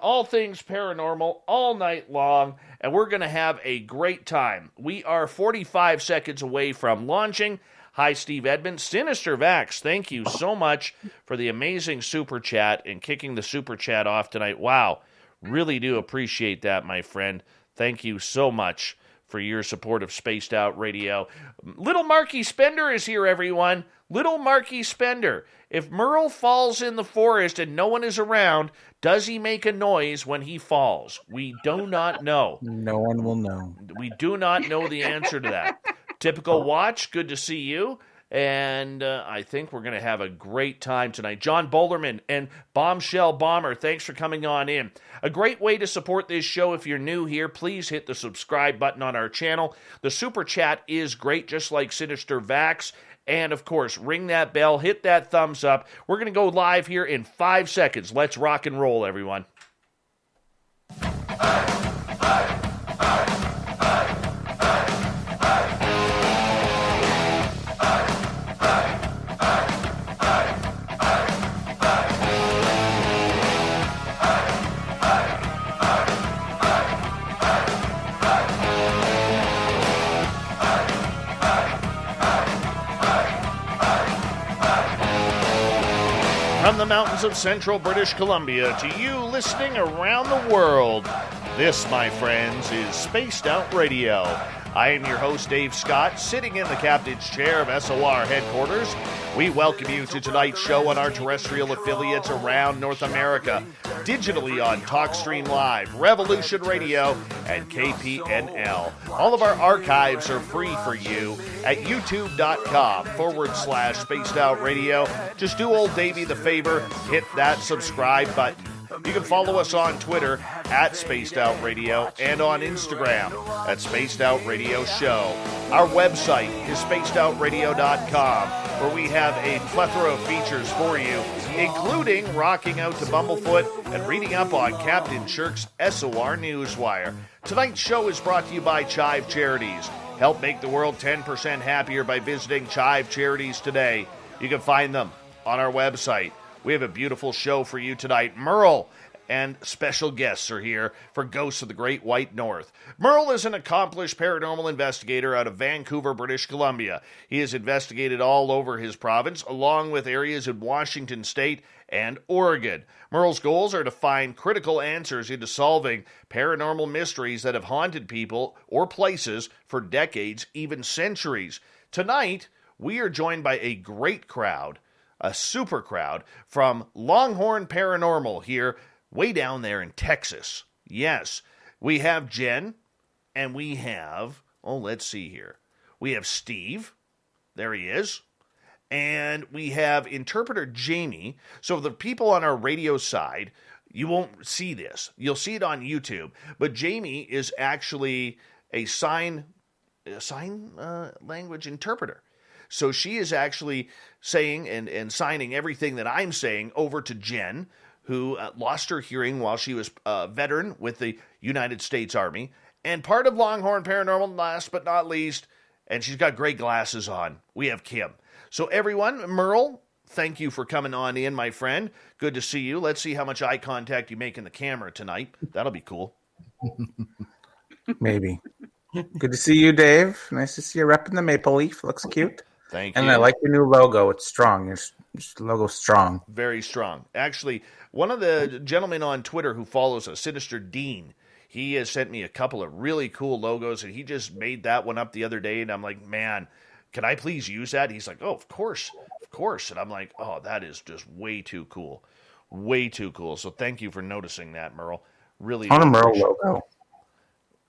all things paranormal all night long, and we're going to have a great time. We are 45 seconds away from launching. Hi, Steve Edmonds. Sinister Vax, thank you so much for the amazing super chat and kicking the super chat off tonight. Wow, really do appreciate that, my friend. Thank you so much for your support of Spaced Out Radio. Little Marky Spender is here, everyone. Little Marky Spender. If Merle falls in the forest and no one is around, does he make a noise when he falls? We do not know. No one will know. We do not know the answer to that. Typical Watch, good to see you. And I think we're going to have a great time tonight. John Bolerman and Bombshell Bomber, thanks for coming on in. A great way to support this show if you're new here, please hit the subscribe button on our channel. The super chat is great, just like Sinister Vax. And, of course, ring that bell, hit that thumbs up. We're going to go live here in 5 seconds. Let's rock and roll, everyone. From the mountains of central British Columbia to you listening around the world, this, my friends, is Spaced Out Radio. I am your host, Dave Scott, sitting in the captain's chair of SOR headquarters. We welcome you to tonight's show on our terrestrial affiliates around North America, digitally on TalkStream Live, Revolution Radio, and KPNL. All of our archives are free for you at youtube.com/Spaced Out Radio. Just do old Davey the favor, hit that subscribe button. You can follow us on Twitter at Spaced Out Radio and on Instagram at Spaced Out Radio Show. Our website is spacedoutradio.com, where we have a plethora of features for you, including rocking out to Bumblefoot and reading up on Captain Shirk's SOR Newswire. Tonight's show is brought to you by Chive Charities. Help make the world 10% happier by visiting Chive Charities today. You can find them on our website. We have a beautiful show for you tonight. Merle and special guests are here for Ghosts of the Great White North. Merle is an accomplished paranormal investigator out of Vancouver, British Columbia. He has investigated all over his province, along with areas in Washington State and Oregon. Merle's goals are to find critical answers into solving paranormal mysteries that have haunted people or places for decades, even centuries. Tonight, we are joined by a great crowd, a super crowd from Longhorn Paranormal here, way down there in Texas. Yes, we have Jenn, and we have, let's see here. We have Steve. There he is. And we have interpreter Jamie. So the people on our radio side, you won't see this. You'll see it on YouTube. But Jamie is actually a sign language interpreter. So she is actually saying and signing everything that I'm saying over to Jenn, who lost her hearing while she was a veteran with the United States Army, and part of Longhorn Paranormal, last but not least, and she's got great glasses on. We have Kim. So everyone, Merle, thank you for coming on in, my friend. Good to see you. Let's see how much eye contact you make in the camera tonight. That'll be cool. Maybe. Good to see you, Dave. Nice to see you repping the maple leaf. Looks cute. Thank you. And I like your new logo. It's strong. Your logo's strong. Very strong. Actually, one of the gentlemen on Twitter who follows us, Sinister Dean, he has sent me a couple of really cool logos, and he just made that one up the other day, and I'm like, man, can I please use that? He's like, oh, of course. And I'm like, oh, that is just way too cool. Way too cool. So thank you for noticing that, Merle. Really. On a Merle logo.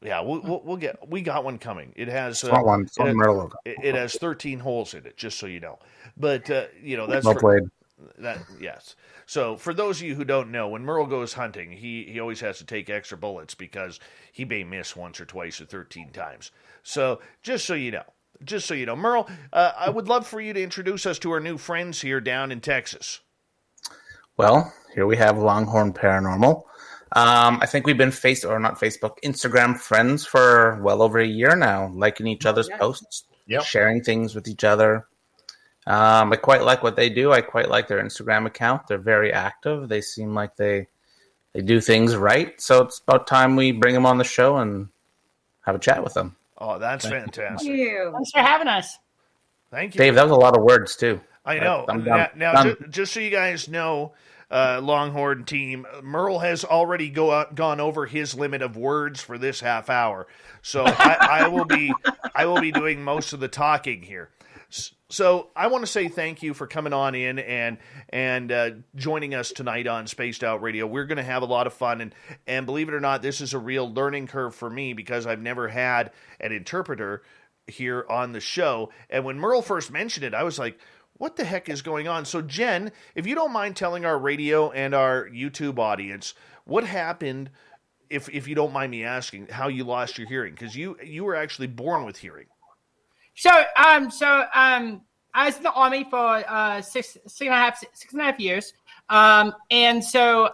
Yeah, we got one coming. It has Merle logo. It has 13 holes in it, just so you know. But that's well played. That yes. So for those of you who don't know, when Merle goes hunting, he always has to take extra bullets because he may miss once or twice or 13 times. So just so you know, Merle, I would love for you to introduce us to our new friends here down in Texas. Well, here we have Longhorn Paranormal. I think we've been Instagram friends for well over a year now, liking each other's posts, sharing things with each other. I quite like what they do. I quite like their Instagram account. They're very active. They seem like they They do things right, so it's about time we bring them on the show and have a chat with them. Oh, that's fantastic. Thank you. Thanks for having us. Thank you. Dave, that was a lot of words, too. I know. Now just so you guys know, Longhorn team, Merle has already gone over his limit of words for this half hour. So I will be doing most of the talking here. So I want to say thank you for coming on in and joining us tonight on Spaced Out Radio. We're going to have a lot of fun, and believe it or not, this is a real learning curve for me because I've never had an interpreter here on the show. And when Merle first mentioned it, I was like, what the heck is going on? So Jenn, if you don't mind telling our radio and our YouTube audience what happened, if you don't mind me asking, how you lost your hearing, because you were actually born with hearing. So I was in the Army for six and a half years. And so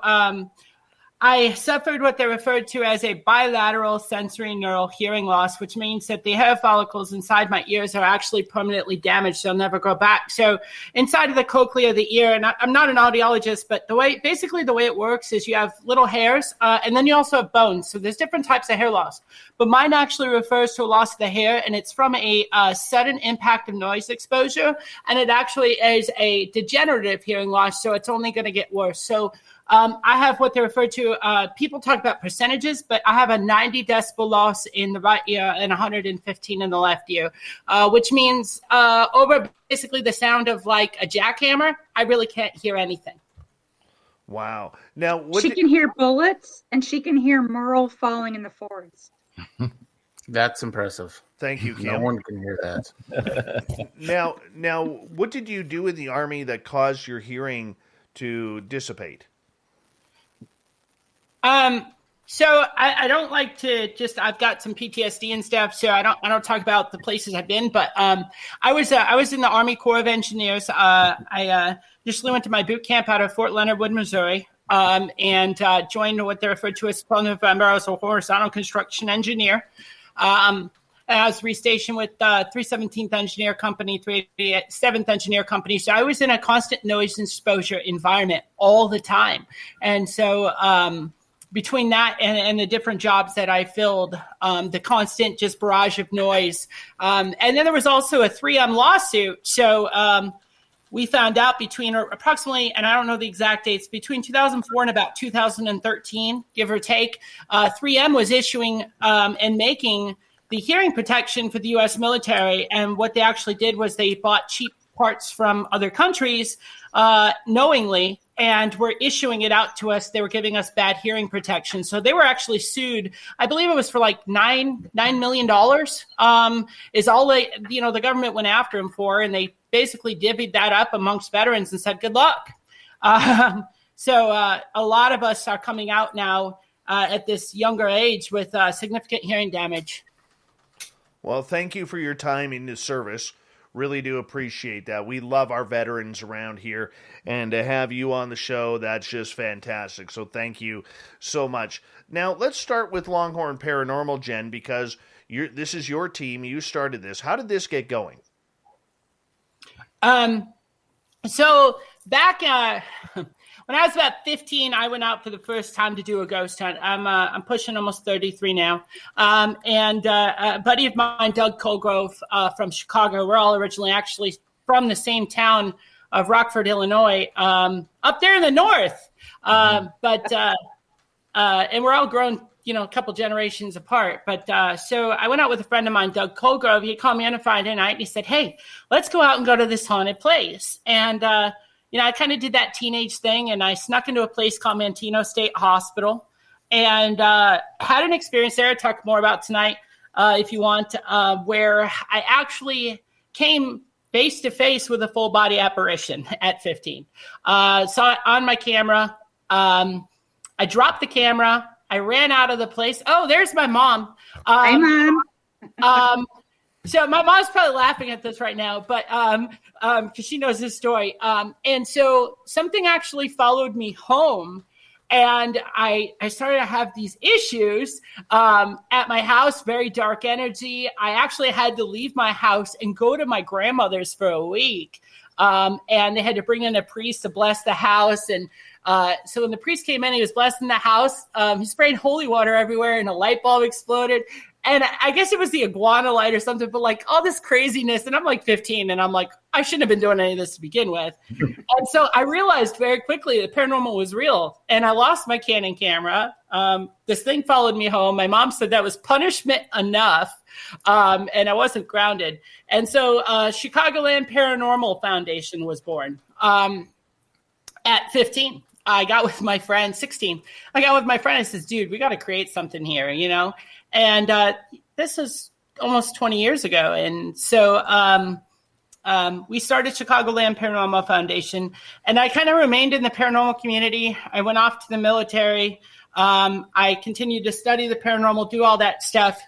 I suffered what they referred to as a bilateral sensory neural hearing loss, which means that the hair follicles inside my ears are actually permanently damaged. They'll never grow back. So inside of the cochlea of the ear, and I'm not an audiologist, but the way it works is you have little hairs, and then you also have bones. So there's different types of hair loss. But mine actually refers to a loss of the hair, and it's from a sudden impact of noise exposure. And it actually is a degenerative hearing loss, so it's only going to get worse. So I have what they refer to, people talk about percentages, but I have a 90 decibel loss in the right ear and 115 in the left ear, which means over basically the sound of like a jackhammer, I really can't hear anything. Wow. Now, she can hear bullets, and she can hear Merle falling in the forest. That's impressive. Thank you, Kim. No one can hear that. Now, what did you do in the Army that caused your hearing to dissipate? So I don't like to I've got some PTSD and stuff, so I don't talk about the places I've been, but, I was in the Army Corps of Engineers. I just went to my boot camp out of Fort Leonard Wood, Missouri, and joined what they referred to as 12 November. I was a horizontal construction engineer. And I was restationed with 317th Engineer Company, 387th Engineer Company. So I was in a constant noise exposure environment all the time. And so between that and the different jobs that I filled, the constant just barrage of noise. And then there was also a 3M lawsuit. So we found out between approximately, and I don't know the exact dates, between 2004 and about 2013, give or take, 3M was issuing and making the hearing protection for the U.S. military. And what they actually did was they bought cheap parts from other countries knowingly, and were issuing it out to us. They were giving us bad hearing protection. So they were actually sued. I believe it was for like $9 million is all the government went after them for. And they basically divvied that up amongst veterans and said, good luck. So a lot of us are coming out now at this younger age with significant hearing damage. Well, thank you for your time in this service. Really do appreciate that. We love our veterans around here, and to have you on the show, that's just fantastic. So thank you so much. Now, let's start with Longhorn Paranormal, Jenn, because this is your team. You started this. How did this get going? So back when I was about 15, I went out for the first time to do a ghost hunt. I'm pushing almost 33 now. And a buddy of mine, Doug Colgrove from Chicago, we're all originally actually from the same town of Rockford, Illinois, up there in the north. And we're all grown, a couple generations apart. But so I went out with a friend of mine, Doug Colgrove. He called me on a Friday night and he said, hey, let's go out and go to this haunted place. And I kind of did that teenage thing, and I snuck into a place called Manteno State Hospital and had an experience there. I'll talk more about tonight if you want, where I actually came face-to-face with a full-body apparition at 15. Saw it on my camera. I dropped the camera. I ran out of the place. Oh, there's my mom. Hi, Mom. So my mom's probably laughing at this right now, but because she knows this story. And so something actually followed me home, and I started to have these issues at my house, very dark energy. I actually had to leave my house and go to my grandmother's for a week and they had to bring in a priest to bless the house. And so when the priest came in, he was blessing the house. He sprayed holy water everywhere, and a light bulb exploded. And I guess it was the iguana light or something, but like all this craziness. And I'm like 15, and I'm like, I shouldn't have been doing any of this to begin with. And so I realized very quickly that paranormal was real. And I lost my Canon camera. This thing followed me home. My mom said that was punishment enough. And I wasn't grounded. And so Chicagoland Paranormal Foundation was born at 15. I got with my friend, 16. I got with my friend. I said, dude, we got to create something here, you know? And this is almost 20 years ago. And so we started Chicagoland Paranormal Foundation. And I kind of remained in the paranormal community. I went off to the military. I continued to study the paranormal, do all that stuff.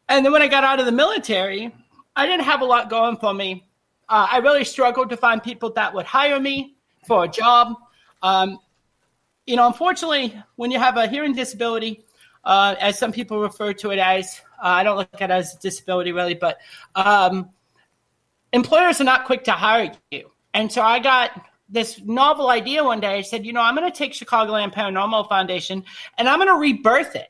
And then when I got out of the military, I didn't have a lot going for me. I really struggled to find people that would hire me for a job. You know, unfortunately, when you have a hearing disability, as some people refer to it as, I don't look at it as a disability really, but employers are not quick to hire you. And so I got this novel idea one day. I said, you know, I'm going to take Chicagoland Paranormal Foundation and I'm going to rebirth it.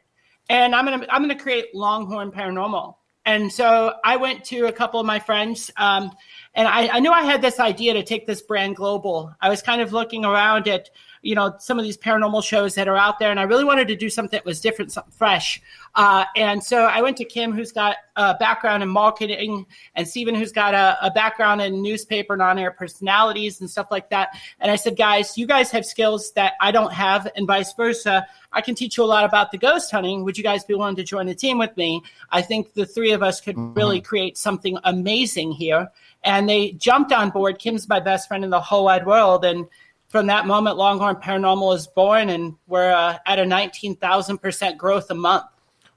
And I'm going to create Longhorn Paranormal. And so I went to a couple of my friends, and I knew I had this idea to take this brand global. I was kind of looking around at, you know, some of these paranormal shows that are out there, and I really wanted to do something that was different, something fresh. And so I went to Kim, who's got a background in marketing, and Steven, who's got a background in newspaper and on-air personalities and stuff like that. And I said, guys, you guys have skills that I don't have, and vice versa. I can teach you a lot about the ghost hunting. Would you guys be willing to join the team with me? I think the three of us could really create something amazing here. And they jumped on board. Kim's my best friend in the whole wide world. And from that moment, Longhorn Paranormal is born, and we're at a 19,000% growth a month.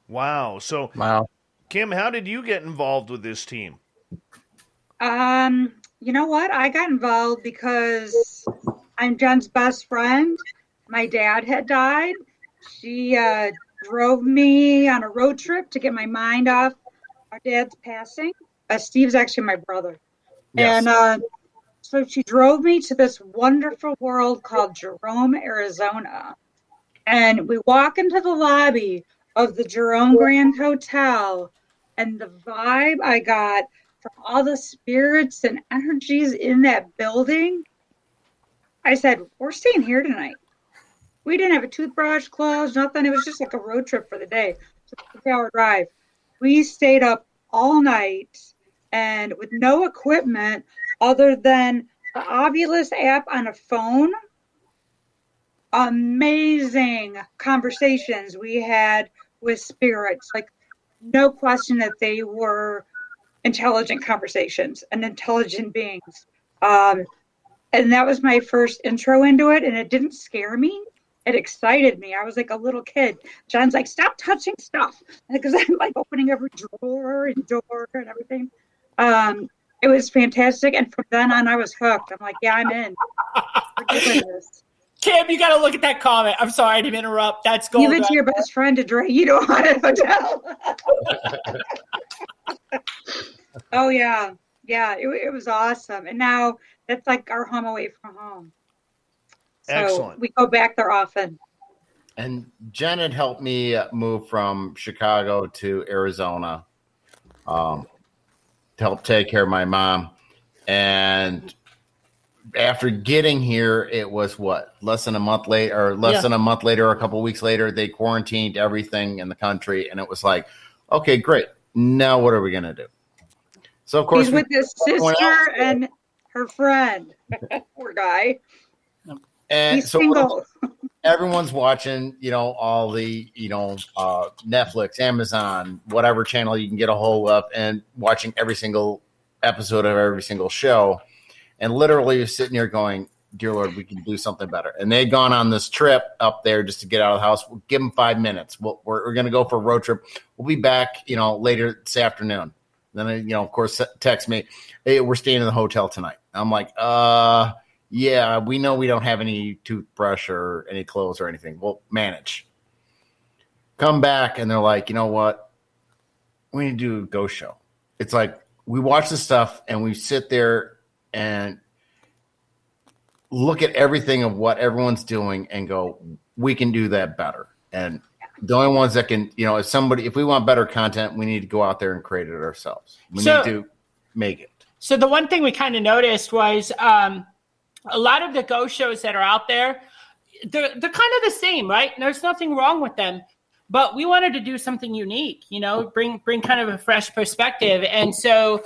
Wow. So, Kim, how did you get involved with this team? You know what? I got involved because I'm Jenn's best friend. My dad had died. She drove me on a road trip to get my mind off our dad's passing. Steve's actually my brother. Yes. And so she drove me to this wonderful world called Jerome, Arizona. And we walk into the lobby of the Jerome Grand Hotel, and the vibe I got from all the spirits and energies in that building, I said, we're staying here tonight. We didn't have a toothbrush, clothes, nothing. It was just like a road trip for the day. So 3-hour drive. We stayed up all night and with no equipment other than the Ovilus app on a phone. Amazing conversations we had with spirits. Like, no question that they were intelligent conversations and intelligent beings. And that was my first intro into it, and it didn't scare me. It excited me. I was like a little kid. John's like, stop touching stuff. Because I'm like opening every drawer and door and everything. It was fantastic. And from then on, I was hooked. I'm like, yeah, I'm in. We're doing this. Kim, you got to look at that comment. I'm sorry to interrupt. That's gold. Give it to your best friend to drink. You don't want a hotel. Oh, yeah. Yeah, it was awesome. And now that's like our home away from home. So excellent. We go back there often. And Jenn had helped me move from Chicago to Arizona to help take care of my mom. And after getting here, it was less than a month later, a couple of weeks later, they quarantined everything in the country. And it was like, okay, great. Now what are we going to do? So, of course, he's with his sister and her friend. Poor guy. And he's so single. Everyone's watching, all the, Netflix, Amazon, whatever channel you can get a hold of, and watching every single episode of every single show. And literally you're sitting here going, dear Lord, we can do something better. And they'd gone on this trip up there just to get out of the house. We'll give them 5 minutes. We're going to go for a road trip. We'll be back, later this afternoon. Then, of course, text me, hey, we're staying in the hotel tonight. I'm like, yeah, we know we don't have any toothbrush or any clothes or anything. We'll manage. Come back, and they're like, you know what? We need to do a ghost show. It's like we watch the stuff, and we sit there, and look at everything of what everyone's doing and go, we can do that better. And the only ones that can, if we want better content, we need to go out there and create it ourselves. We need to make it. So the one thing we kind of noticed was a lot of the ghost shows that are out there, they're kind of the same, right? And there's nothing wrong with them. But we wanted to do something unique, bring kind of a fresh perspective. And so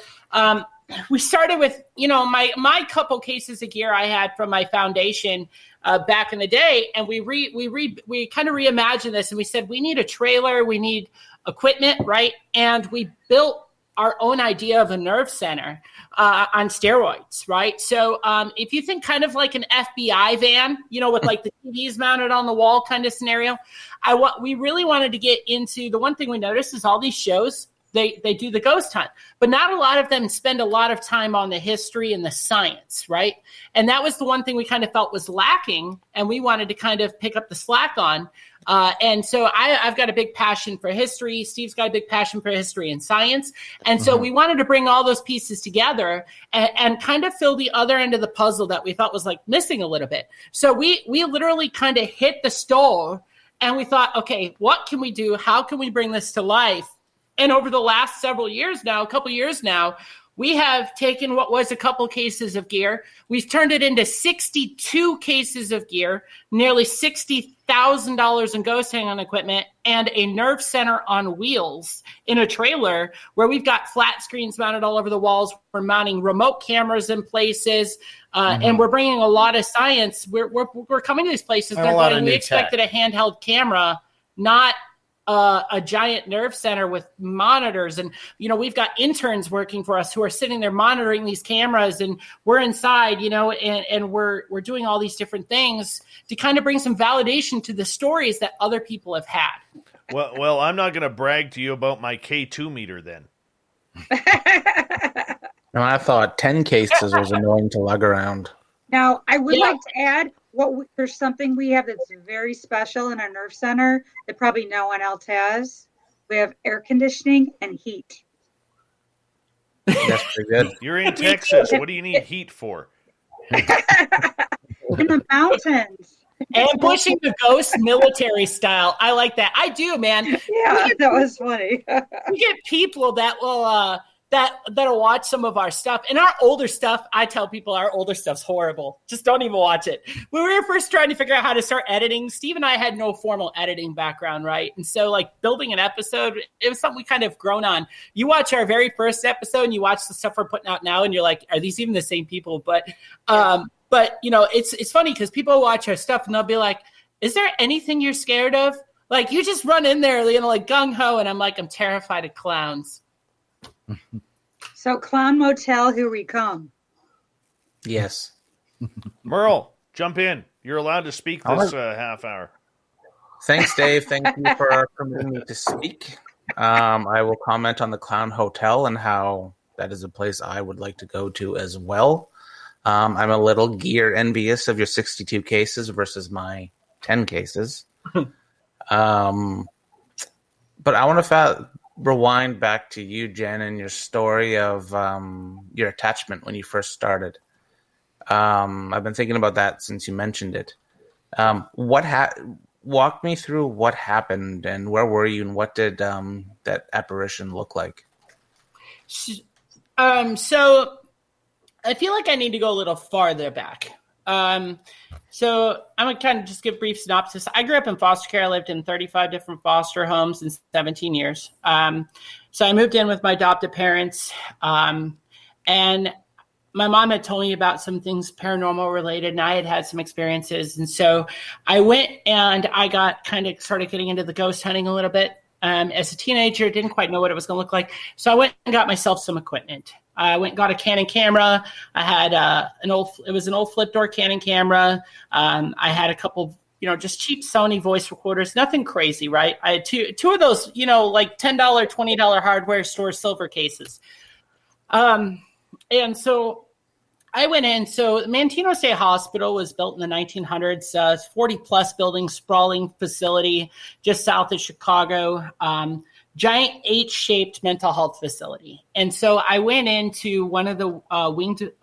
we started with, my couple cases of gear I had from my foundation back in the day. And we kind of reimagined this, and we said, we need a trailer, we need equipment, right? And we built our own idea of a nerve center on steroids, right? So if you think kind of like an FBI van, with like the TVs mounted on the wall kind of scenario, we really wanted to get into the one thing we noticed is all these shows, they do the ghost hunt, but not a lot of them spend a lot of time on the history and the science, right? And that was the one thing we kind of felt was lacking, and we wanted to kind of pick up the slack on. And so I've got a big passion for history. Steve's got a big passion for history and science. And so we wanted to bring all those pieces together and kind of fill the other end of the puzzle that we thought was like missing a little bit. So we literally kind of hit the stove, and we thought, okay, what can we do? How can we bring this to life? And over the last couple years now, we have taken what was a couple cases of gear. We've turned it into 62 cases of gear, nearly $60,000 in ghost hanging equipment, and a nerve center on wheels in a trailer where we've got flat screens mounted all over the walls. We're mounting remote cameras in places, and we're bringing a lot of science. We're coming to these places. They're going, we expected a handheld camera, not a giant nerve center with monitors. And, we've got interns working for us who are sitting there monitoring these cameras, and we're inside, and we're doing all these different things to kind of bring some validation to the stories that other people have had. Well, I'm not going to brag to you about my K2 meter then. No, I thought 10 cases was annoying to lug around. Now, I would like to add, there's something we have that's very special in our nerve center that probably no one else has. We have air conditioning and heat. That's pretty good. You're in Texas. What do you need heat for? In the mountains. And pushing the ghost military style. I like that. I do, man. Yeah, that was funny. We get people that will that'll watch some of our stuff. And our older stuff, I tell people our older stuff's horrible. Just don't even watch it. When we were first trying to figure out how to start editing, Steve and I had no formal editing background, right? And so like building an episode, it was something we kind of grown on. You watch our very first episode and you watch the stuff we're putting out now and you're like, are these even the same people? But it's funny because people watch our stuff and they'll be like, is there anything you're scared of? Like you just run in there, like gung ho. And I'm like, I'm terrified of clowns. So Clown Motel, here we come. Yes. Merle, jump in. You're allowed to speak this half hour. Thanks, Dave. Thank you for permitting me to speak. I will comment on the Clown Hotel and how that is a place I would like to go to as well. I'm a little gear envious of your 62 cases versus my 10 cases. But I want to rewind back to you, Jen, and your story of your attachment when you first started. I've been thinking about that since you mentioned it. Walk me through what happened and where were you and what did that apparition look like? So I feel like I need to go a little farther back. So I'm going to kind of just give a brief synopsis. I grew up in foster care. I lived in 35 different foster homes in 17 years. So I moved in with my adopted parents. And my mom had told me about some things paranormal related, and I had had some experiences. And so I went and I got started getting into the ghost hunting a little bit. As a teenager, didn't quite know what it was going to look like. So I went and got myself some equipment. I went and got a Canon camera. I had an old flip door Canon camera. I had a couple, just cheap Sony voice recorders, nothing crazy, right? I had two of those, like $10, $20 hardware store silver cases. And so I went in. So Manteno State Hospital was built in the 1900s. It's 40-plus building, sprawling facility just south of Chicago. giant H-shaped mental health facility. And so I went into one of the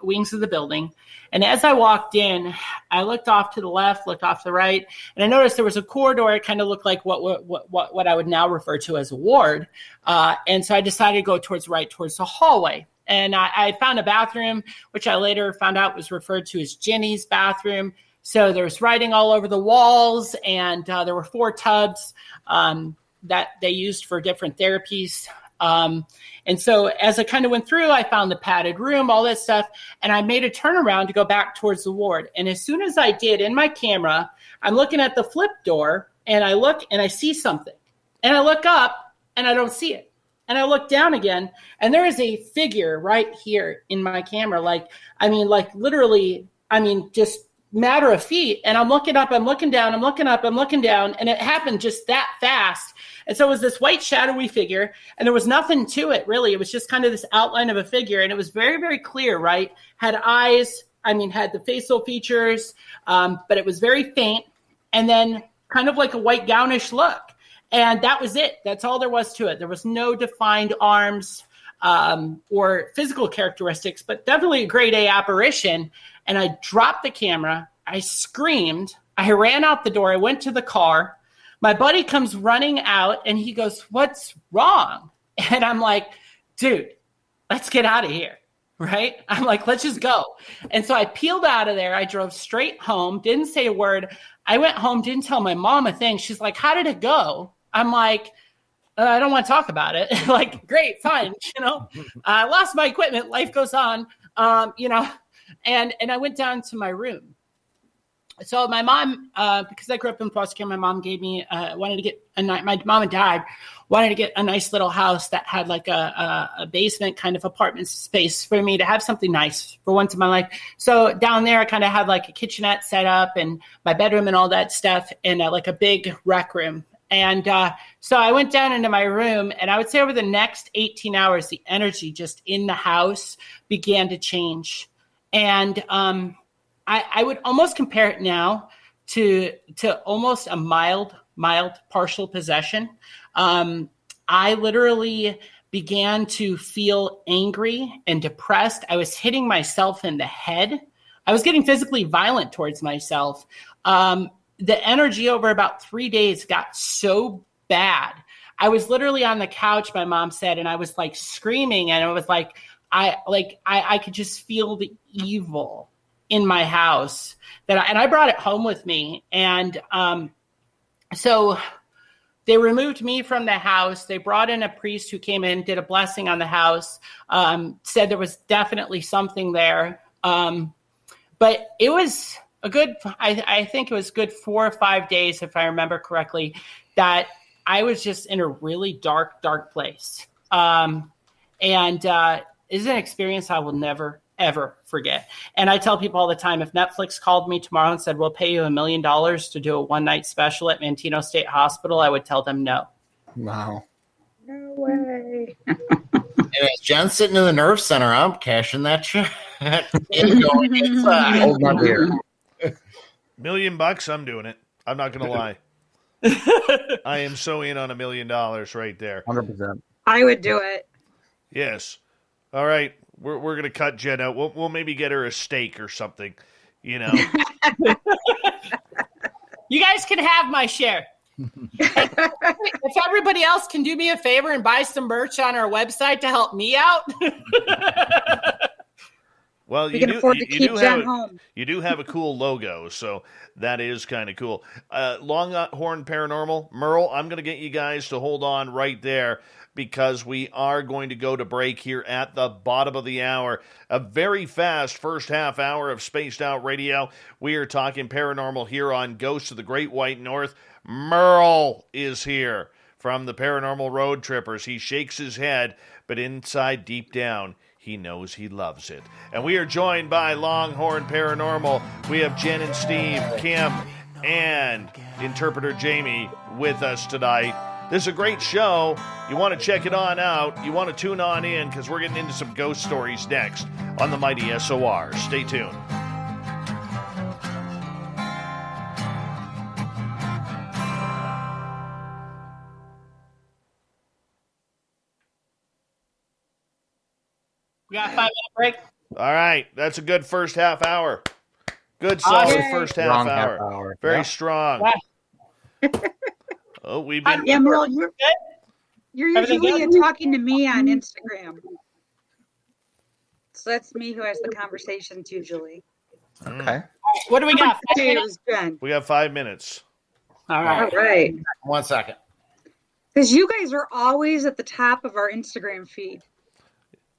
wings of the building. And as I walked in, I looked off to the left, looked off to the right, and I noticed there was a corridor. It kind of looked like what I would now refer to as a ward. And so I decided to go towards the hallway. And I found a bathroom, which I later found out was referred to as Jenny's bathroom. So there was writing all over the walls, and there were 4 tubs that they used for different therapies. And so as I kind of went through, I found the padded room, all that stuff, and I made a turnaround to go back towards the ward. And as soon as I did, in my camera, I'm looking at the flip door, and I look and I see something. And I look up and I don't see it. And I look down again, and there is a figure right here in my camera. Literally, just matter of feet. And I'm looking up, I'm looking down, I'm looking up, I'm looking down. And it happened just that fast. And so it was this white shadowy figure, and there was nothing to it, really. It was just kind of this outline of a figure. And it was very, very clear, right? Had eyes, had the facial features, but it was very faint. And then kind of like a white gownish look. And that was it. That's all there was to it. There was no defined arms or physical characteristics, but definitely a grade A apparition. And I dropped the camera. I screamed. I ran out the door. I went to the car. My buddy comes running out, and he goes, "What's wrong?" And I'm like, "Dude, let's get out of here." Right? I'm like, "Let's just go." And so I peeled out of there. I drove straight home, didn't say a word. I went home, didn't tell my mom a thing. She's like, "How did it go?" I'm like, "I don't want to talk about it." Like, great, fine. I lost my equipment. Life goes on. And I went down to my room. So my mom, because I grew up in foster care, my mom gave me, wanted to get my mom and dad wanted to get a nice little house that had like a basement kind of apartment space for me to have something nice for once in my life. So down there, I kind of had like a kitchenette set up and my bedroom and all that stuff, and like a big rec room. And so I went down into my room, and I would say over the next 18 hours, the energy just in the house began to change. And I would almost compare it now to almost a mild partial possession. I literally began to feel angry and depressed. I was hitting myself in the head. I was getting physically violent towards myself. The energy over about 3 days got so bad. I was literally on the couch, my mom said, and I was like screaming, and it was like, I could just feel the evil in my house and I brought it home with me. And so they removed me from the house. They brought in a priest who came in, did a blessing on the house, said there was definitely something there. But it was I think it was good 4 or 5 days, if I remember correctly, that I was just in a really dark place. And it's an experience I will never, ever forget. And I tell people all the time, if Netflix called me tomorrow and said, "We'll pay you $1 million to do a one-night special at Manteno State Hospital," I would tell them no. Wow. No way. And as Jen's sitting in the nerve center, I'm cashing that check. And going inside. Hold my beer. $1 million, I'm doing it. I'm not going to lie. I am so in on $1 million right there. 100%. I would do it. Yes. All right. We're going to cut Jen out. We'll maybe get her a steak or something, You guys can have my share. If everybody else can do me a favor and buy some merch on our website to help me out. Well, we can afford to keep Jen home. You do have a cool logo, so that is kind of cool. Longhorn Paranormal, Merle, I'm going to get you guys to hold on right there because we are going to go to break here at the bottom of the hour. A very fast first half hour of Spaced Out Radio. We are talking paranormal here on Ghosts of the Great White North. Merle is here from the Paranormal Road Trippers. He shakes his head, but inside, deep down, he knows he loves it. And we are joined by Longhorn Paranormal. We have Jen and Steve, Kim, and interpreter Jamie with us tonight. This is a great show. You want to check it on out. You want to tune on in because we're getting into some ghost stories next on the Mighty SOR. Stay tuned. We got a 5-minute break. All right. That's a good first half hour. Good solid Yay. first half Strong hour. half hour. Very Yeah. strong. Oh, we've been. Yeah, Merle, you're Everything usually good? talking to me on Instagram. So that's me who has the conversations usually. Okay. What do we got? 5 Today it minutes? was Jen. We got 5 minutes. All All right. right. 1 second. Because you guys are always at the top of our Instagram feed.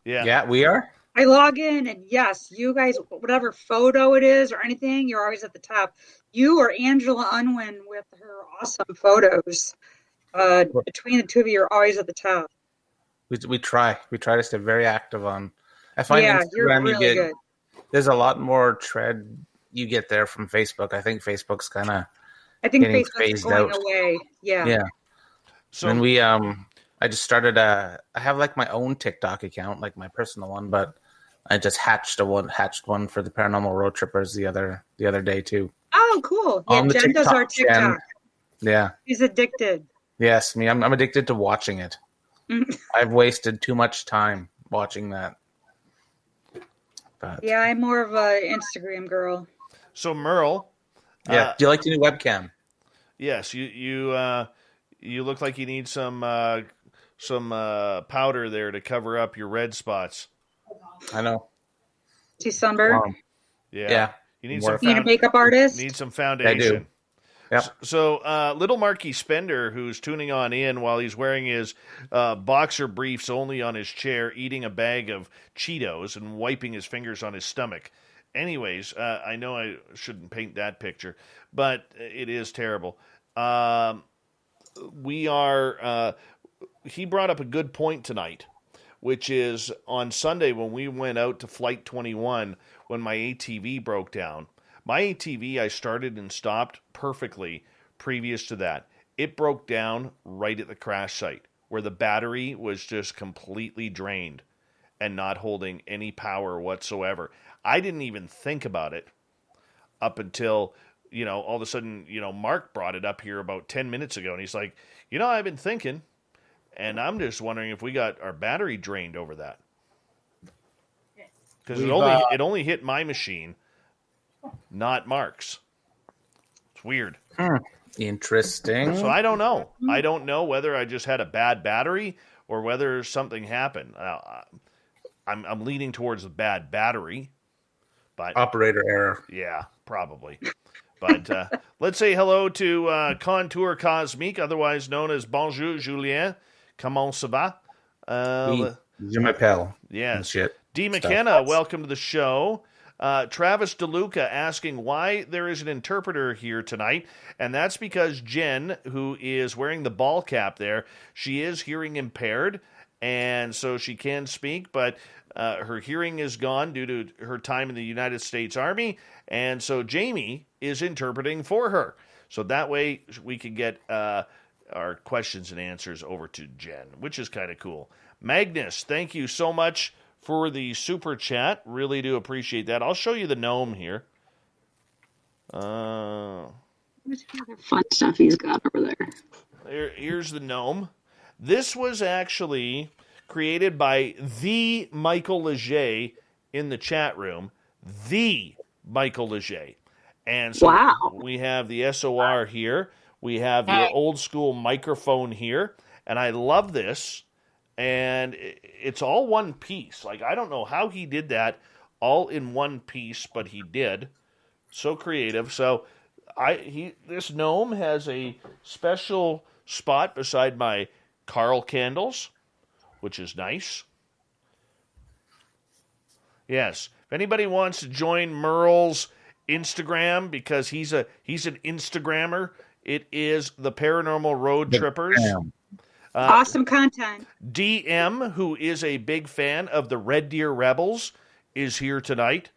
Yeah. We are. I log in and yes, you guys, whatever photo it is or anything, you're always at the top. You or Angela Unwin with her awesome photos. Between the two of you, you're always at the top. We try. We try to stay very active on. I find Yeah, you're Instagram really good. there's a lot more tread you get there from Facebook. I think Facebook's kind of I think getting Facebook's phased going out. away. Yeah. Yeah. So And I just started I have like my own TikTok account, like my personal one, but I just hatched one for the Paranormal Road Trippers the other day too. Oh, cool. Yeah, On the Jen does our TikTok, Jen. TikTok. Yeah. She's addicted. Yes, I'm addicted to watching it. I've wasted too much time watching that. But Yeah, I'm more of a Instagram girl. So Merle. yeah. Do you like the new webcam? Yes, you look like you need some powder there to cover up your red spots. I know. She's sunburned. Wow. Yeah. You need More some You need a makeup artist? Need some foundation. Yep. So little Marky Spender, who's tuning on in while he's wearing his boxer briefs only on his chair, eating a bag of Cheetos and wiping his fingers on his stomach. Anyways, I know I shouldn't paint that picture, but it is terrible. He brought up a good point tonight, which is on Sunday when we went out to Flight 21 when my ATV broke down. My ATV, I started and stopped perfectly previous to that. It broke down right at the crash site where the battery was just completely drained and not holding any power whatsoever. I didn't even think about it up until, all of a sudden, Mark brought it up here about 10 minutes ago. And he's like, I've been thinking, and I'm just wondering if we got our battery drained over that. Because it only hit my machine, not Mark's. It's weird. Interesting. So I don't know. I don't know whether I just had a bad battery or whether something happened. I'm leaning towards the bad battery, but Operator error. yeah, probably. But let's say hello to Contour Cosmique, otherwise known as Bonjour Julien. Comment ça va? Je m'appelle. Yes. Shit. D. McKenna, welcome to the show. Travis DeLuca asking why there is an interpreter here tonight, and that's because Jen, who is wearing the ball cap there, she is hearing impaired, and so she can speak, but her hearing is gone due to her time in the United States Army, and so Jamie is interpreting for her. So that way we can get our questions and answers over to Jen, which is kind of cool. Magnus, thank you so much for the super chat. Really do appreciate that. I'll show you the gnome here. What's the other fun stuff he's got over there? Here's the gnome. This was actually created by the Michael Leger in the chat room. The Michael Leger. And so Wow. we have the SOR here. We have your old school microphone here. And I love this. And it's all one piece. Like, I don't know how he did that all in one piece, but he did. So creative. So this gnome has a special spot beside my Carl candles, which is nice. Yes. If anybody wants to join Merle's Instagram, because he's an Instagrammer, it is the Paranormal Road Trippers. Awesome content. DM, who is a big fan of the Red Deer Rebels, is here tonight.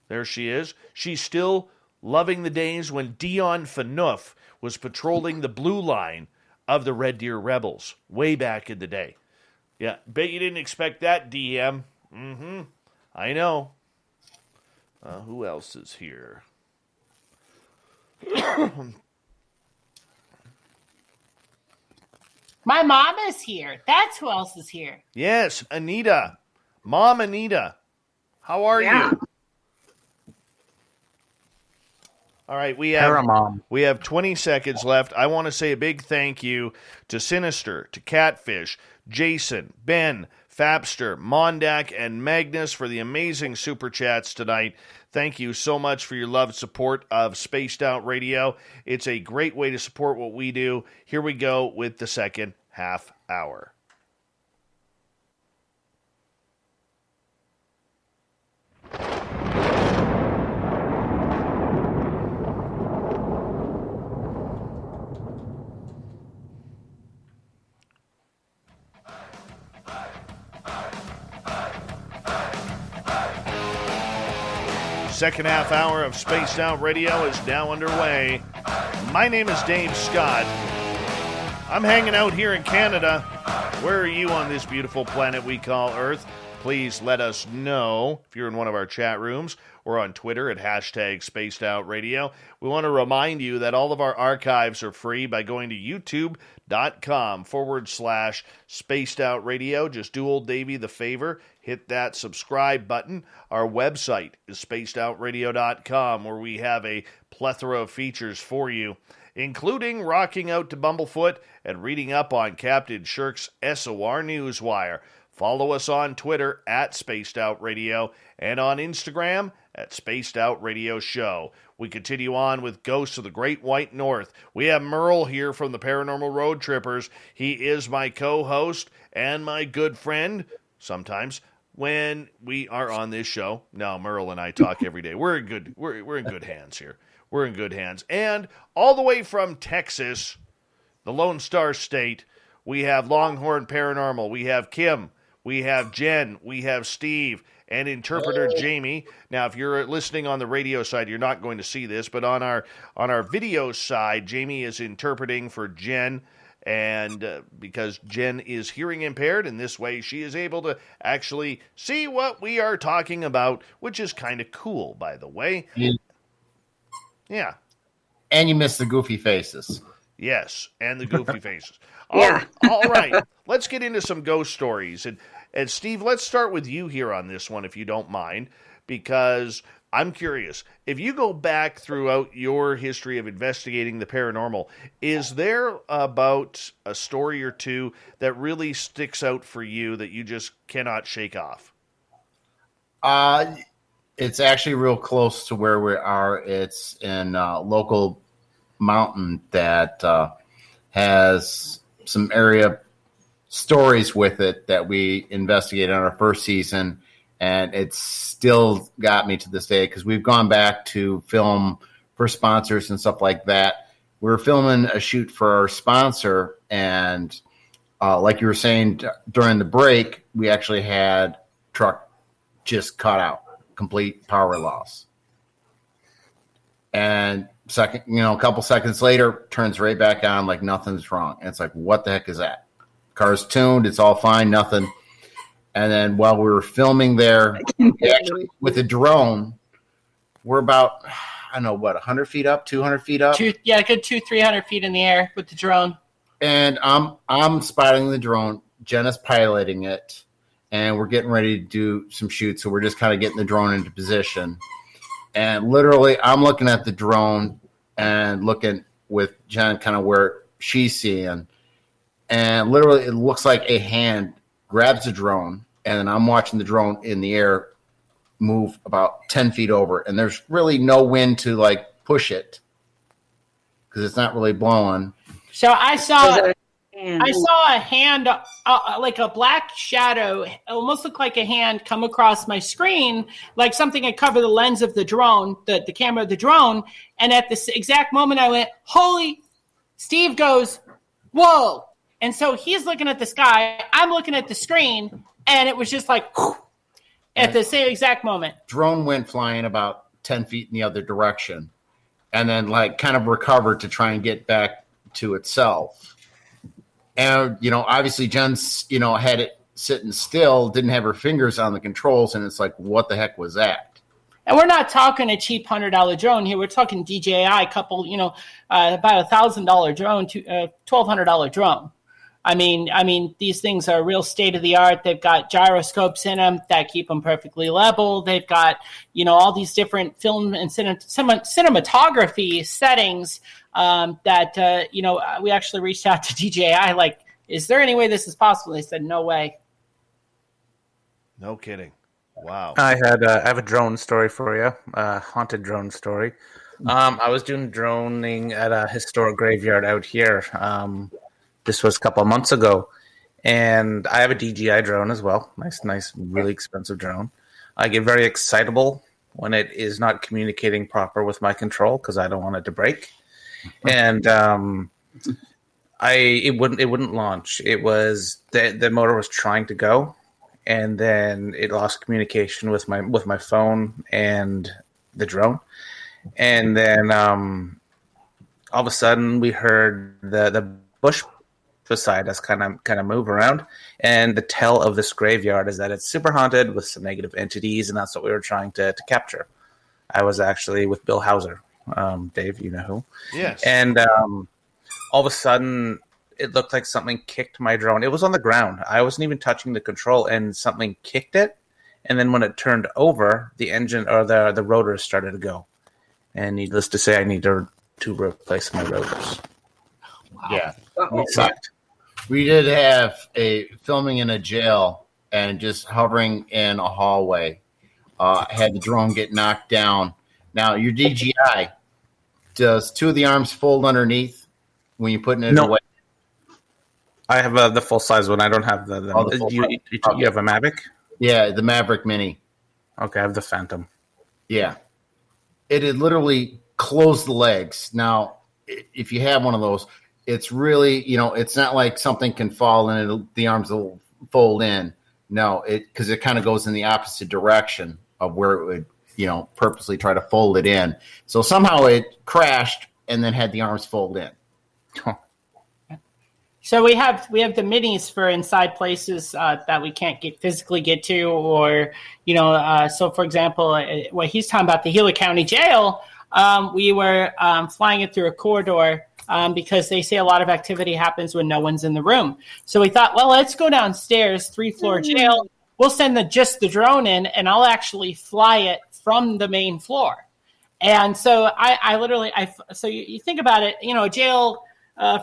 There she is. She's still loving the days when Dion Phaneuf was patrolling the blue line of the Red Deer Rebels way back in the day. Yeah, bet you didn't expect that, DM. Mm-hmm. I know. Who else is here? My mom is here. That's who else is here. Yes, Anita. Mom Anita, how are you? All right, we have 20 seconds left. I want to say a big thank you to Sinister, to Catfish, Jason, Ben, Fapster, Mondak, and Magnus for the amazing super chats tonight. Thank you so much for your love and support of Spaced Out Radio. It's a great way to support what we do. Here we go with the second half hour. Second half hour of Spaced Out Radio is now underway. My name is Dave Scott. I'm hanging out here in Canada. Where are you on this beautiful planet we call Earth? Please let us know if you're in one of our chat rooms or on Twitter at #SpacedOutRadio. We want to remind you that all of our archives are free by going to youtube.com/SpacedOutRadio. Just do old Davey the favor. Hit that subscribe button. Our website is spacedoutradio.com, where we have a plethora of features for you, including rocking out to Bumblefoot and reading up on Captain Shirk's SOR Newswire. Follow us on Twitter at Spaced Out Radio and on Instagram at Spaced Out Radio Show. We continue on with Ghosts of the Great White North. We have Merle here from the Paranormal Road Trippers. He is my co-host and my good friend, sometimes, when we are on this show. Now, Merle and I talk every day. We're in good hands here. We're in good hands. And all the way from Texas, the Lone Star State, we have Longhorn Paranormal. We have Kim. We have Jen. We have Steve. And interpreter Jamie. Now, if you're listening on the radio side, you're not going to see this, but on our video side, Jamie is interpreting for Jen, and because Jen is hearing impaired, and this way she is able to actually see what we are talking about, which is kind of cool, by the way. Yeah. And you missed the goofy faces. Yes, and the goofy faces. All right. Let's get into some ghost stories. And Steve, let's start with you here on this one, if you don't mind, because I'm curious. If you go back throughout your history of investigating the paranormal, is there about a story or two that really sticks out for you that you just cannot shake off? It's actually real close to where we are. It's in a local mountain that has some area stories with it that we investigated on our first season, and it's still got me to this day because we've gone back to film for sponsors and stuff like that. We were filming a shoot for our sponsor, and like you were saying during the break, we actually had truck just cut out, complete power loss. And a couple seconds later, turns right back on like nothing's wrong. And it's like, what the heck is that? Car's tuned, it's all fine, nothing. And then while we were filming there, actually, with a drone, we're about, 100 feet up, 200 feet up? Good 200-300 feet in the air with the drone. And I'm spotting the drone, Jenn is piloting it, and we're getting ready to do some shoots, so we're just kind of getting the drone into position. And literally, I'm looking at the drone and looking with Jenn kind of where she's seeing. And literally, it looks like a hand grabs the drone, and then I'm watching the drone in the air move about 10 feet over. And there's really no wind to, push it because it's not really blowing. So I saw a hand, like a black shadow, almost looked like a hand come across my screen, like something had covered the lens of the drone, the camera of the drone. And at this exact moment, I went, holy, Steve goes, whoa. And so he's looking at the sky, I'm looking at the screen, and it was just like, whoosh, at the same exact moment. Drone went flying about 10 feet in the other direction, and then kind of recovered to try and get back to itself. And, obviously Jenn's, had it sitting still, didn't have her fingers on the controls, and it's like, what the heck was that? And we're not talking a cheap $100 drone here. We're talking DJI, couple, about $1,000 drone to $1,200 drone. I mean, these things are real state of the art. They've got gyroscopes in them that keep them perfectly level. They've got, all these different film and cinematography settings that we actually reached out to DJI, like, is there any way this is possible? They said, no way. No kidding. Wow. I have a drone story for you, a haunted drone story. I was doing droning at a historic graveyard out here. This was a couple of months ago, and I have a DJI drone as well. Nice, really expensive drone. I get very excitable when it is not communicating proper with my control because I don't want it to break. And it wouldn't launch. It was the motor was trying to go, and then it lost communication with my phone and the drone. And then all of a sudden we heard the bush beside us kind of move around, and the tell of this graveyard is that it's super haunted with some negative entities, and that's what we were trying to capture. I was actually with Bill Hauser, Dave, you know who. Yes. And all of a sudden it looked like something kicked my drone. It was on the ground. I wasn't even touching the control, and something kicked it. And then when it turned over, the engine or the rotors started to go. And needless to say, I need to replace my rotors. Wow. Yeah. It sucked. We did have a filming in a jail and just hovering in a hallway. Had the drone get knocked down. Now, your DJI, does two of the arms fold underneath when you're putting it away? I have the full-size one. I don't have the you have a Mavic? Yeah, the Maverick Mini. Okay, I have the Phantom. Yeah. It had literally closed the legs. Now, if you have one of those, it's really, it's not like something can fall and the arms will fold in. No, because it kind of goes in the opposite direction of where it would, purposely try to fold it in. So somehow it crashed and then had the arms fold in. Huh. So we have the minis for inside places that we can't physically get to, or so for example, what he's talking about, the Gila County Jail, we were flying it through a corridor because they say a lot of activity happens when no one's in the room. So we thought, well, let's go downstairs, 3-floor jail. We'll send just the drone in, and I'll actually fly it from the main floor. And so I literally so you think about it, a jail.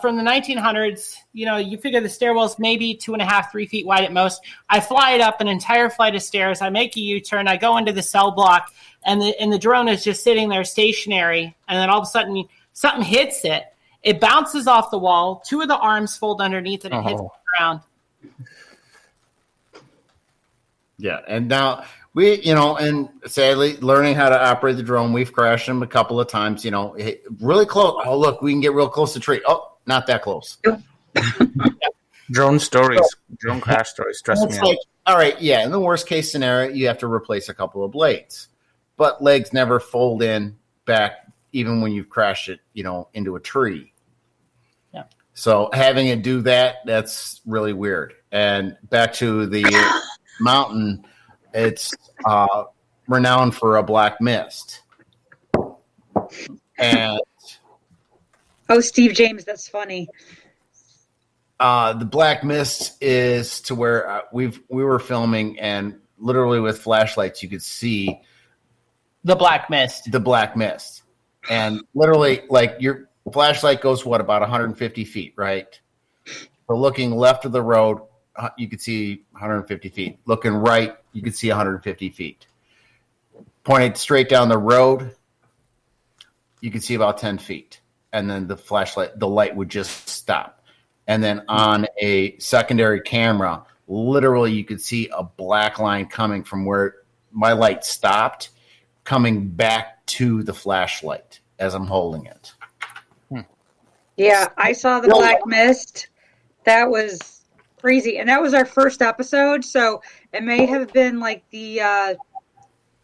From the 1900s, you figure the stairwell's maybe 2.5, 3 feet wide at most. I fly it up an entire flight of stairs. I make a U-turn. I go into the cell block, and the drone is just sitting there stationary. And then all of a sudden, something hits it. It bounces off the wall. Two of the arms fold underneath, and it hits the ground. Yeah, and now we, and sadly, learning how to operate the drone, we've crashed them a couple of times, really close. Oh, look, we can get real close to tree. Oh, not that close. Drone crash stories stress me out. All right, yeah, in the worst case scenario, you have to replace a couple of blades. But legs never fold in back, even when you've crashed it, into a tree. Yeah. So having it do that, that's really weird. And back to the mountain, it's renowned for a black mist. And Steve James, that's funny. The black mist is to where we were filming, and literally with flashlights you could see the black mist. And literally, like, your flashlight goes about 150 feet, right? So looking left of the road, you could see 150 feet. Looking right, you could see 150 feet. Pointed straight down the road, you could see about 10 feet. And then the light would just stop. And then on a secondary camera, literally you could see a black line coming from where my light stopped, coming back to the flashlight as I'm holding it. Yeah, I saw the black mist. That was crazy. And that was our first episode, so it may have been like the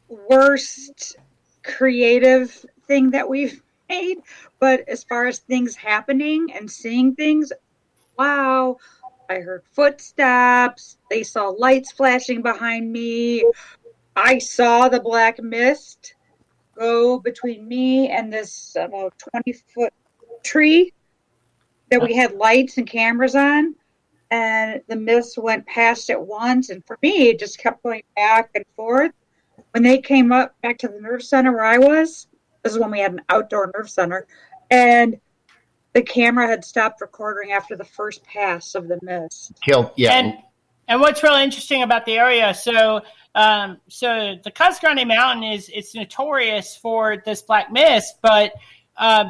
worst creative thing that we've made. But as far as things happening and seeing things, wow. I heard footsteps. They saw lights flashing behind me. I saw the black mist go between me and this about 20-foot tree that we had lights and cameras on. and the mist went past it once, and for me, it just kept going back and forth. When they came up back to the nerve center where I was, this is when we had an outdoor nerve center, and the camera had stopped recording after the first pass of the mist. And what's really interesting about the area, so the Casa Grande Mountain it's notorious for this black mist, but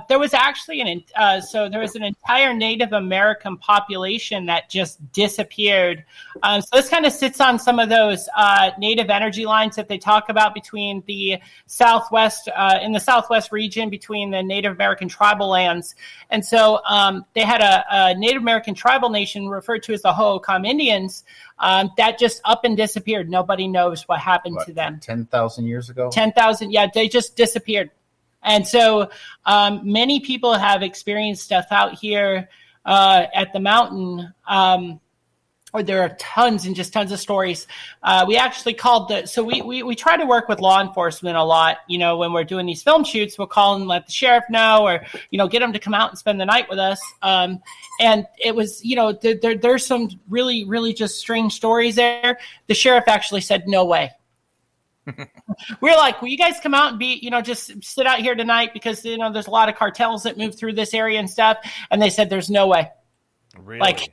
there was actually there was an entire Native American population that just disappeared. So this kind of sits on some of those native energy lines that they talk about between the Southwest, in the Southwest region, between the Native American tribal lands. And so they had a Native American tribal nation referred to as the Hohokam Indians that just up and disappeared. Nobody knows what happened to them. 10,000 years ago? 10,000, yeah, they just disappeared. And so many people have experienced stuff out here at the mountain. Or there are tons of stories. We actually called we try to work with law enforcement a lot. You know, when we're doing these film shoots, we'll call and let the sheriff know, or, get them to come out and spend the night with us. And it was, there's some really, really just strange stories there. The sheriff actually said, no way. We're like, will you guys come out and be, just sit out here tonight because, there's a lot of cartels that move through this area and stuff. And they said, there's no way. Really? Like,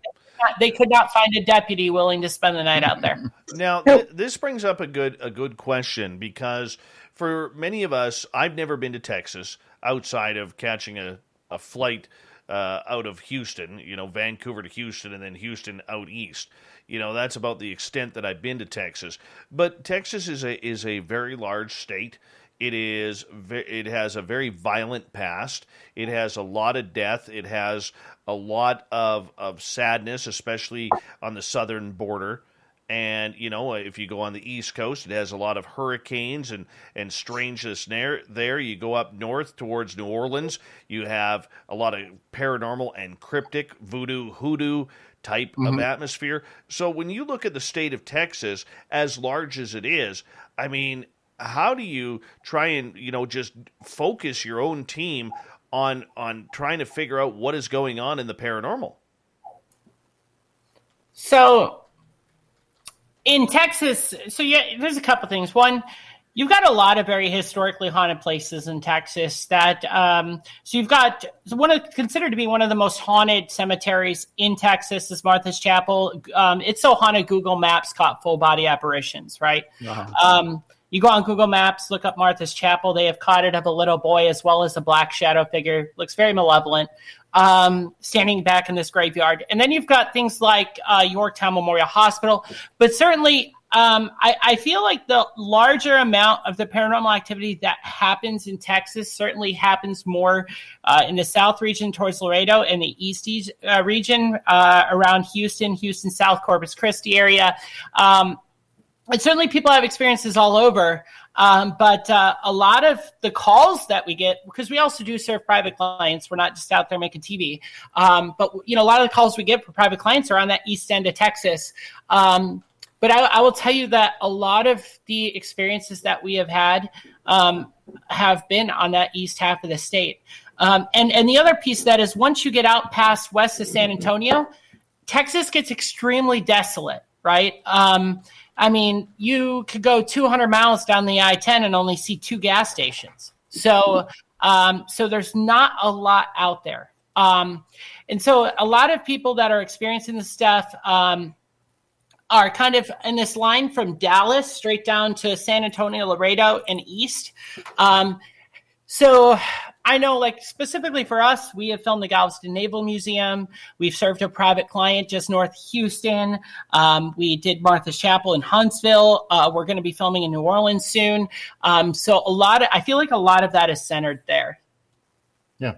they could not find a deputy willing to spend the night out there. Now, this brings up a good question, because for many of us, I've never been to Texas outside of catching a flight out of Houston, Vancouver to Houston, and then Houston out east. That's about the extent that I've been to Texas. But Texas is a very large state. It has a very violent past. It has a lot of death. It has a lot of sadness, especially on the southern border. And, if you go on the East Coast, it has a lot of hurricanes and strangeness there. You go up north towards New Orleans, you have a lot of paranormal and cryptic voodoo, hoodoo type of atmosphere. So when you look at the state of Texas, as large as it is, I mean, how do you try and, just focus your own team on trying to figure out what is going on in the paranormal? So in Texas, there's a couple things. One, you've got a lot of very historically haunted places in Texas that, so you've got considered to be one of the most haunted cemeteries in Texas is Martha's Chapel. It's so haunted, Google Maps caught full body apparitions, right? Uh-huh. You go on Google Maps, look up Martha's Chapel. They have caught it of a little boy as well as a black shadow figure. Looks very malevolent, standing back in this graveyard. And then you've got things like Yorktown Memorial Hospital. But certainly, I feel like the larger amount of the paranormal activity that happens in Texas certainly happens more in the south region towards Laredo, and the east region around Houston, South Corpus Christi area. And certainly people have experiences all over, but a lot of the calls that we get, because we also do serve private clients, we're not just out there making TV, but a lot of the calls we get for private clients are on that east end of Texas. But I will tell you that a lot of the experiences that we have had have been on that east half of the state. And the other piece of that is once you get out past west of San Antonio, Texas gets extremely desolate, right? I mean, you could go 200 miles down the I-10 and only see 2 gas stations. So there's not a lot out there. And so a lot of people that are experiencing this stuff are kind of in this line from Dallas straight down to San Antonio, Laredo, and east. So I know, like, specifically for us, we have filmed the Galveston Naval Museum. We've served a private client just north of Houston. We did Martha's Chapel in Huntsville. We're going to be filming in New Orleans soon. So I feel like a lot of that is centered there. Yeah.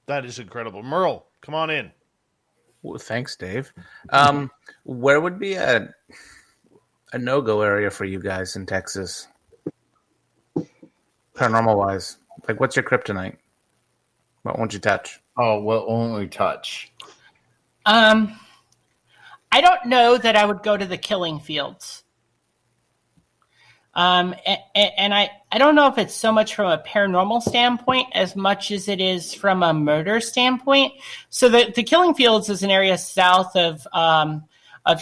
That is incredible. Merle, come on in. Well, thanks, Dave. Where would be a no-go area for you guys in Texas? Paranormal-wise, like, what's your kryptonite? What won't you touch? Oh, what won't we touch? I don't know that I would go to the killing fields. And I don't know if it's so much from a paranormal standpoint as much as it is from a murder standpoint. So the Killing Fields is an area south of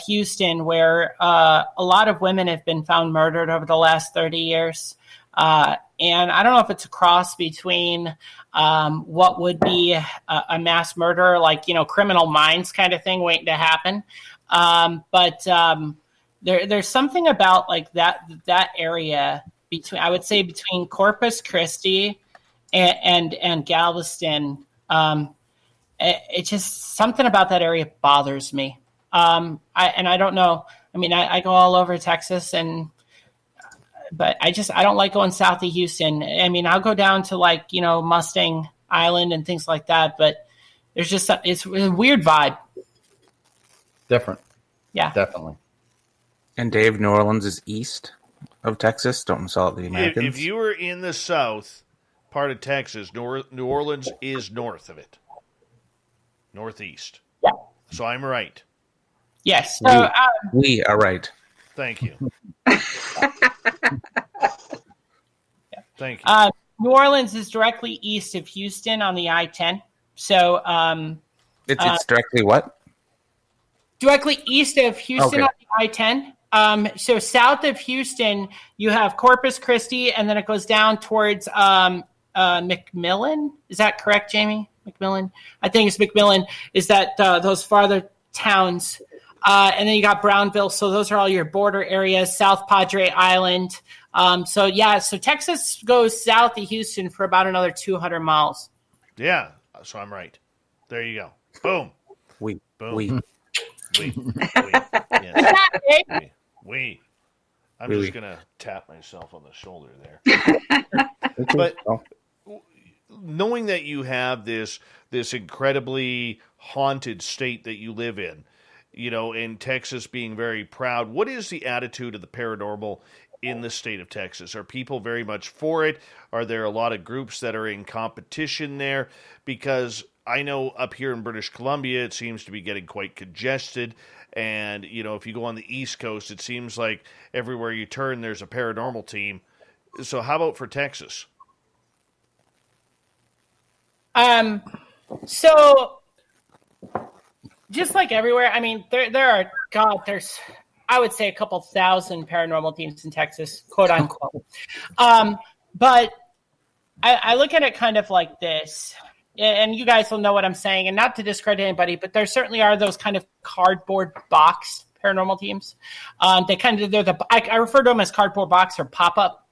Houston where a lot of women have been found murdered over the last 30 years. And I don't know if it's a cross between what would be a mass murder, like, Criminal Minds kind of thing waiting to happen. But there's something about like that area between, I would say, between Corpus Christi and Galveston. It's just something about that area bothers me. I don't know. I mean, I go all over Texas but I don't like going south of Houston. I mean, I'll go down to like, Mustang Island and things like that, but there's just, it's a weird vibe. Different. Yeah, definitely. And Dave, New Orleans is east of Texas. Don't insult the Americans. If you were in the south part of Texas, New Orleans is north of it. Northeast. Yeah. So I'm right. Yes. So, we are right. Thank you. Thank you. New Orleans is directly east of Houston on the I-10. So it's directly what? Directly east of Houston on the I-10. So south of Houston, you have Corpus Christi, and then it goes down towards McMillan. Is that correct, Jamie? McMillan? I think it's McMillan. Is that those farther towns? And then you got Brownville. So those are all your border areas, South Padre Island. So Texas goes south of Houston for about another 200 miles. Yeah, so I'm right. There you go. Boom. Boom. We. I'm just going to tap myself on the shoulder there. But knowing that you have this incredibly haunted state that you live in, in Texas being very proud, what is the attitude of the paranormal in the state of Texas? Are people very much for it? Are there a lot of groups that are in competition there? Because I know up here in British Columbia, it seems to be getting quite congested. And, if you go on the East Coast, it seems like everywhere you turn, there's a paranormal team. So how about for Texas? So just like everywhere, I mean, there's, I would say, a couple thousand paranormal teams in Texas, quote unquote. But I look at it kind of like this, and you guys will know what I'm saying, and not to discredit anybody, but there certainly are those kind of cardboard box paranormal teams. I refer to them as cardboard box or pop-up.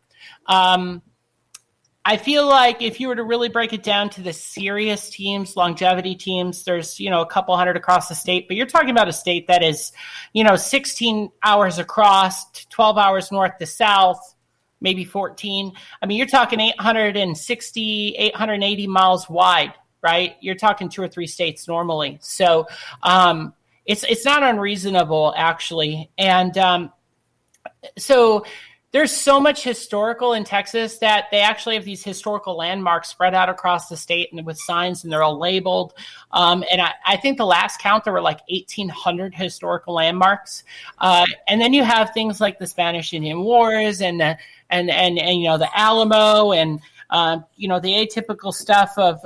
I feel like if you were to really break it down to the serious teams, longevity teams, there's, a couple hundred across the state, but you're talking about a state that is, 16 hours across, 12 hours north to south, maybe 14. I mean, you're talking 860, 880 miles wide, right? You're talking 2 or 3 states normally. So it's not unreasonable, actually. And so there's so much historical in Texas that they actually have these historical landmarks spread out across the state and with signs, and they're all labeled. And I think the last count, there were like 1,800 historical landmarks. And then you have things like the Spanish Indian Wars and the Alamo and the atypical stuff of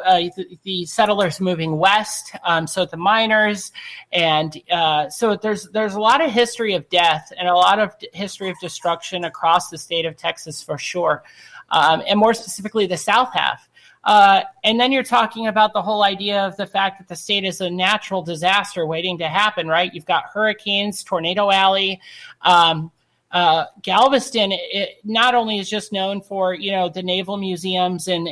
the settlers moving west, so the miners, and so there's a lot of history of death and a lot of history of destruction across the state of Texas for sure, and more specifically the South half. And then you're talking about the whole idea of the fact that the state is a natural disaster waiting to happen, right? You've got hurricanes, Tornado Alley. Galveston, it not only is just known for, the naval museums and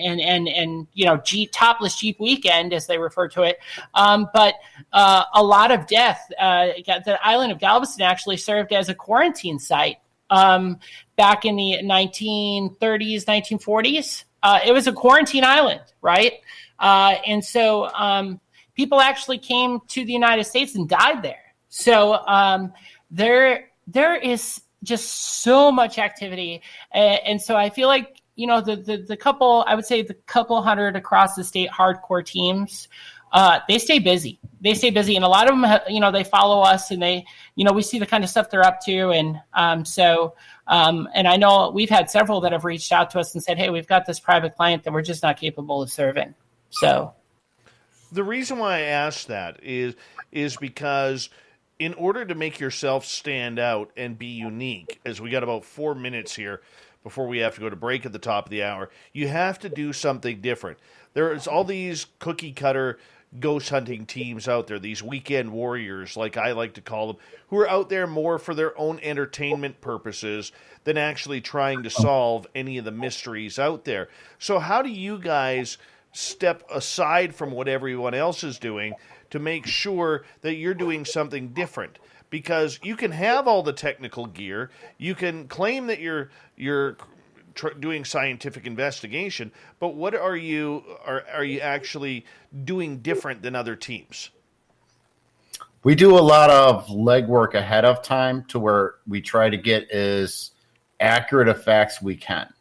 topless Jeep weekend, as they refer to it, but a lot of death. The island of Galveston actually served as a quarantine site back in the 1930s, 1940s. It was a quarantine island, right? And so people actually came to the United States and died there. So there is just so much activity. And so I feel like, the couple, I would say the couple hundred across the state hardcore teams, they stay busy. they stay busy, and a lot of them, you know, they follow us, and they, you know, we see the kind of stuff they're up to, and and I know we've had several that have reached out to us and said, hey, we've got this private client that we're just not capable of serving. So the reason why I asked that is because in order to make yourself stand out and be unique, as we got about 4 minutes here before we have to go to break at the top of the hour, you have to do something different. There's all these cookie cutter ghost hunting teams out there, these weekend warriors, like I like to call them, who are out there more for their own entertainment purposes than actually trying to solve any of the mysteries out there. So how do you guys step aside from what everyone else is doing to make sure that you're doing something different? Because you can have all the technical gear, you can claim that you're doing scientific investigation, but what are you actually doing different than other teams? We do a lot of legwork ahead of time to where we try to get as accurate of facts we can.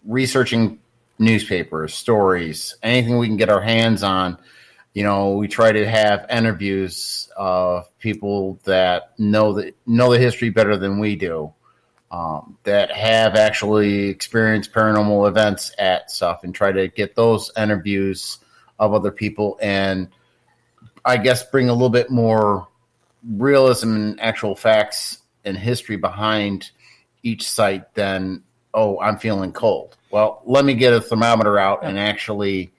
Researching newspapers, stories, anything we can get our hands on. You know, we try to have interviews of people that know the history better than we do, that have actually experienced paranormal events at stuff, and try to get those interviews of other people, and I guess bring a little bit more realism and actual facts and history behind each site than, oh, I'm feeling cold. Well, let me get a thermometer out and actually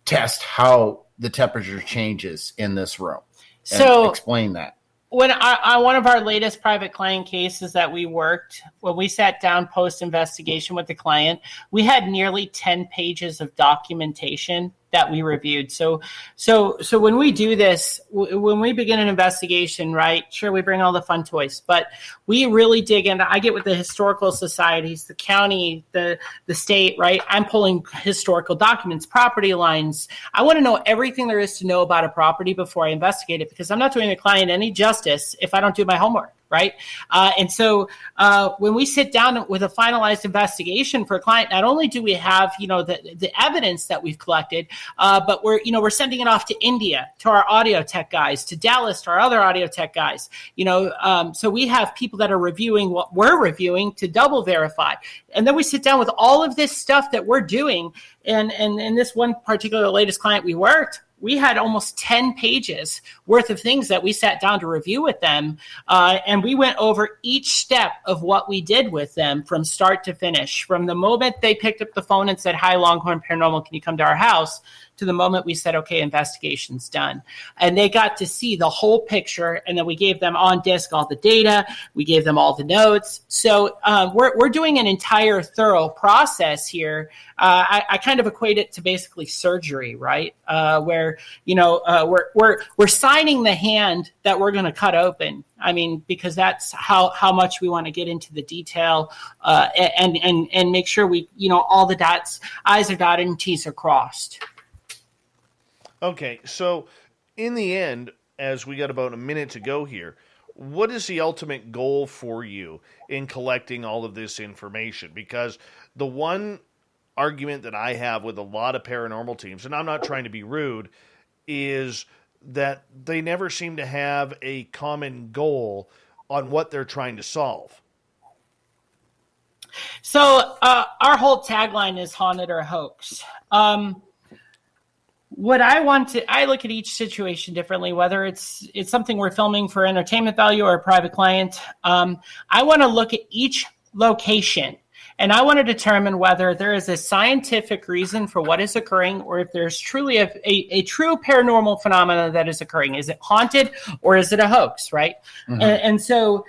test how the temperature changes in this room. So explain that. When one of our latest private client cases that we worked, when we sat down post-investigation with the client, we had nearly 10 pages of documentation that we reviewed. So when we do this, when we begin an investigation, right, sure, we bring all the fun toys, but we really dig in. I get with the historical societies, the county, the state, right? I'm pulling historical documents, property lines. I want to know everything there is to know about a property before I investigate it, because I'm not doing the client any justice if I don't do my homework. Right. And so when we sit down with a finalized investigation for a client, not only do we have, you know, the evidence that we've collected, but we're sending it off to India, to our audio tech guys, to Dallas, to our other audio tech guys, you know, so we have people that are reviewing what we're reviewing to double verify. And then we sit down with all of this stuff that we're doing. And this one particular latest client we worked, we had almost 10 pages worth of things that we sat down to review with them. And we went over each step of what we did with them from start to finish. From the moment they picked up the phone and said, hi, Longhorn Paranormal, can you come to our house? To the moment we said, okay, investigation's done. And they got to see the whole picture. And then we gave them on disc all the data. We gave them all the notes. So we're doing an entire thorough process here. I kind of equate it to basically surgery, right? Where, you know, we're signing the hand that we're going to cut open. I mean, because that's how much we want to get into the detail and make sure we, you know, all the I's are dotted and T's are crossed. Okay, so in the end, as we got about a minute to go here, what is the ultimate goal for you in collecting all of this information? Because the one argument that I have with a lot of paranormal teams, and I'm not trying to be rude, is that they never seem to have a common on what they're trying to solve. So our whole tagline is haunted or hoax. What I look at each situation differently, whether it's something we're filming for entertainment value or a private client. I want to look at each location, and I want to determine whether there is a scientific reason for what is occurring, or if there's truly a true paranormal phenomena that is occurring. Is it haunted or is it a hoax, right? Mm-hmm. And so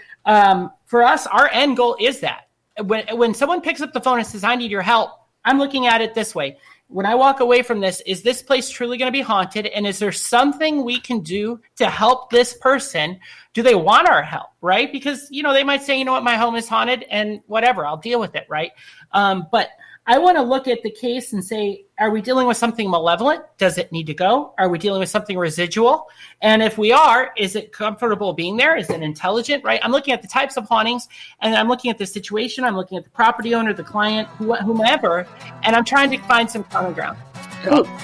for us, our end goal is that. When someone picks up the phone and says, I need your help, I'm looking at it this way. When I walk away from this, is this place truly going to be haunted? And is there something we can do to help this person? Do they want our help, right? Because, you know, they might say, you know what, my home is haunted and whatever, I'll deal with it, right? But I want to look at the case and say, are we dealing with something malevolent? Does it need to go? Are we dealing with something residual? And if we are, is it comfortable being there? Is it intelligent, right? I'm looking at the types of hauntings, and I'm looking at the situation. I'm looking at the property owner, the client, whomever, and I'm trying to find some common ground.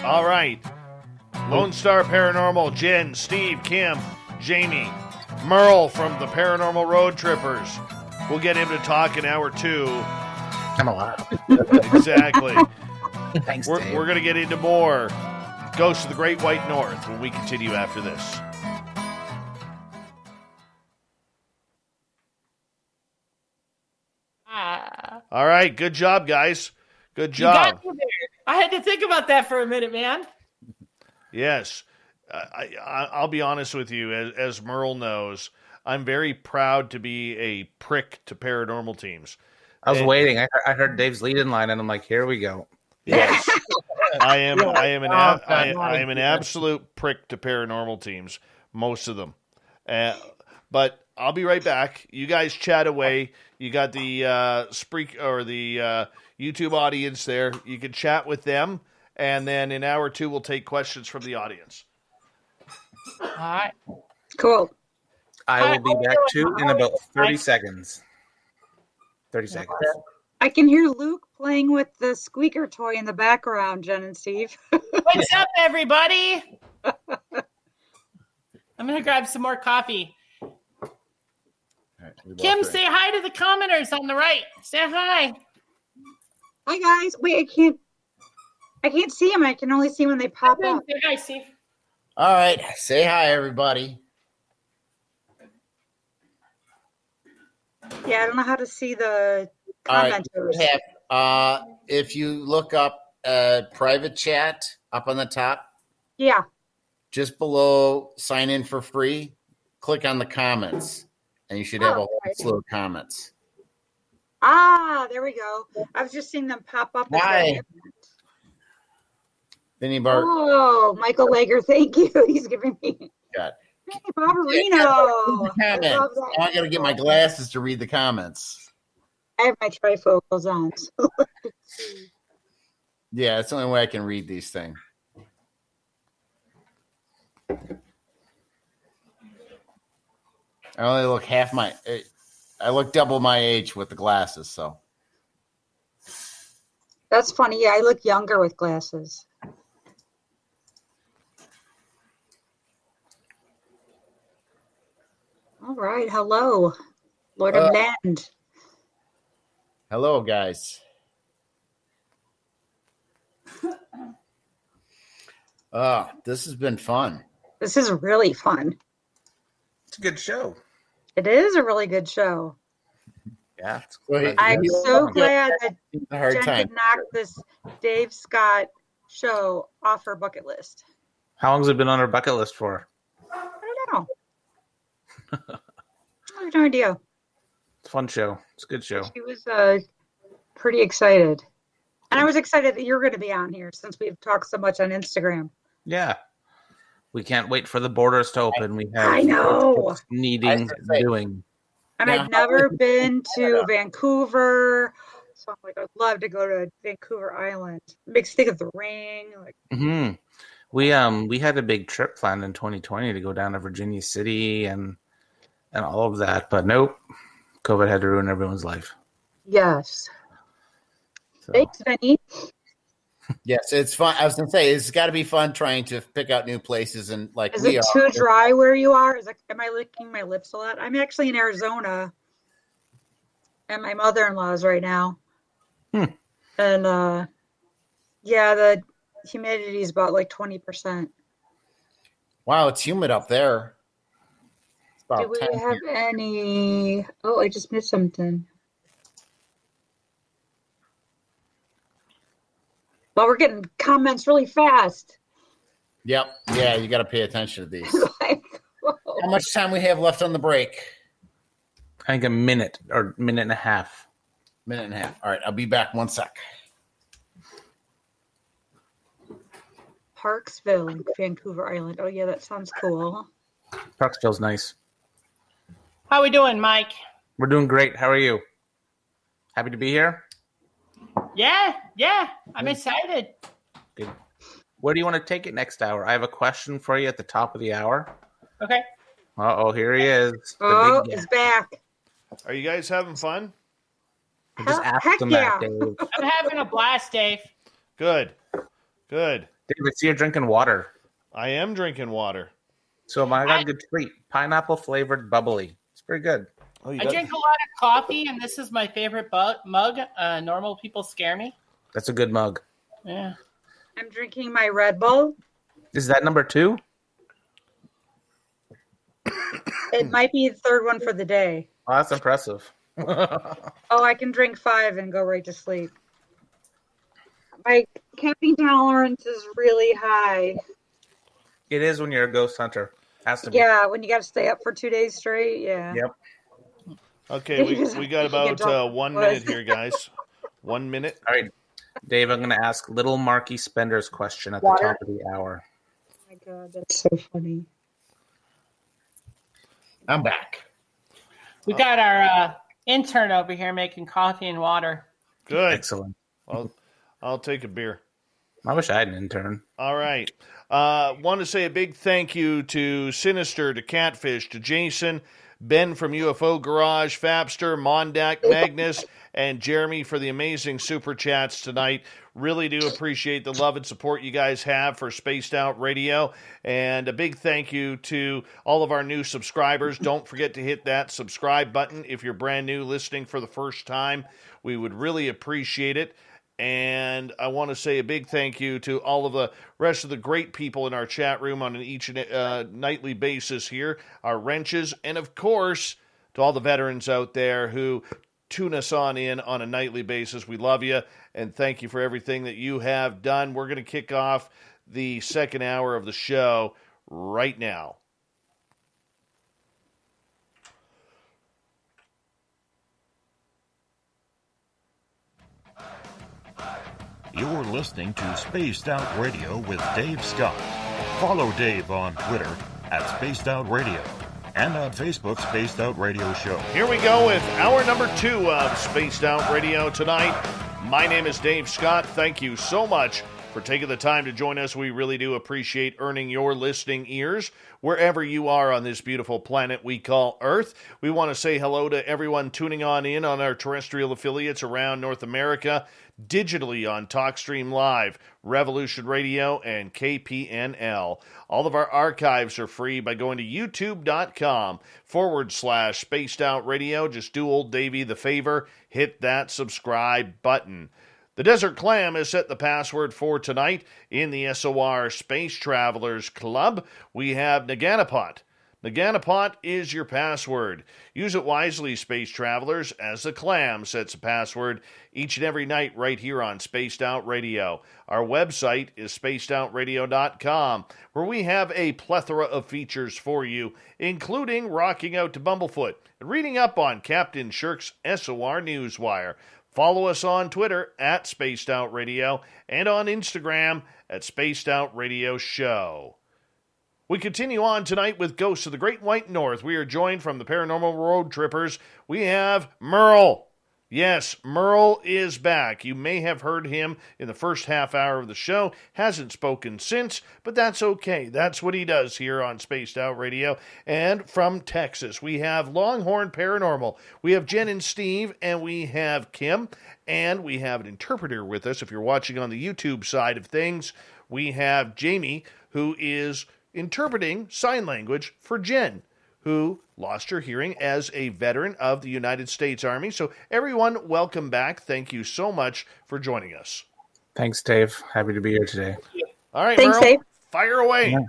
All right. Lone Star Paranormal, Jen, Steve, Kim, Jamie, Merle from the Paranormal Road Trippers. We'll get him to talk in hour 2. I'm alive. Exactly. Thanks, We're Dave. going to get into more Ghosts of the Great White North when we continue after this. All right, good job, guys. Good job. You got me there. I had to think about that for a minute, man. Yes. I'll be honest with you. As Merle knows, I'm very proud to be a prick to paranormal teams. I was waiting. I heard Dave's lead in line, and I'm like, here we go. Yes. I am an absolute prick to paranormal teams, most of them. But I'll be right back. You guys chat away. You got the the YouTube audience there. You can chat with them, and then in hour 2 we'll take questions from the audience. All right. Cool. I will be back too in about 30 seconds. 30 seconds. I can hear Luke playing with the squeaker toy in the background, Jen and Steve. What's up, everybody? I'm going to grab some more coffee. Right, Kim, say hi to the commenters on the right. Say hi. Hi, guys. Wait, I can't see them. I can only see when they pop up. Say hi, Steve. All right. Say hi, everybody. Yeah, I don't know how to see the All right. commenters. If you look up private chat up on the top, Yeah. just below sign in for free, click on the comments, and you should have a whole slew of comments. Ah, there we go. I've just seen them pop up. Hi. Vinny Bart. Oh, Michael Lager, thank you. He's giving me. Got Hey, Barbarino. I comments. love that. I got to get my glasses to read the comments. I have my trifocals on. So. Yeah, it's the only way I can read these things. I only look I look double my age with the glasses, so. That's funny. Yeah, I look younger with glasses. All right. Hello, Lord of Land. Hello, guys. This has been fun. This is really fun. It's a good show. It is a really good show. Yeah. I'm so glad that a hard Jen time. could knock this Dave Scott show off her bucket list. How long has it been on our bucket list for? I don't know. I have no idea. It's a fun show. It's a good show. She was pretty excited. And I was excited that you're going to be on here since we've talked so much on Instagram. Yeah. We can't wait for the borders to open. We have I know. needing doing. And Yeah. I've never been to Vancouver. So I'm like, I'd love to go to Vancouver Island. It makes me think of the ring. Like, Mm-hmm. We had a big trip planned in 2020 to go down to Virginia City and all of that, but nope. COVID had to ruin everyone's life. yes. So. Thanks, Vinny. Yes, it's fun. I was going to say, it's got to be fun trying to pick out new places. And like Is we it are. too dry where you are? Am I licking my lips a lot? I'm actually in Arizona. And my mother-in-law's right now. And yeah, the humidity is about like 20%. Wow, it's humid up there. It's about Do we 10 have here. any? Oh, I just missed something. Well, we're getting comments really fast. Yep. Yeah, you got to pay attention to these. Like, whoa. How much time we have left on the break? I think a minute or minute and a half. Minute and a half. All right, I'll be back 1 sec. Parksville, Vancouver Island. Oh, yeah, that sounds cool. Parksville's nice. How we doing, Mike? We're doing great. How are you? Happy to be here? Yeah. I'm excited. Good. Where do you want to take it next hour? I have a question for you at the top of the hour. Okay. Uh-oh, here he is. Oh, the big he's back. Are you guys having fun? guy. Just ask Heck him yeah. that, Dave. I'm having a blast, Dave. Good. Good. Dave, I see you're drinking water. I am drinking water. So I got a good treat. Pineapple flavored bubbly. It's pretty good. Oh, I drink a lot of coffee, and this is my favorite mug. Normal people scare me. That's a good mug. Yeah. I'm drinking my Red Bull. Is that number 2? It might be the third one for the day. Oh, that's impressive. I can drink 5 and go right to sleep. My caffeine tolerance is really high. It is when you're a ghost hunter. Has to be. Yeah, when you got to stay up for 2 days straight. Yeah. Yep. Okay, we got about 1 minute here, guys. 1 minute. All right, Dave, I'm going to ask little Marky Spender's question at the top of the hour. Oh my God, that's so funny. I'm back. We got our intern over here making coffee and water. Good. Excellent. I'll take a beer. I wish I had an intern. All right. Want to say a big thank you to Sinister, to Catfish, to Jason, Ben from UFO Garage, Fabster, Mondak, Magnus, and Jeremy for the amazing super chats tonight. Really do appreciate the love and support you guys have for Spaced Out Radio. And a big thank you to all of our new subscribers. Don't forget to hit that subscribe button if you're brand new listening for the first time. We would really appreciate it. And I want to say a big thank you to all of the rest of the great people in our chat room on an each and nightly basis here, our wrenches, and of course, to all the veterans out there who tune us in on a nightly basis. We love you, and thank you for everything that you have done. We're going to kick off the second hour of the show right now. You're listening to Spaced Out Radio with Dave Scott. Follow Dave on Twitter at Spaced Out Radio and on Facebook, Spaced Out Radio Show. Here we go with hour number 2 of Spaced Out Radio tonight. My name is Dave Scott. Thank you so much for taking the time to join us. We really do appreciate earning your listening ears wherever you are on this beautiful planet we call Earth. We want to say hello to everyone tuning in on our terrestrial affiliates around North America, digitally on TalkStream Live, Revolution Radio, and KPNL. All of our archives are free by going to youtube.com/Spaced Out Radio. Just do old Davey the favor, hit that subscribe button. The Desert Clam has set the password for tonight in the SOR Space Travelers Club. We have Naganapot. Naganapot is your password. Use it wisely, Space Travelers, as the Clam sets a password each and every night right here on Spaced Out Radio. Our website is spacedoutradio.com, where we have a plethora of features for you, including rocking out to Bumblefoot and reading up on Captain Shirk's SOR Newswire. Follow us on Twitter at Spaced Out Radio and on Instagram at Spaced Out Radio Show. We continue on tonight with Ghosts of the Great White North. We are joined from the Paranormal Road Trippers. We have MERLE. Yes, MERLE is back. You may have heard him in the first half hour of the show. Hasn't spoken since, but that's okay. That's what he does here on Spaced Out Radio. And from Texas, we have Longhorn Paranormal. We have Jenn and Steve, and we have Kim. And we have an interpreter with us. If you're watching on the YouTube side of things, we have Jamie, who is interpreting sign language for Jenn, who lost her hearing as a veteran of the United States Army. So everyone, welcome back. Thank you so much for joining us. Thanks, Dave. Happy to be here today. All right, Thanks, Merle, Dave. fire away. Yeah.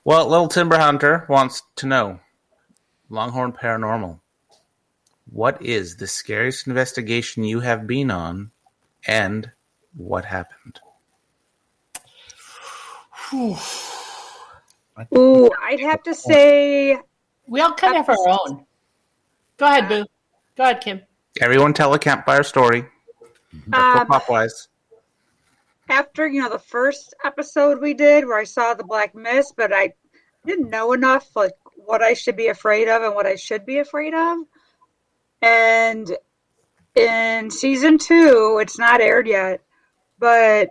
Well, Little Timber Hunter wants to know, Longhorn Paranormal, what is the scariest investigation you have been on, and what happened? Ooh, I'd have to say... We all kind of have our own. Go ahead, Boo. Go ahead, Kim. Everyone tell a campfire story. Pop-wise. After, the first episode we did where I saw the black mist, but I didn't know enough, like, what I should be afraid of and what I should be afraid of. And in season 2, it's not aired yet, but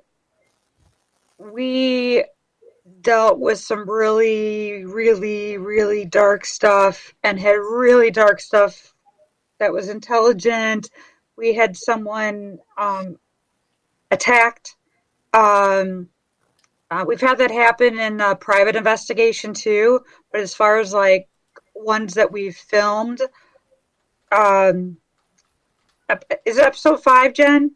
we dealt with some really, really, really dark stuff and had really dark stuff that was intelligent. We had someone attacked. We've had that happen in private investigation too, but as far as like ones that we've filmed, is it episode 5, Jen?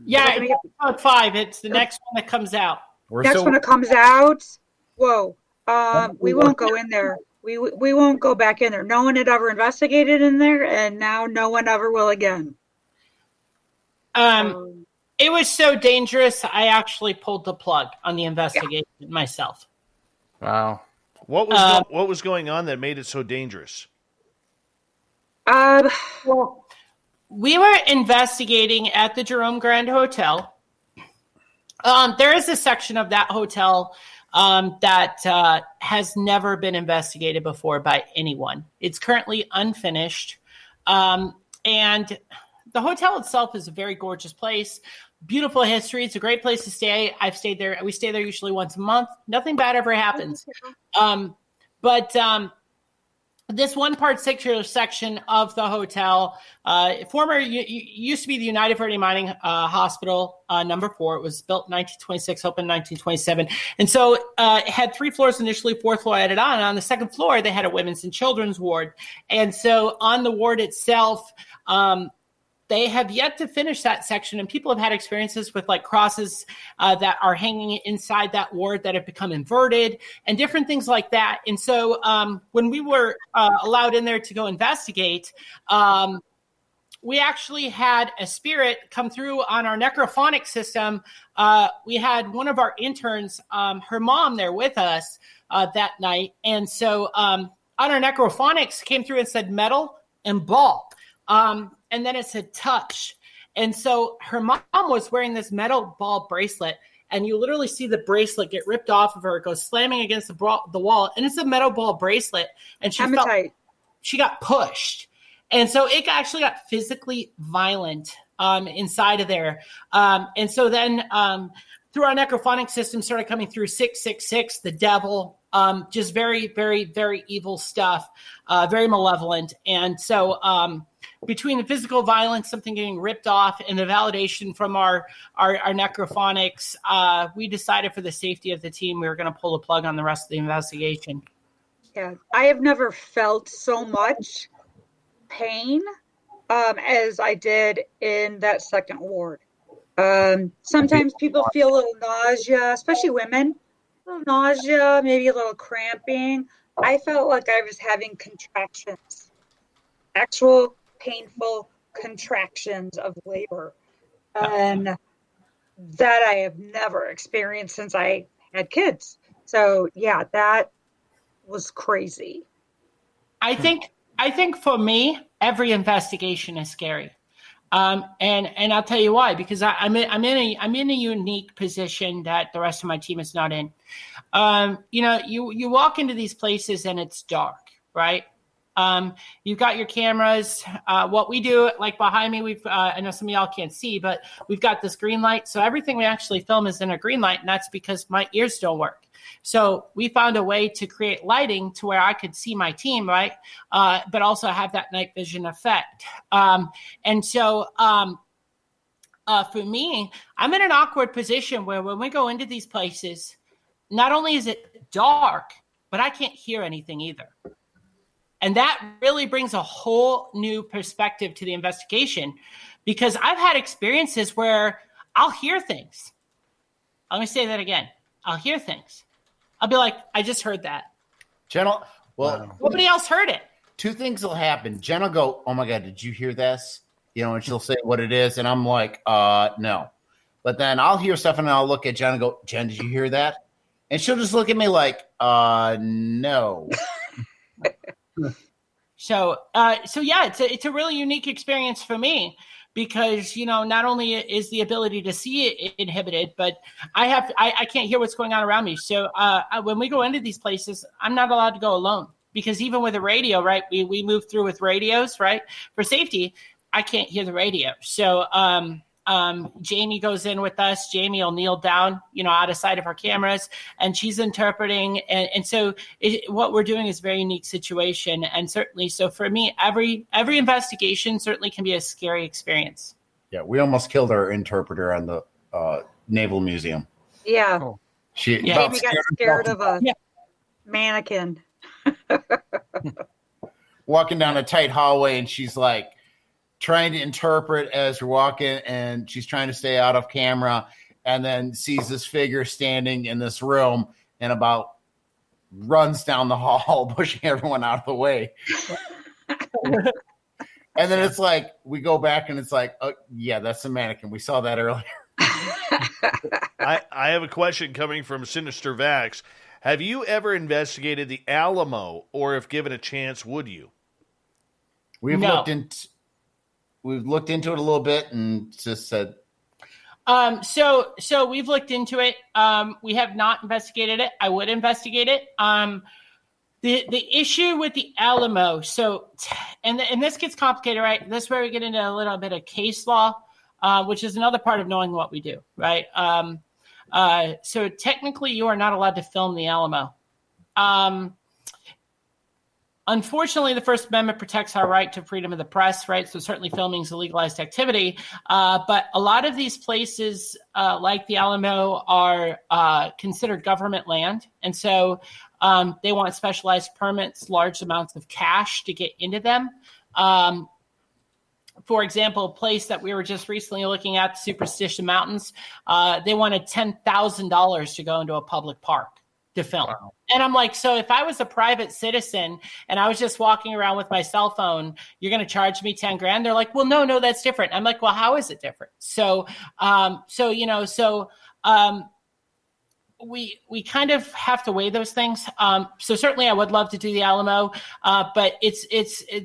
Yeah, it's episode 5. It's the next one that comes out. Next one that comes out. Whoa. We won't go in there. We won't go back in there. No one had ever investigated in there, and now no one ever will again. It was so dangerous, I actually pulled the plug on the investigation myself. Wow. What was going on that made it so dangerous? Well, we were investigating at the Jerome Grand Hotel. There is a section of that hotel that has never been investigated before by anyone. It's currently unfinished. And the hotel itself is a very gorgeous place. Beautiful history. It's a great place to stay. I've stayed there. We stay there usually once a month. Nothing bad ever happens. But this one particular section of the hotel, used to be the United Verde Mining Hospital, number 4. It was built in 1926, opened in 1927. And so it had 3 floors initially, 4th floor added on. And on the 2nd floor, they had a women's and children's ward. And so on the ward itself, they have yet to finish that section, and people have had experiences with like crosses that are hanging inside that ward that have become inverted and different things like that. And so when we were allowed in there to go investigate, we actually had a spirit come through on our necrophonic system. We had one of our interns, her mom, there with us that night. And so on our necrophonics came through and said metal and ball. And then it said touch. And so her mom was wearing this metal ball bracelet, and you literally see the bracelet get ripped off of her. It goes slamming against the wall, and it's a metal ball bracelet. And she got pushed. And so it actually got physically violent inside of there. And so then through our necrophonic system started coming through 666, the devil, just very, very, very evil stuff, very malevolent. And so between the physical violence, something getting ripped off, and the validation from our necrophonics, we decided for the safety of the team, we were going to pull the plug on the rest of the investigation. Yeah, I have never felt so much pain as I did in that 2nd ward. Sometimes people feel a little nausea, especially women, a little nausea, maybe a little cramping. I felt like I was having contractions, actual painful contractions of labor. And that I have never experienced since I had kids. So yeah, that was crazy. I think for me, every investigation is scary. And I'll tell you why, because I'm in a unique position that the rest of my team is not in. You walk into these places and it's dark, right? You've got your cameras. What we do, like behind me, I know some of y'all can't see, but we've got this green light. So everything we actually film is in a green light, and that's because my ears don't work. So we found a way to create lighting to where I could see my team, right? But also have that night vision effect. And so for me, I'm in an awkward position where when we go into these places, not only is it dark, but I can't hear anything either. And that really brings a whole new perspective to the investigation, because I've had experiences where I'll hear things. Let me say that again. I'll hear things. I'll be like, I just heard that. Jen, well, nobody else heard it. 2 things will happen. Jen will go, oh my God, did you hear this? And she'll say what it is. And I'm like, no. But then I'll hear stuff and I'll look at Jen and go, Jen, did you hear that? And she'll just look at me like, no. So yeah, it's a really unique experience for me, because not only is the ability to see it inhibited, but I can't hear what's going on around me. So when we go into these places, I'm not allowed to go alone, because even with a radio, right, we move through with radios, right, for safety. I can't hear the radio. So Jamie goes in with us. Jamie will kneel down, out of sight of our cameras, and she's interpreting. And so what we're doing is a very unique situation. And certainly, so for me, every investigation certainly can be a scary experience. Yeah, we almost killed our interpreter on the Naval Museum. Yeah. Oh. Jamie got scared of a mannequin. Walking down a tight hallway, and she's like trying to interpret as we're walking, and she's trying to stay out of camera, and then sees this figure standing in this room and about runs down the hall, pushing everyone out of the way. And then it's like, we go back and it's like, oh, yeah, that's a mannequin. We saw that earlier. I have a question coming from Sinister Vax. Have you ever investigated the Alamo, or if given a chance, would you? We've looked into it a little bit and just said. So we've looked into it. We have not investigated it. I would investigate it. The issue with the Alamo, and this gets complicated, right? This is where we get into a little bit of case law, which is another part of knowing what we do, right? So technically, you are not allowed to film the Alamo. Unfortunately, the First Amendment protects our right to freedom of the press, right? So certainly filming is a legalized activity. But a lot of these places, like the Alamo, are considered government land. And so they want specialized permits, large amounts of cash to get into them. For example, a place that we were just recently looking at, Superstition Mountains, they wanted $10,000 to go into a public park to film. Wow. And I'm like, so if I was a private citizen and I was just walking around with my cell phone, you're going to charge me $10,000? They're like, well, no, that's different. I'm like, well, how is it different? We kind of have to weigh those things. So certainly I would love to do the Alamo, but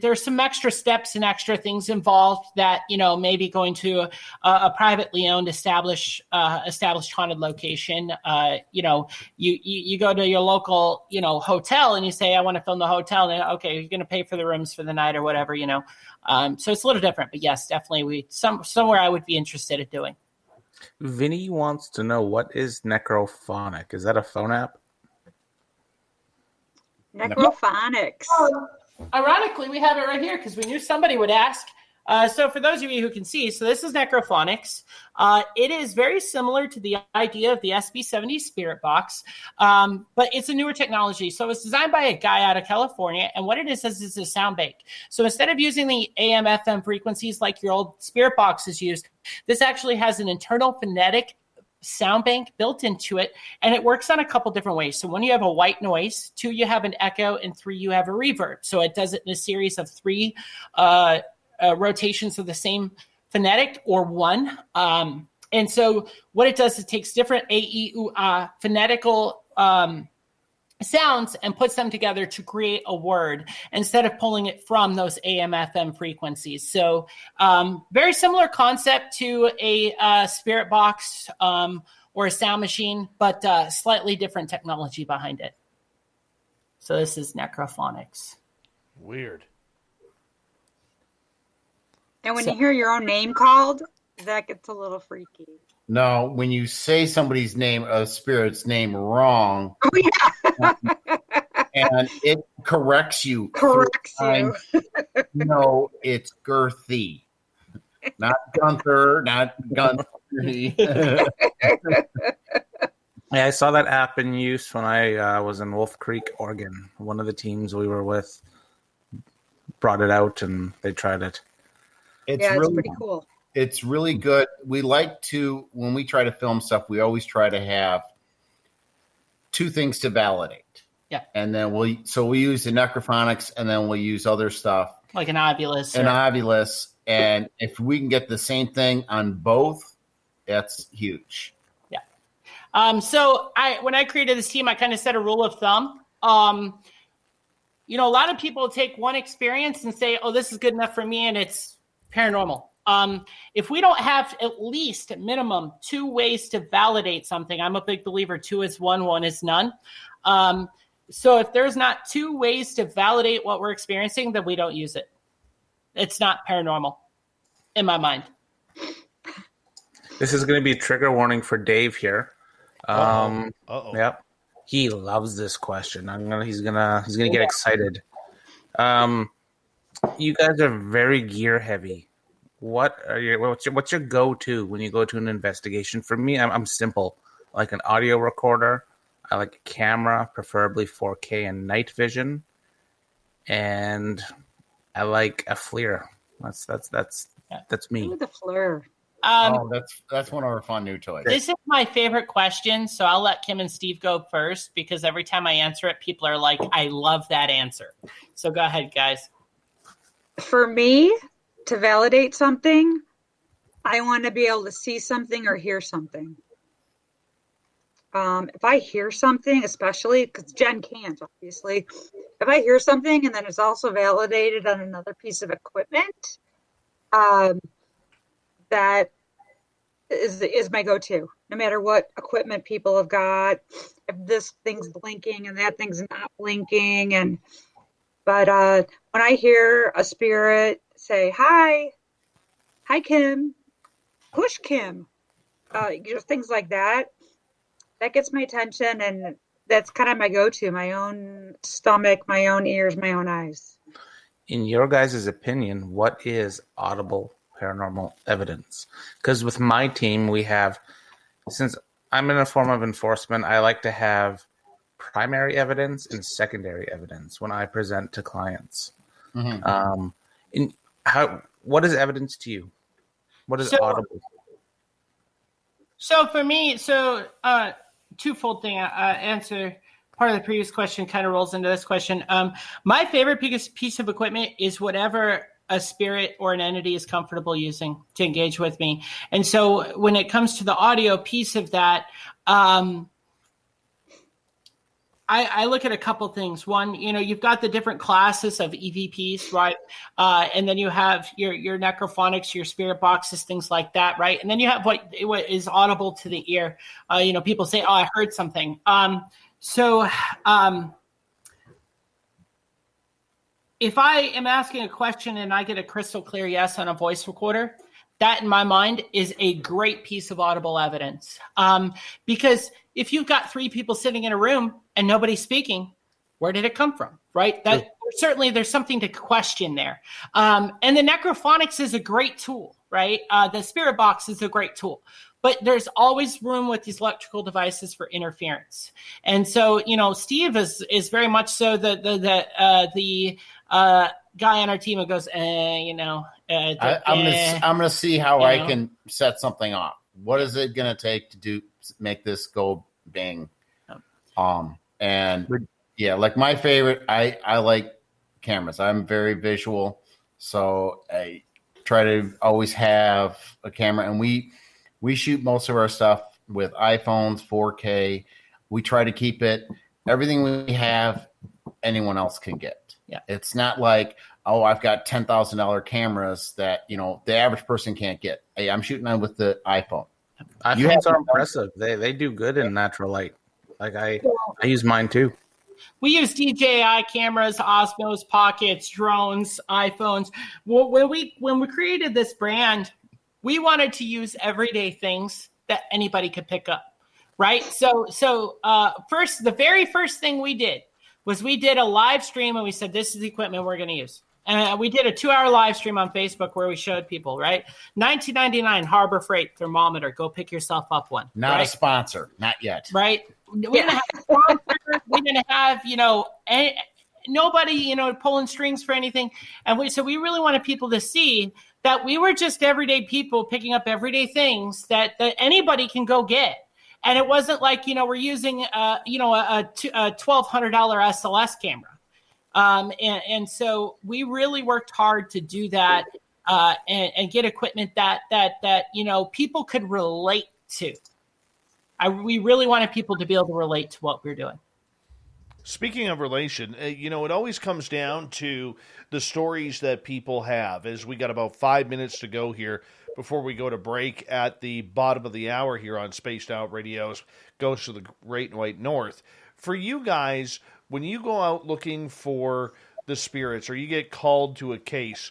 there's some extra steps and extra things involved that, maybe going to a privately owned established haunted location. You go to your local, hotel and you say, I want to film the hotel. And okay, you're going to pay for the rooms for the night or whatever, so it's a little different, but yes, definitely somewhere I would be interested in doing. Vinny wants to know, what is necrophonic? Is that a phone app? Necrophonics. Ironically, we have it right here because we knew somebody would ask. So for those of you who can see, so this is necrophonics. It is very similar to the idea of the SB70 Spirit Box, but it's a newer technology. So it's designed by a guy out of California, and what it is a sound bank. So instead of using the AM, FM frequencies like your old Spirit Box is used, this actually has an internal phonetic sound bank built into it, and it works on a couple different ways. So one, you have a white noise, 2, you have an echo, and 3, you have a reverb. So it does it in a series of 3 rotations of the same phonetic, or 1. And so what it does, it takes different A, E, U, A phonetical sounds and puts them together to create a word instead of pulling it from those AM, FM frequencies. So very similar concept to a Spirit Box or a sound machine, but slightly different technology behind it. So this is necrophonics. Weird. And when you hear your own name called, that gets a little freaky. No, when you say somebody's name, a spirit's name, wrong, and it corrects you. No, it's Girthy, not Gunther, not Gunther. Yeah, I saw that app in use when I was in Wolf Creek, Oregon. One of the teams we were with brought it out, and they tried it. It's really pretty cool. It's really good. We like to, when we try to film stuff, we always try to have 2 things to validate. Yeah. And then we use the necrophonics, and then we'll use other stuff. Like an Ovilus. And if we can get the same thing on both, that's huge. Yeah. So when I created this team, I kind of set a rule of thumb. A lot of people take one experience and say, oh, this is good enough for me, and it's paranormal. If we don't have at least minimum 2 ways to validate something, I'm a big believer 2 is 1, 1 is none. So if there's not 2 ways to validate what we're experiencing, then we don't use it. It's not paranormal in my mind. This is going to be a trigger warning for Dave here. Yep. He loves this question. He's gonna get excited. You guys are very gear heavy. What's your go-to when you go to an investigation? For me, I'm simple. I like an audio recorder. I like a camera, preferably 4K and night vision. And I like a FLIR. That's me. Ooh, the FLIR. That's one of our fun new toys. This is my favorite question, so I'll let Kim and Steve go first because every time I answer it, people are like, I love that answer. So go ahead, guys. For me, to validate something, I want to be able to see something or hear something. If I hear something, especially because Jenn can't, obviously, if I hear something and then it's also validated on another piece of equipment, that is my go-to. No matter what equipment people have got, if this thing's blinking and that thing's not blinking, but when I hear a spirit say hi Kim, push Kim, things like that gets my attention, and that's kind of my go-to. My own stomach, my own ears, my own eyes. In your guys' opinion, what is audible paranormal evidence? Because with my team, we have, since I'm in a form of enforcement, I like to have primary evidence and secondary evidence when I present to clients. Mm-hmm. What is evidence to you? What is audible? So for me, twofold thing. Answer part of the previous question kind of rolls into this question. My favorite piece of equipment is whatever a spirit or an entity is comfortable using to engage with me. And so when it comes to the audio piece of that, I look at a couple things. One, you've got the different classes of EVPs, right? And then you have your necrophonics, your spirit boxes, things like that, right? And then you have what is audible to the ear. People say, "Oh, I heard something." If I am asking a question and I get a crystal clear yes on a voice recorder, that in my mind is a great piece of audible evidence. Because if you've got 3 people sitting in a room and nobody's speaking, where did it come from, right? Certainly there's something to question there. And the necrophonics is a great tool, right? The spirit box is a great tool. But there's always room with these electrical devices for interference. And so, Steve is very much so the guy on our team who goes, I'm gonna see how I can set something off. What is it gonna take to make this go bang? Like my favorite, I like cameras. I'm very visual, so I try to always have a camera, and we shoot most of our stuff with iPhones, 4K. We try to keep it, everything we have, anyone else can get. Yeah. It's not like, I've got $10,000 cameras that, the average person can't get. Hey, I'm shooting on with the iPhone. iPhones are impressive. They do good in natural light. Like I use mine too. We use DJI cameras, Osmos, pockets, drones, iPhones. When we created this brand, we wanted to use everyday things that anybody could pick up, right? So the very first thing we did was we did a live stream, and we said, this is the equipment we're going to use. And we did a 2-hour live stream on Facebook where we showed people, right? $19.99 Harbor Freight thermometer. Go pick yourself up one. Not a sponsor. Not yet. Right? We didn't have a sponsor. We didn't have, nobody, pulling strings for anything. And we really wanted people to see that we were just everyday people picking up everyday things that anybody can go get. And it wasn't like, we're using, a $1,200 SLS camera. And so we really worked hard to do that and get equipment that people could relate to. We really wanted people to be able to relate to what we're doing. Speaking of relation, it always comes down to the stories that people have. As we got about 5 minutes to go here before we go to break at the bottom of the hour here on Spaced Out Radio's Ghosts of the Great White North. For you guys, when you go out looking for the spirits or you get called to a case,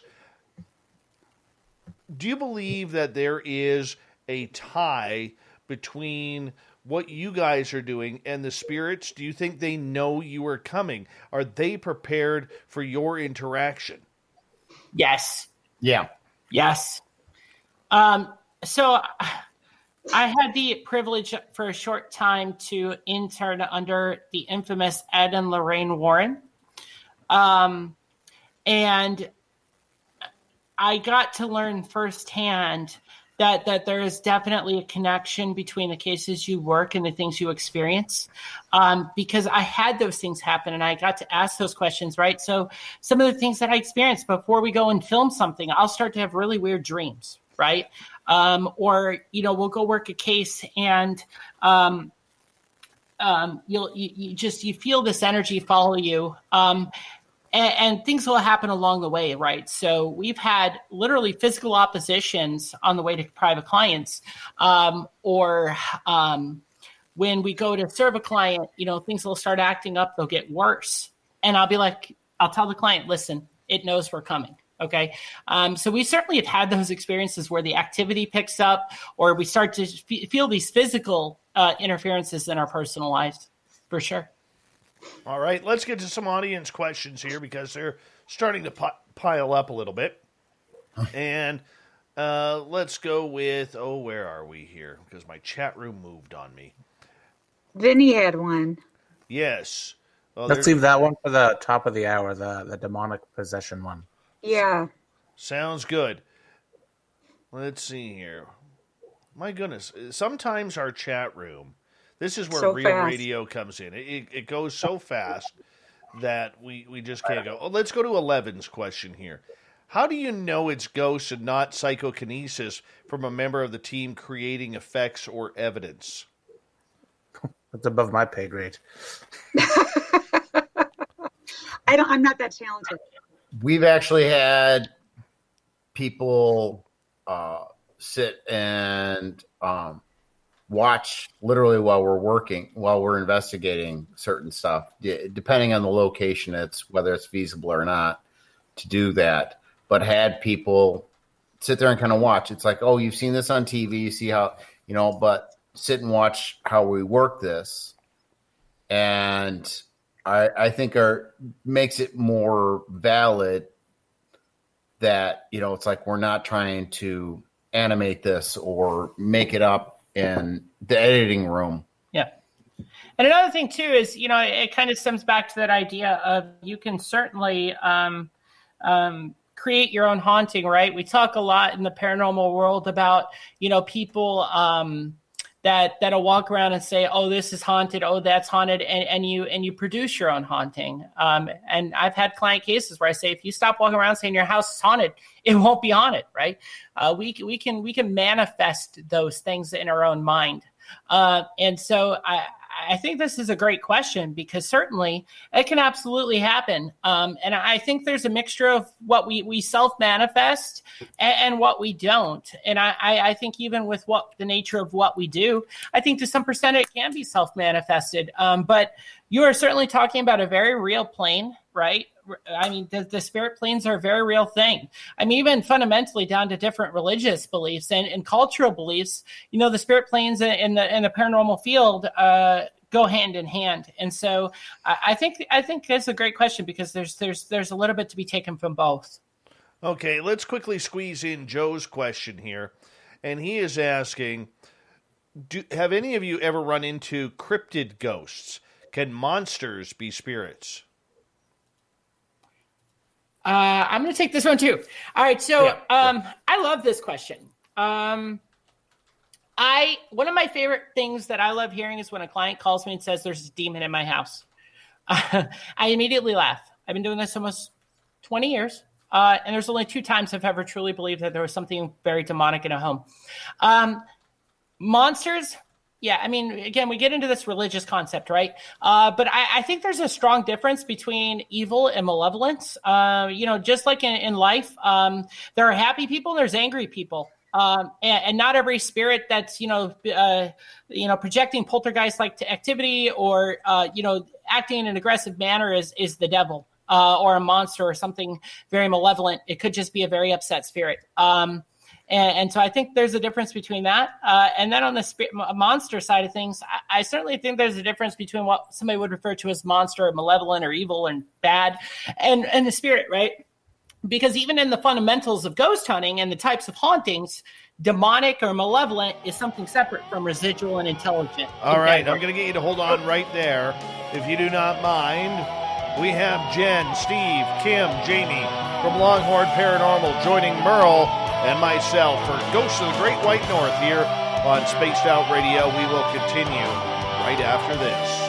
do you believe that there is a tie between what you guys are doing and the spirits? Do you think they know you are coming? Are they prepared for your interaction? Yes. Yeah. Yes. So I had the privilege for a short time to intern under the infamous Ed and Lorraine Warren. And I got to learn firsthand that there is definitely a connection between the cases you work and the things you experience, because I had those things happen and I got to ask those questions, right? So some of the things that I experienced before we go and film something, I'll start to have really weird dreams, right? Or, we'll go work a case and you feel this energy follow you. And things will happen along the way, right? So we've had literally physical oppositions on the way to private clients, or when we go to serve a client, things will start acting up, they'll get worse. And I'll tell the client, listen, it knows we're coming. Okay. So we certainly have had those experiences where the activity picks up or we start to feel these physical interferences in our personal lives, for sure. All right, let's get to some audience questions here because they're starting to pile up a little bit. And let's go with, where are we here? Because my chat room moved on me. Vinny had one. Yes. Well, let's leave that one for the top of the hour, the demonic possession one. Yeah. Sounds good. Let's see here. My goodness, sometimes our chat room, this is where real radio comes in. It goes so fast that we just can't go. Let's go to 11's question here. How do you know it's ghosts and not psychokinesis from a member of the team creating effects or evidence? That's above my pay grade. I'm not that talented. We've actually had people sit and watch literally while we're investigating certain stuff. Depending on the location, it's whether it's feasible or not to do that. But had people sit there and kind of watch. It's like, oh, you've seen this on TV. You see how, but sit and watch how we work this. And I think makes it more valid that, it's like we're not trying to animate this or make it up in the editing room. Yeah. And another thing too is, it kind of stems back to that idea of you can certainly create your own haunting, right? We talk a lot in the paranormal world about, people that'll walk around and say, oh, this is haunted. Oh, that's haunted. And you produce your own haunting. And I've had client cases where I say, if you stop walking around saying your house is haunted, it won't be haunted, right? We can manifest those things in our own mind. And so I think this is a great question because certainly it can absolutely happen. And I think there's a mixture of what we self-manifest and what we don't. And I think even with what the nature of what we do, I think to some percent it can be self-manifested. But you are certainly talking about a very real plane, right? I mean, the spirit planes are a very real thing. I mean, even fundamentally down to different religious beliefs and cultural beliefs, the spirit planes in the paranormal field go hand in hand. And so I think that's a great question because there's a little bit to be taken from both. Okay, let's quickly squeeze in Joe's question here. And he is asking, have any of you ever run into cryptid ghosts? Can monsters be spirits? I'm going to take this one too. All right. So I love this question. One of my favorite things that I love hearing is when a client calls me and says there's a demon in my house. I immediately laugh. I've been doing this almost 20 years. And there's only 2 times I've ever truly believed that there was something very demonic in a home. Monsters. Yeah, I mean, again, we get into this religious concept, right? But I think there's a strong difference between evil and malevolence. Just like in life, there are happy people and there's angry people. And not every spirit that's, projecting poltergeist-like activity or, acting in an aggressive manner is the devil or a monster or something very malevolent. It could just be a very upset spirit. And so I think there's a difference between that. And then on the monster side of things, I certainly think there's a difference between what somebody would refer to as monster or malevolent or evil and bad and the spirit, right? because even in the fundamentals of ghost hunting and the types of hauntings, demonic or malevolent is something separate from residual and intelligent. All right, I'm going to get you to hold on right there, if you do not mind. We have Jenn, Steve, Kim, Jamie from Longhorn Paranormal joining Merle and myself for Ghosts of the Great White North here on Spaced Out Radio. We will continue right after this.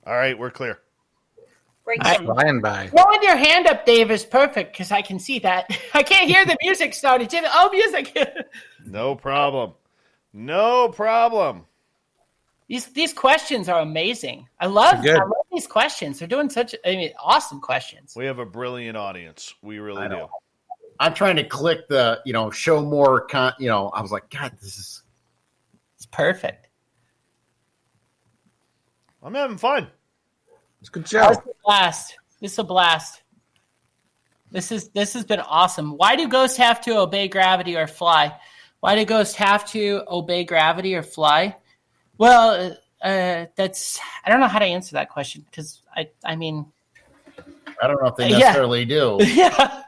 All right, we're clear. Flying by. Throwing your hand up, Dave, is perfect because I can see that. I can't hear the music started. Oh, music. No problem. No problem. These questions are amazing. I love these questions. They're doing awesome questions. We have a brilliant audience. We really do. I'm trying to click the, show more. I was like, God, it's perfect. I'm having fun. It's a good show. This is a blast. This has been awesome. Why do ghosts have to obey gravity or fly? Why do ghosts have to obey gravity or fly? Well, I don't know how to answer that question because I mean, I don't know if they necessarily do. Yeah.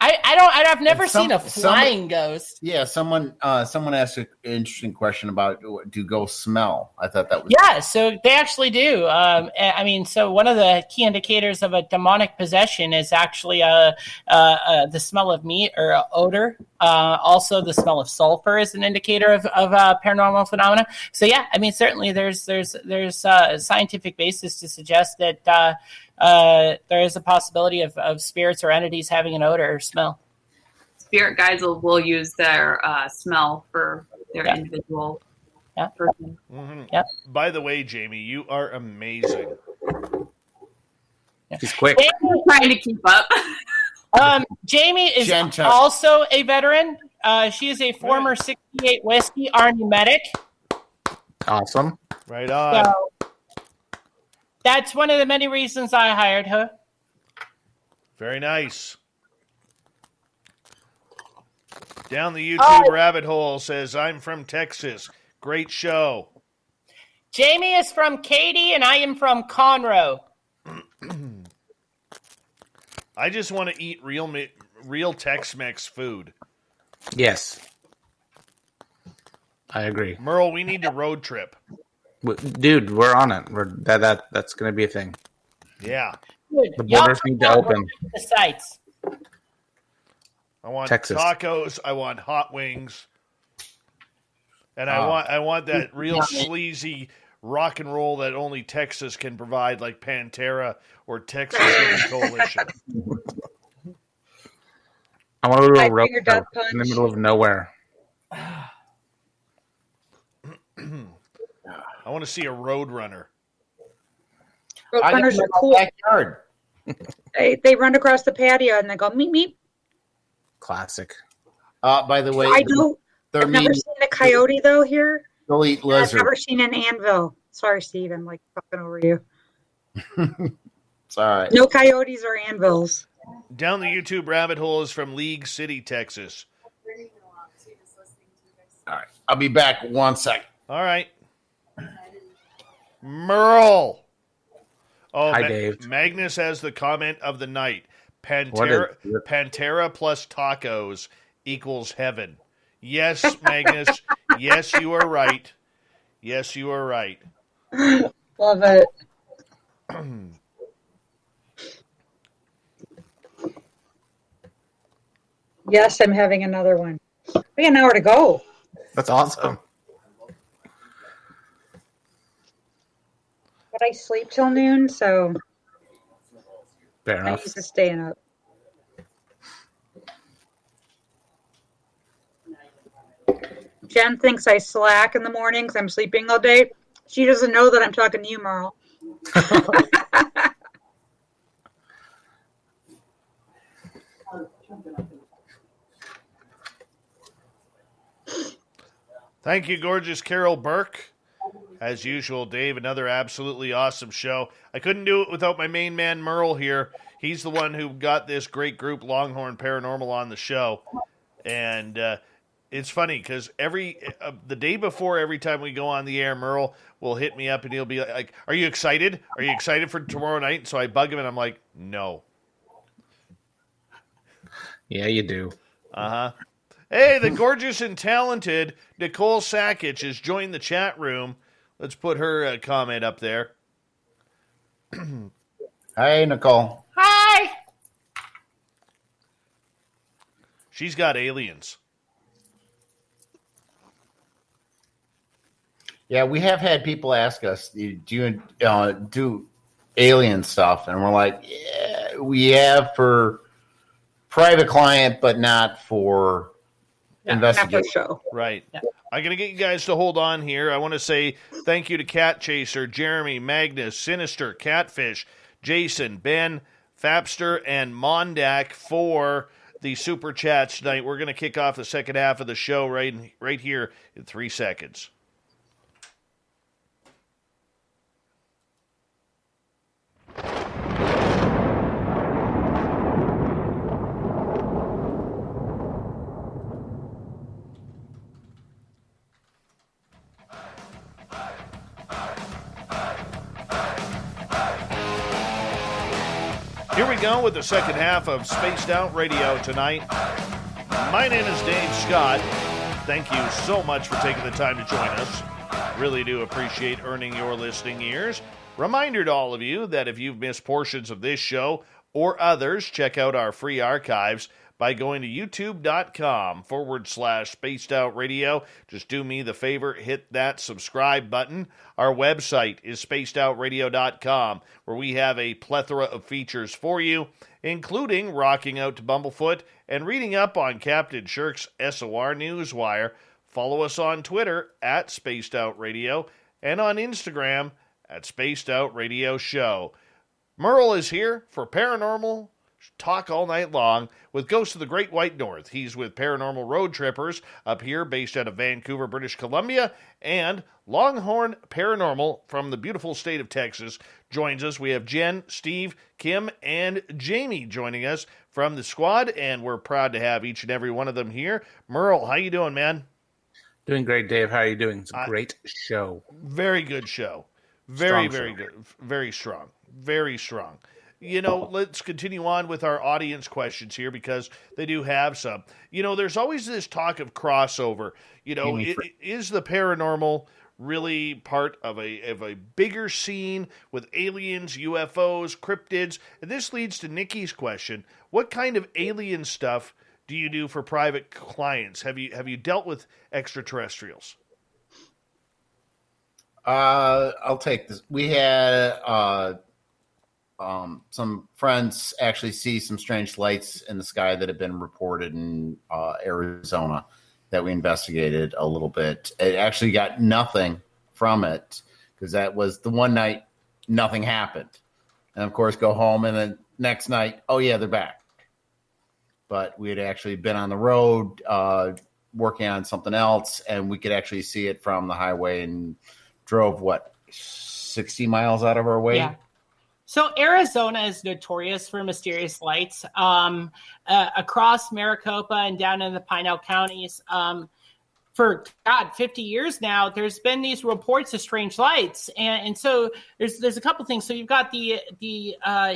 I've never seen a flying ghost. Yeah, someone asked an interesting question about, do ghosts smell? I thought that was so they actually do. So one of the key indicators of a demonic possession is actually the smell of meat or odor. Also, the smell of sulfur is an indicator of paranormal phenomena. So certainly there's a scientific basis to suggest that. There is a possibility of spirits or entities having an odor or smell. Spirit guides will use their smell for their individual person. Mm-hmm. Yep. By the way, Jamie, you are amazing. She's quick. I'm trying to keep up. Jamie is also a veteran. She is a former 68 Whiskey Army medic. Awesome. Right on. So, that's one of the many reasons I hired her. Very nice. Down the YouTube rabbit hole says, I'm from Texas. Great show. Jamie is from Katy, and I am from Conroe. I just want to eat real Tex-Mex food. Yes. I agree. Merle, we need to road trip. Dude, we're on it. That's going to be a thing. Yeah. Dude, the borders need to open. The sites. I want Texas. tacos. I want hot wings. And I want that real sleazy rock and roll that only Texas can provide, like Pantera or Texas Living Coalition. I want to go to a road trip in the middle of nowhere. I want to see a Roadrunner. Roadrunners are cool. Backyard. They run across the patio and they go meep meep. Classic. By the way, I've never seen a coyote though here. They'll eat lizard. I've never seen an anvil. Sorry, Steve. I'm like fucking over you. It's all right. No coyotes or anvils. Down the YouTube rabbit hole is from League City, Texas. All right. I'll be back 1 second. All right. Merle. Oh, hi, Dave. Magnus has the comment of the night. Pantera plus tacos equals heaven. Yes, Magnus. Yes, you are right. Yes, you are right. Love it. Yes, I'm having another one. We got an hour to go. That's awesome. But I sleep till noon, so Fair I'm enough. used to staying up. Jen thinks I slack in the morning because I'm sleeping all day. She doesn't know that I'm talking to you, Merle. Thank you, gorgeous Carol Burke. As usual, Dave, another absolutely awesome show. I couldn't do it without my main man, Merle, here. He's the one who got this great group, Longhorn Paranormal, on the show. And It's funny because the day before, every time we go on the air, Merle will hit me up and he'll be like, "Are you excited? Are you excited for tomorrow night?" And so I bug him and I'm like, "No." Yeah, you do. Hey, the gorgeous and talented Nicole Sakic has joined the chat room. Let's put her comment up there. Hi, Nicole. Hi. She's got aliens. Yeah, we have had people ask us, do you do alien stuff? And we're like, yeah, we have for private client, but not for investigation. Show. Right. Yeah. I'm going to get you guys to hold on here. I want to say thank you to Cat Chaser, Jeremy, Magnus, Sinister, Catfish, Jason, Ben, Fapster, and Mondak for the super chats tonight. We're going to kick off the second half of the show right here in 3 seconds. Here we go with the second half of Spaced Out Radio tonight. My name is Dave Scott. Thank you so much for taking the time to join us. Really do appreciate earning your listening ears. Reminder to all of you that if you've missed portions of this show or others, check out our free archives by going to youtube.com/Spaced Out Radio. Just do me the favor, hit that subscribe button. Our website is spacedoutradio.com, where we have a plethora of features for you, including rocking out to Bumblefoot and reading up on Captain Shirk's SOR Newswire. Follow us on Twitter at Spaced Out Radio and on Instagram at Spaced Out Radio Show. Merle is here for Paranormal Talk all night long with Ghosts of the Great White North. He's with Paranormal Road Trippers up here based out of Vancouver, British Columbia, and Longhorn Paranormal from the beautiful state of Texas joins us. We have Jenn, Steve, Kim, and Jamie joining us from the squad, and we're proud to have each and every one of them here. Merle, how you doing, man? Doing great, Dave. How are you doing? It's a great show. Very good show. Very good. Very strong. Very strong. You know, let's continue on with our audience questions here because they do have some. You know, there's always this talk of crossover. You know, is the paranormal really part of a bigger scene with aliens, UFOs, cryptids? And this leads to Nikki's question. What kind of alien stuff do you do for private clients? Have you dealt with extraterrestrials? I'll take this. We had some friends actually see some strange lights in the sky that have been reported in Arizona that we investigated a little bit. It actually got nothing from it because that was the one night nothing happened. And of course, go home and then next night, oh yeah, they're back. But we had actually been on the road working on something else, and we could actually see it from the highway and drove 60 miles out of our way. Yeah. So Arizona is notorious for mysterious lights. Across Maricopa and down in the Pinal counties, for 50 years now, there's been these reports of strange lights, and so there's a couple things. So you've got the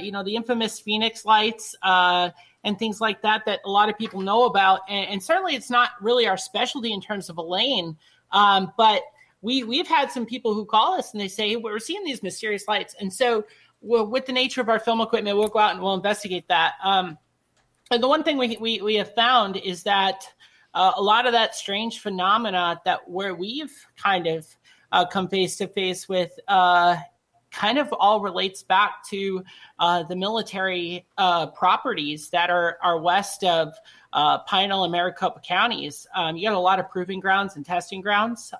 infamous Phoenix lights and things like that a lot of people know about, and certainly it's not really our specialty in terms of a lane, but we've had some people who call us and they say, hey, we're seeing these mysterious lights, and so. Well, with the nature of our film equipment, we'll go out and we'll investigate that. And the one thing we have found is that a lot of that strange phenomena where we've kind of come face to face with kind of all relates back to the military properties that are west of Pinal and Maricopa counties. You got a lot of proving grounds and testing grounds.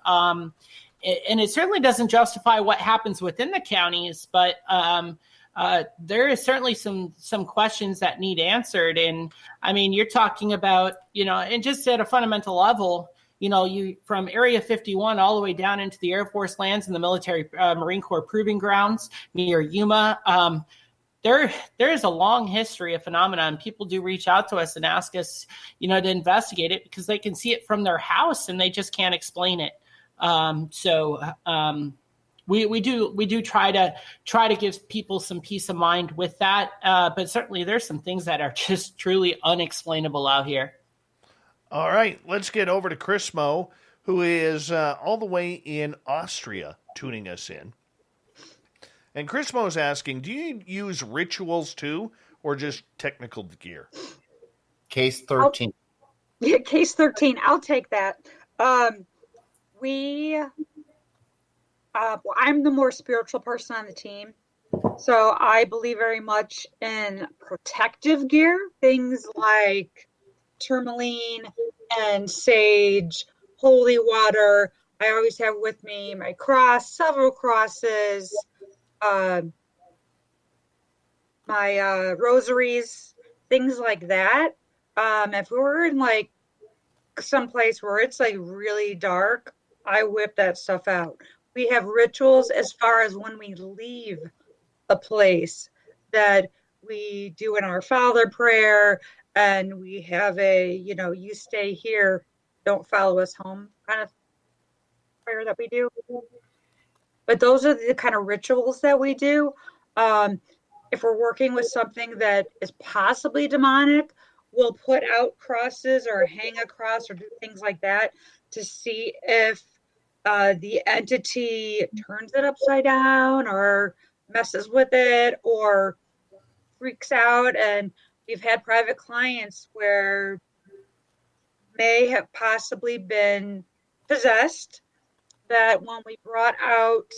And it certainly doesn't justify what happens within the counties, but there is certainly some questions that need answered. And I mean, you're talking about, and just at a fundamental level, you from Area 51 all the way down into the Air Force lands and the military Marine Corps proving grounds near Yuma. there is a long history of phenomena, and people do reach out to us and ask us, to investigate it because they can see it from their house and they just can't explain it. We do try to give people some peace of mind with that. But certainly there's some things that are just truly unexplainable out here. All right, let's get over to Chris Mo, who is all the way in Austria tuning us in. And Chris Mo is asking, do you use rituals too, or just technical gear? Case 13. Case 13. I'll take that. I'm the more spiritual person on the team. So I believe very much in protective gear, things like tourmaline and sage, holy water. I always have with me my cross, several crosses, my rosaries, things like that. If we're in like someplace where it's like really dark, I whip that stuff out. We have rituals as far as when we leave a place that we do in our Father prayer, and we have a, you stay here, don't follow us home kind of prayer that we do. But those are the kind of rituals that we do. If we're working with something that is possibly demonic, we'll put out crosses or hang a cross or do things like that to see if the entity turns it upside down or messes with it or freaks out. And we've had private clients where may have possibly been possessed, that when we brought out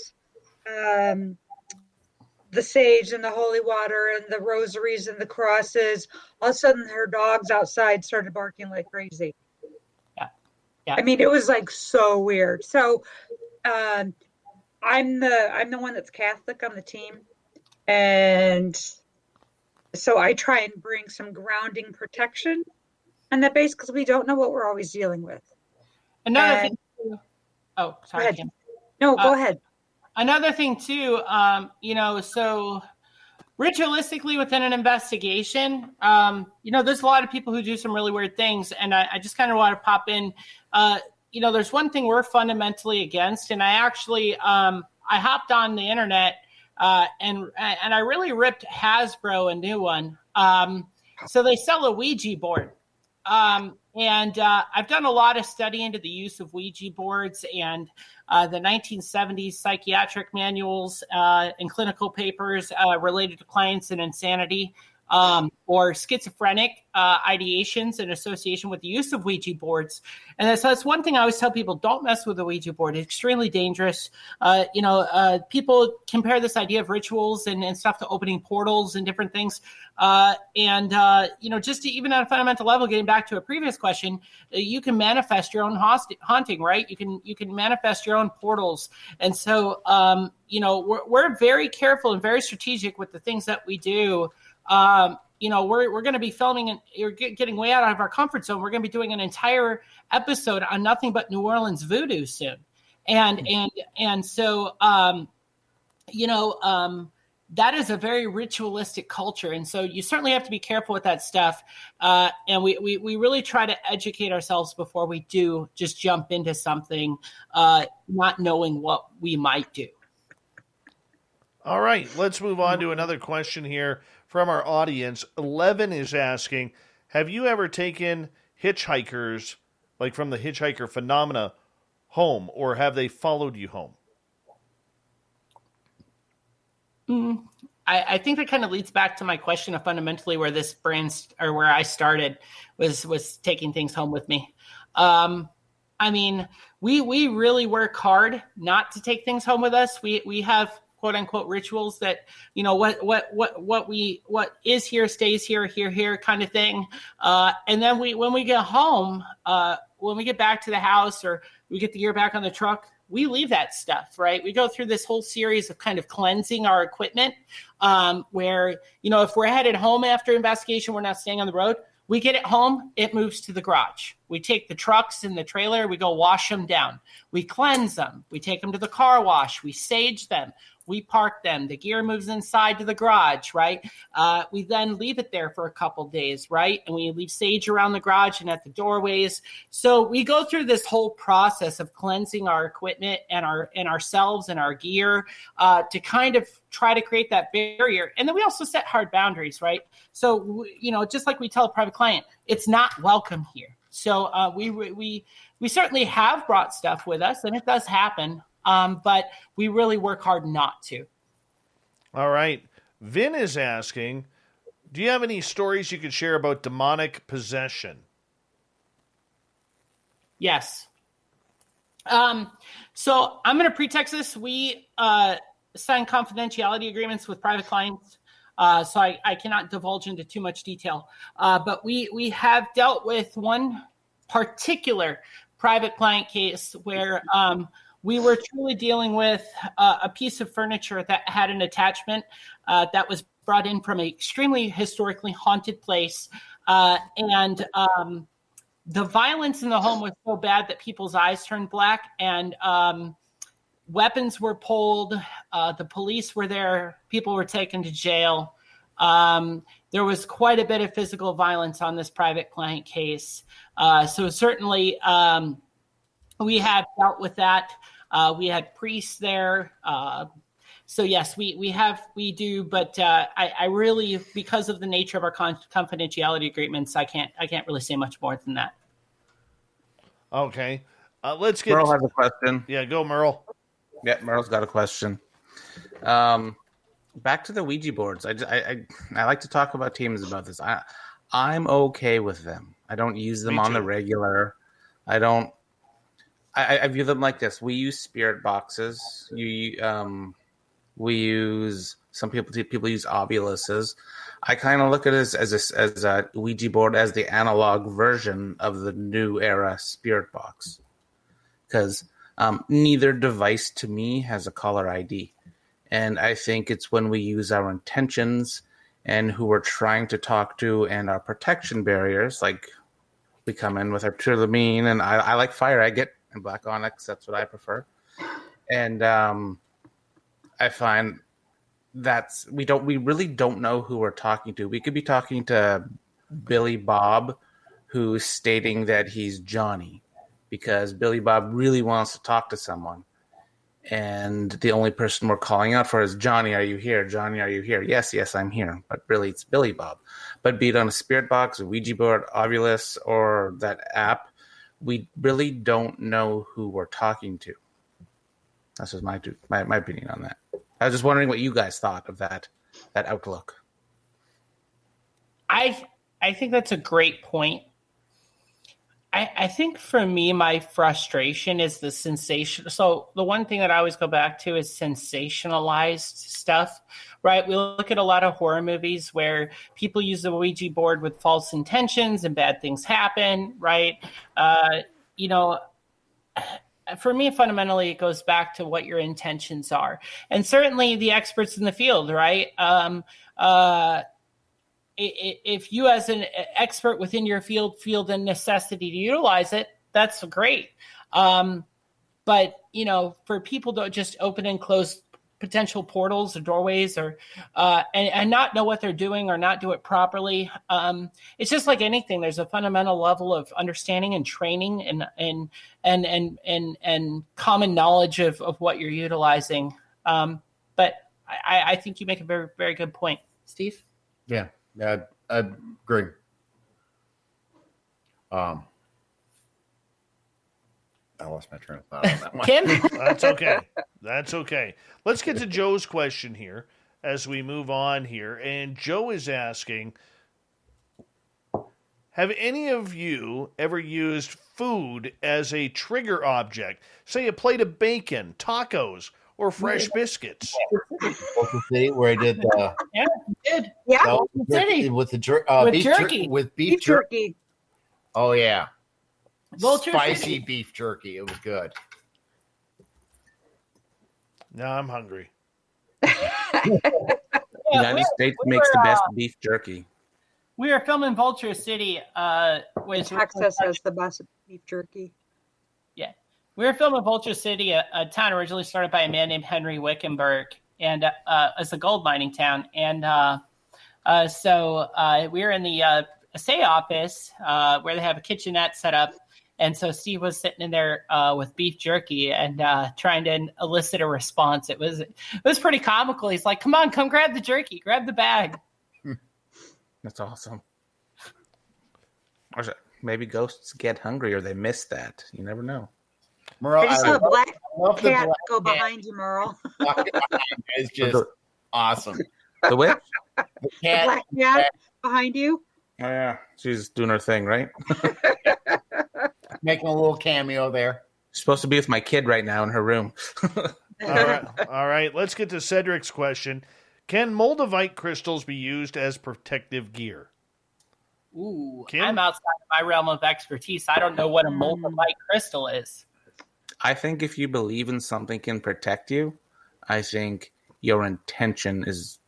the sage and the holy water and the rosaries and the crosses, all of a sudden her dogs outside started barking like crazy. Yeah. I mean, it was like so weird. So I'm the one that's Catholic on the team. And so I try and bring some grounding protection on that base because we don't know what we're always dealing with. Another thing. Oh, sorry. Go no, go ahead. Another thing too, so ritualistically within an investigation, there's a lot of people who do some really weird things, and I just kind of want to pop in. There's one thing we're fundamentally against, and I actually I hopped on the internet and I really ripped Hasbro a new one. So they sell a Ouija board. And I've done a lot of study into the use of Ouija boards and the 1970s psychiatric manuals and clinical papers related to clients and insanity or schizophrenic ideations in association with the use of Ouija boards. And so that's one thing I always tell people, don't mess with a Ouija board. It's extremely dangerous. People compare this idea of rituals and stuff to opening portals and different things. Just to, even at a fundamental level, getting back to a previous question, you can manifest your own haunting, right? You can manifest your own portals. And so, we're very careful and very strategic with the things that we do. We're going to be filming and you're getting way out of our comfort zone. We're going to be doing an entire episode on nothing but New Orleans voodoo soon. So that is a very ritualistic culture. And so you certainly have to be careful with that stuff. And we really try to educate ourselves before we do just jump into something, not knowing what we might do. All right, let's move on to another question here from our audience. 11 is asking, have you ever taken hitchhikers, like from the hitchhiker phenomena, home, or have they followed you home? I think that kind of leads back to my question of fundamentally where this brand or where I started was taking things home with me. We really work hard not to take things home with us. We have quote unquote rituals that, what is here stays here kind of thing. And then when we get home, when we get back to the house or we get the gear back on the truck, we leave that stuff, right? We go through this whole series of kind of cleansing our equipment, where, if we're headed home after investigation, we're not staying on the road. We get it home, it moves to the garage. We take the trucks in the trailer, we go wash them down. We cleanse them. We take them to the car wash. We sage them. We park them. The gear moves inside to the garage, right? We then leave it there for a couple days, right? And we leave sage around the garage and at the doorways. So we go through this whole process of cleansing our equipment and ourselves and our gear to kind of try to create that barrier. And then we also set hard boundaries, right? So, just like we tell a private client, it's not welcome here. So we certainly have brought stuff with us, and it does happen. But we really work hard not to. All right. Vin is asking, do you have any stories you could share about demonic possession? Yes. So I'm going to pretext this. We sign confidentiality agreements with private clients, so I cannot divulge into too much detail. But we have dealt with one particular private client case where we were truly dealing with a piece of furniture that had an attachment that was brought in from an extremely historically haunted place. And the violence in the home was so bad that people's eyes turned black, and weapons were pulled. The police were there. People were taken to jail. There was quite a bit of physical violence on this private client case. So certainly we have dealt with that. We had priests there. So yes, we do, but I really, because of the nature of our confidentiality agreements, I can't really say much more than that. Okay. Let's get... Merle has a question. Yeah, go Merle. Yeah, Merle's got a question. Back to the Ouija boards. I like to talk about teams about this. I'm okay with them. I don't use them on the regular. I view them like this. We use spirit boxes. We use, some people use ovuluses. I kind of look at it as a Ouija board as the analog version of the new era spirit box, because neither device to me has a caller ID, and I think it's when we use our intentions and who we're trying to talk to and our protection barriers. Like, we come in with our Tulamine, and I like fire agate and black onyx. That's what I prefer. And I find we really don't know who we're talking to. We could be talking to Billy Bob, who's stating that he's Johnny because Billy Bob really wants to talk to someone. And the only person we're calling out for is, Johnny, are you here? Johnny, are you here? Yes, I'm here. But really, it's Billy Bob. But be it on a spirit box, a Ouija board, Ovulus, or that app, we really don't know who we're talking to. That's just my opinion on that. I was just wondering what you guys thought of that outlook. I think that's a great point. I think for me, my frustration is the sensation. So the one thing that I always go back to is sensationalized stuff, right? We look at a lot of horror movies where people use the Ouija board with false intentions and bad things happen, right? For me, fundamentally, it goes back to what your intentions are. And certainly the experts in the field, right? If you as an expert within your field feel the necessity to utilize it, that's great. But, for people to just open and close potential portals or doorways or and not know what they're doing or not do it properly, it's just like anything. There's a fundamental level of understanding and training and common knowledge of what you're utilizing. But I think you make a very, very good point. Steve? Yeah, I agree. I lost my train of thought on that one. Kim? That's okay. Let's get to Joe's question here as we move on here. And Joe is asking, have any of you ever used food as a trigger object? Say a plate of bacon, tacos, or fresh biscuits? Oklahoma City, where I did the... Yeah, you did. Yeah, with With jerky. With beef jerky. Oh, yeah. Spicy beef jerky. It was good. Now I'm hungry. United States makes the best beef jerky. We were filming Vulture City, which Texas has the best beef jerky. Yeah, we were filming Vulture City, a town originally started by a man named Henry Wickenburg, and it's a gold mining town. And so we were in the assay office where they have a kitchenette set up. And so Steve was sitting in there with beef jerky and trying to elicit a response. It was pretty comical. He's like, "Come on, come grab the jerky, grab the bag." That's awesome. Or maybe ghosts get hungry or they miss that. You never know. Merle, I just saw a black cat go behind you, Merle. It's just awesome. The which? The cat. The black cat behind you. Oh, yeah. She's doing her thing, right? Making a little cameo there. She's supposed to be with my kid right now in her room. All right. Let's get to Cedric's question. Can moldavite crystals be used as protective gear? Ooh, Kim? I'm outside of my realm of expertise. I don't know what a moldavite crystal is. I think if you believe in something can protect you, I think your intention is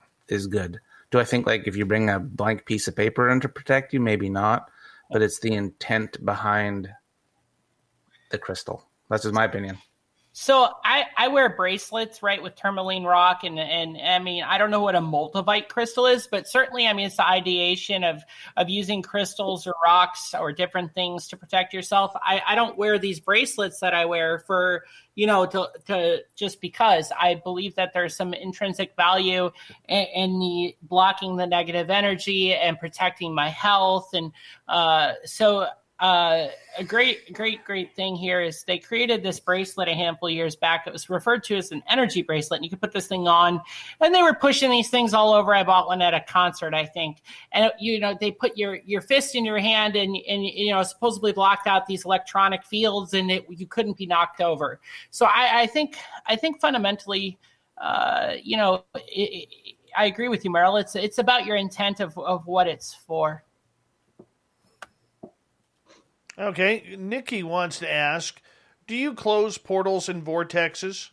good. Do I think like if you bring a blank piece of paper in to protect you, maybe not, but it's the intent behind the crystal. That's just my opinion. So I wear bracelets, right, with tourmaline rock, and I mean, I don't know what a multivite crystal is, but certainly, I mean, it's the ideation of using crystals or rocks or different things to protect yourself. I don't wear these bracelets that I wear for, to just because. I believe that there's some intrinsic value in the blocking the negative energy and protecting my health. And so a great thing here is they created this bracelet a handful of years back. It was referred to as an energy bracelet, and you could put this thing on, and they were pushing these things all over. I bought one at a concert, I think, and they put your fist in your hand and supposedly blocked out these electronic fields, and you couldn't be knocked over. So I think fundamentally, I agree with you, Merle. It's about your intent of what it's for. Okay, Nikki wants to ask, do you close portals and vortexes?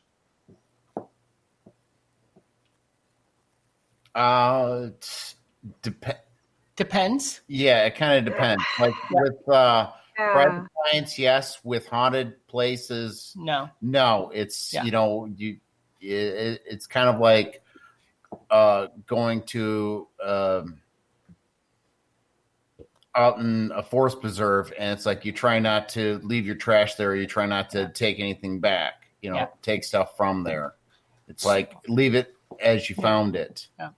Depends. Yeah, it kind of depends. Like with private clients, yes. With haunted places, no. It's it's kind of like going to out in a forest preserve, and it's like you try not to leave your trash there, or you try not to take anything back, take stuff from there. It's like leave it as you found it. Yeah.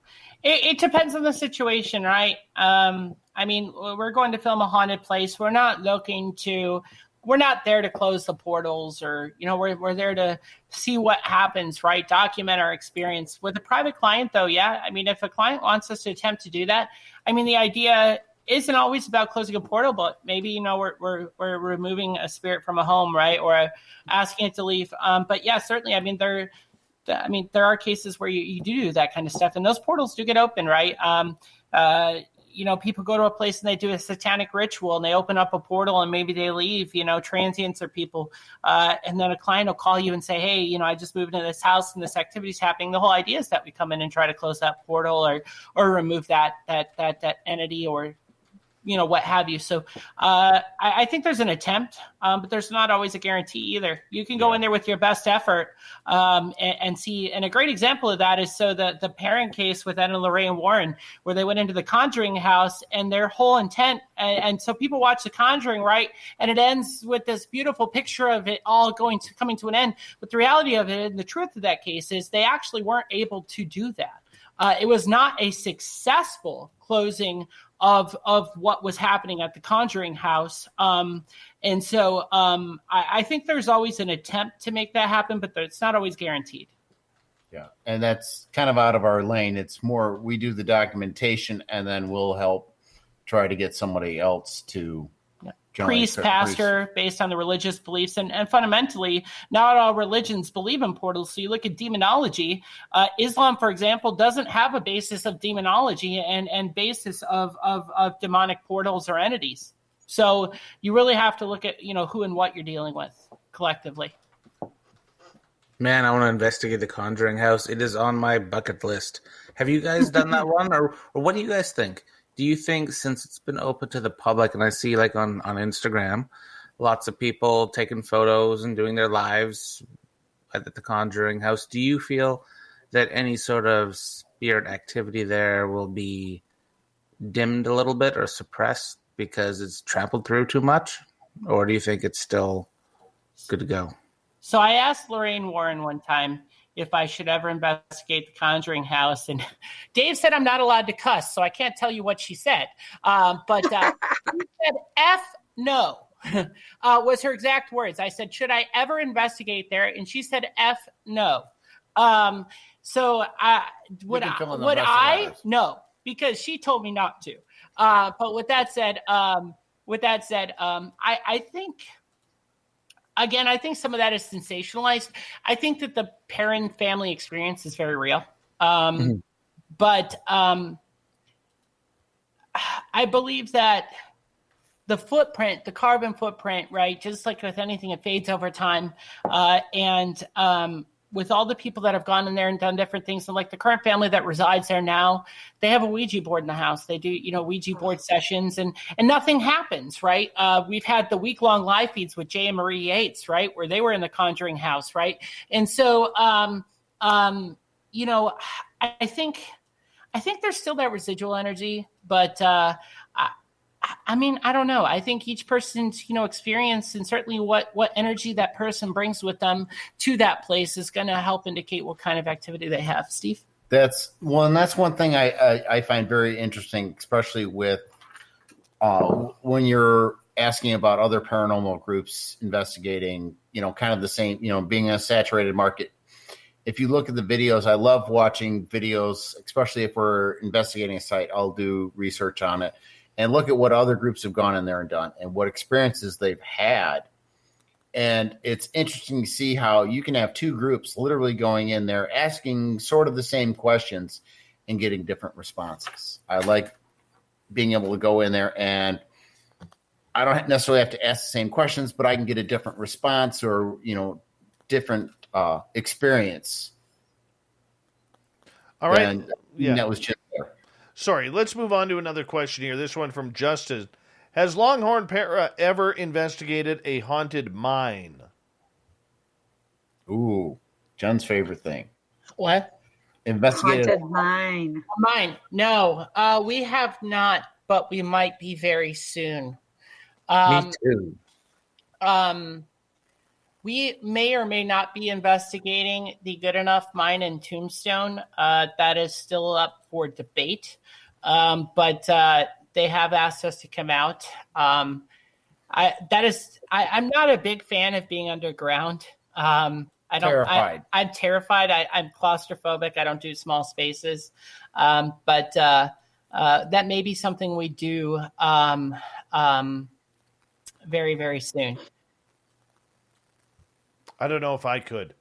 It depends on the situation, right? I mean, we're going to film a haunted place. We're not there to close the portals, or we're there to see what happens, right? Document our experience. With a private client, though, yeah. I mean, if a client wants us to attempt to do that, I mean, the idea isn't always about closing a portal, but maybe we're removing a spirit from a home, right, or asking it to leave. But yeah, certainly. I mean, there are cases where you do that kind of stuff, and those portals do get open, right? People go to a place and they do a satanic ritual, and they open up a portal, and maybe they leave. Transients or people, and then a client will call you and say, "Hey, I just moved into this house and this activity's happening." The whole idea is that we come in and try to close that portal or remove that entity or what have you. So I think there's an attempt, but there's not always a guarantee either. You can go in there with your best effort and see. And a great example of that is the parent case with Ed and Lorraine Warren, where they went into the Conjuring house, and their whole intent. And so people watch The Conjuring, right? And it ends with this beautiful picture of it all coming to an end. But the reality of it and the truth of that case is they actually weren't able to do that. It was not a successful closing of what was happening at the Conjuring house. And so I think there's always an attempt to make that happen, but it's not always guaranteed. Yeah, and that's kind of out of our lane. It's more we do the documentation, and then we'll help try to get somebody else to priest, pastor, based on the religious beliefs. And fundamentally, not all religions believe in portals. So you look at demonology. Islam, for example, doesn't have a basis of demonology and basis of demonic portals or entities. So you really have to look at, who and what you're dealing with collectively. Man, I want to investigate the Conjuring house. It is on my bucket list. Have you guys done that one? Or what do you guys think? do you think, since it's been open to the public, and I see like on Instagram, lots of people taking photos and doing their lives at the Conjuring House, do you feel that any sort of spirit activity there will be dimmed a little bit or suppressed because it's trampled through too much? Or do you think it's still good to go? So I asked Lorraine Warren one time if I should ever investigate the Conjuring House, and Dave said I'm not allowed to cuss, so I can't tell you what she said. But she said, F no, was her exact words. I said, should I ever investigate there? And she said, F no. So would I? No, because she told me not to. But with that said, I think, again, I think some of that is sensationalized. I think that the parent family experience is very real. But I believe that the footprint, the carbon footprint, right, just like with anything, it fades over time. And with all the people that have gone in there and done different things, and like the current family that resides there now, they have a Ouija board in the house. They do, Ouija board sessions, and nothing happens, right? We've had the week-long live feeds with Jay and Marie Yates, right, where they were in the Conjuring House, right? And so, I think there's still that residual energy, but I mean, I don't know. I think each person's, experience, and certainly what energy that person brings with them to that place is going to help indicate what kind of activity they have. Steve? That's one thing I find very interesting, especially with when you're asking about other paranormal groups investigating, kind of the same, being a saturated market. If you look at the videos, I love watching videos, especially if we're investigating a site. I'll do research on it and look at what other groups have gone in there and done and what experiences they've had. And it's interesting to see how you can have two groups literally going in there, asking sort of the same questions and getting different responses. I like being able to go in there and I don't necessarily have to ask the same questions, but I can get a different response or, different experience. All right. And that was just there. Sorry, let's move on to another question here. This one from Justin. Has Longhorn Para ever investigated a haunted mine? Ooh, Jen's favorite thing. What? Investigated haunted mine. Mine. No, we have not, but we might be very soon. Me too. We may or may not be investigating the Good Enough mine in Tombstone. That is still up for debate. But they have asked us to come out. I'm not a big fan of being underground. I'm terrified. I'm claustrophobic. I don't do small spaces. But that may be something we do very, very soon. I don't know if I could.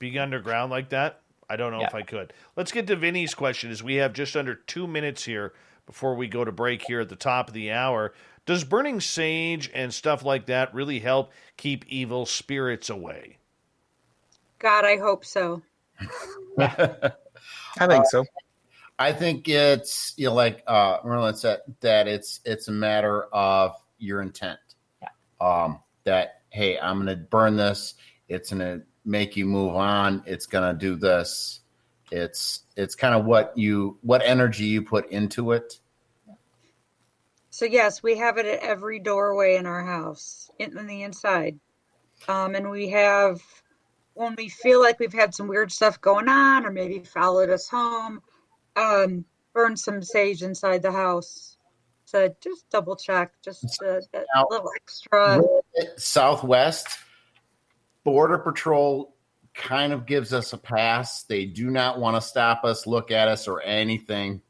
Being underground like that, I don't know if I could. Let's get to Vinny's question, as we have just under 2 minutes here before we go to break here at the top of the hour. Does burning sage and stuff like that really help keep evil spirits away? God, I hope so. I think so. I think it's, like Merlin said, that it's a matter of your intent. Yeah. That, hey, I'm going to burn this. It's going to make you move on. It's going to do this. It's kind of what energy you put into it. So yes, we have it at every doorway in our house, in the inside. And we have, when we feel like we've had some weird stuff going on, or maybe followed us home, burn some sage inside the house. So just double check, just a little extra. Southwest Border Patrol kind of gives us a pass. They do not want to stop us, look at us, or anything.